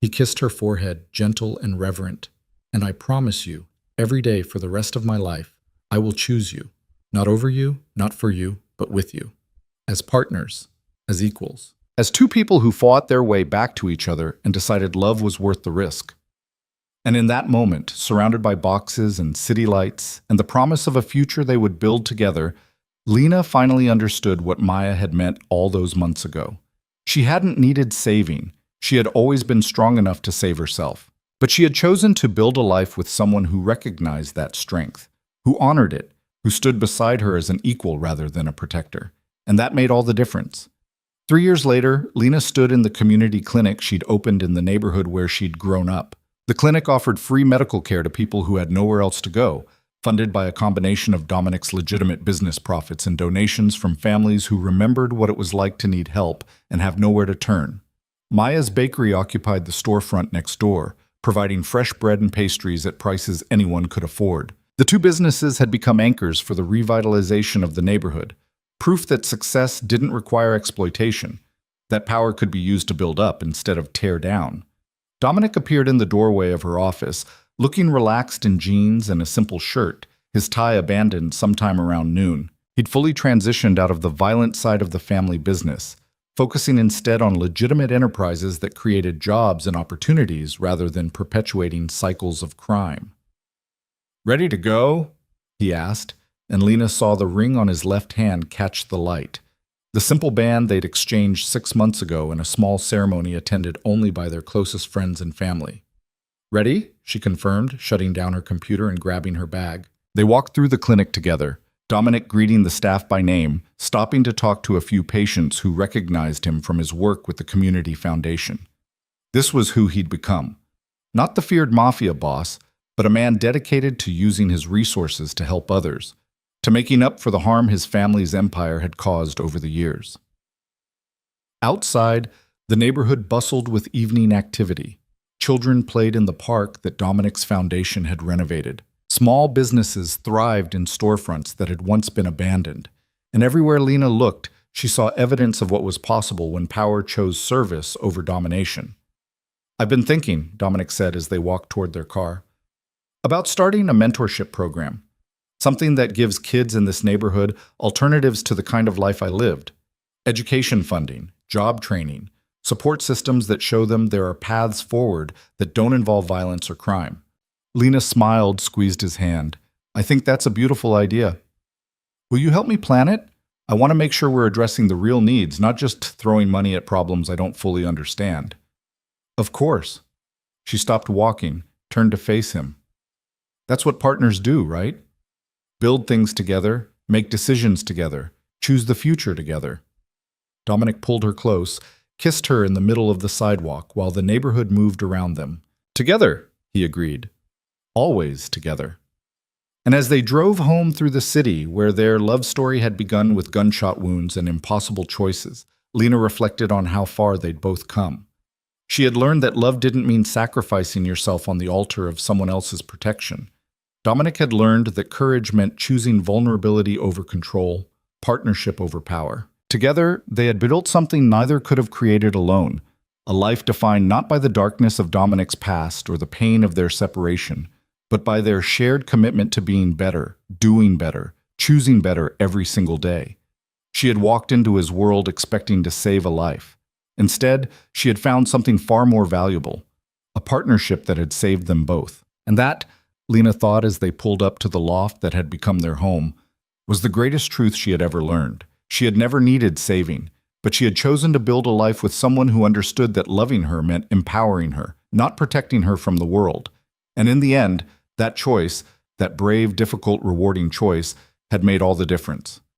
He kissed her forehead, gentle and reverent. "And I promise you, every day for the rest of my life, I will choose you. Not over you, not for you, but with you. As partners, as equals. As two people who fought their way back to each other and decided love was worth the risk." And in that moment, surrounded by boxes and city lights and the promise of a future they would build together, Lena finally understood what Maya had meant all those months ago. She hadn't needed saving. She had always been strong enough to save herself. But she had chosen to build a life with someone who recognized that strength, who honored it, who stood beside her as an equal rather than a protector. And that made all the difference. 3 years later, Lena stood in the community clinic she'd opened in the neighborhood where she'd grown up. The clinic offered free medical care to people who had nowhere else to go, funded by a combination of Dominic's legitimate business profits and donations from families who remembered what it was like to need help and have nowhere to turn. Maya's bakery occupied the storefront next door, providing fresh bread and pastries at prices anyone could afford. The two businesses had become anchors for the revitalization of the neighborhood, proof that success didn't require exploitation, that power could be used to build up instead of tear down. Dominic appeared in the doorway of her office, looking relaxed in jeans and a simple shirt, his tie abandoned sometime around noon. He'd fully transitioned out of the violent side of the family business, focusing instead on legitimate enterprises that created jobs and opportunities rather than perpetuating cycles of crime. "Ready to go?" he asked, and Lena saw the ring on his left hand catch the light. The simple band they'd exchanged 6 months ago in a small ceremony attended only by their closest friends and family. "Ready?" she confirmed, shutting down her computer and grabbing her bag. They walked through the clinic together, Dominic greeting the staff by name, stopping to talk to a few patients who recognized him from his work with the Community Foundation. This was who he'd become. Not the feared Mafia boss, but a man dedicated to using his resources to help others, to making up for the harm his family's empire had caused over the years. Outside, the neighborhood bustled with evening activity. Children played in the park that Dominic's foundation had renovated. Small businesses thrived in storefronts that had once been abandoned. And everywhere Lena looked, she saw evidence of what was possible when power chose service over domination. "I've been thinking," Dominic said as they walked toward their car, "about starting a mentorship program. Something that gives kids in this neighborhood alternatives to the kind of life I lived. Education funding, job training, support systems that show them there are paths forward that don't involve violence or crime." Lena smiled, squeezed his hand. "I think that's a beautiful idea. Will you help me plan it? I want to make sure we're addressing the real needs, not just throwing money at problems I don't fully understand." "Of course." She stopped walking, turned to face him. "That's what partners do, right? Build things together, make decisions together, choose the future together." Dominic pulled her close, kissed her in the middle of the sidewalk while the neighborhood moved around them. "Together," he agreed. "Always together." And as they drove home through the city, where their love story had begun with gunshot wounds and impossible choices, Lena reflected on how far they'd both come. She had learned that love didn't mean sacrificing yourself on the altar of someone else's protection. Dominic had learned that courage meant choosing vulnerability over control, partnership over power. Together, they had built something neither could have created alone, a life defined not by the darkness of Dominic's past or the pain of their separation, but by their shared commitment to being better, doing better, choosing better every single day. She had walked into his world expecting to save a life. Instead, she had found something far more valuable, a partnership that had saved them both. And that, Lena thought as they pulled up to the loft that had become their home, was the greatest truth she had ever learned. She had never needed saving, but she had chosen to build a life with someone who understood that loving her meant empowering her, not protecting her from the world. And in the end, that choice, that brave, difficult, rewarding choice, had made all the difference.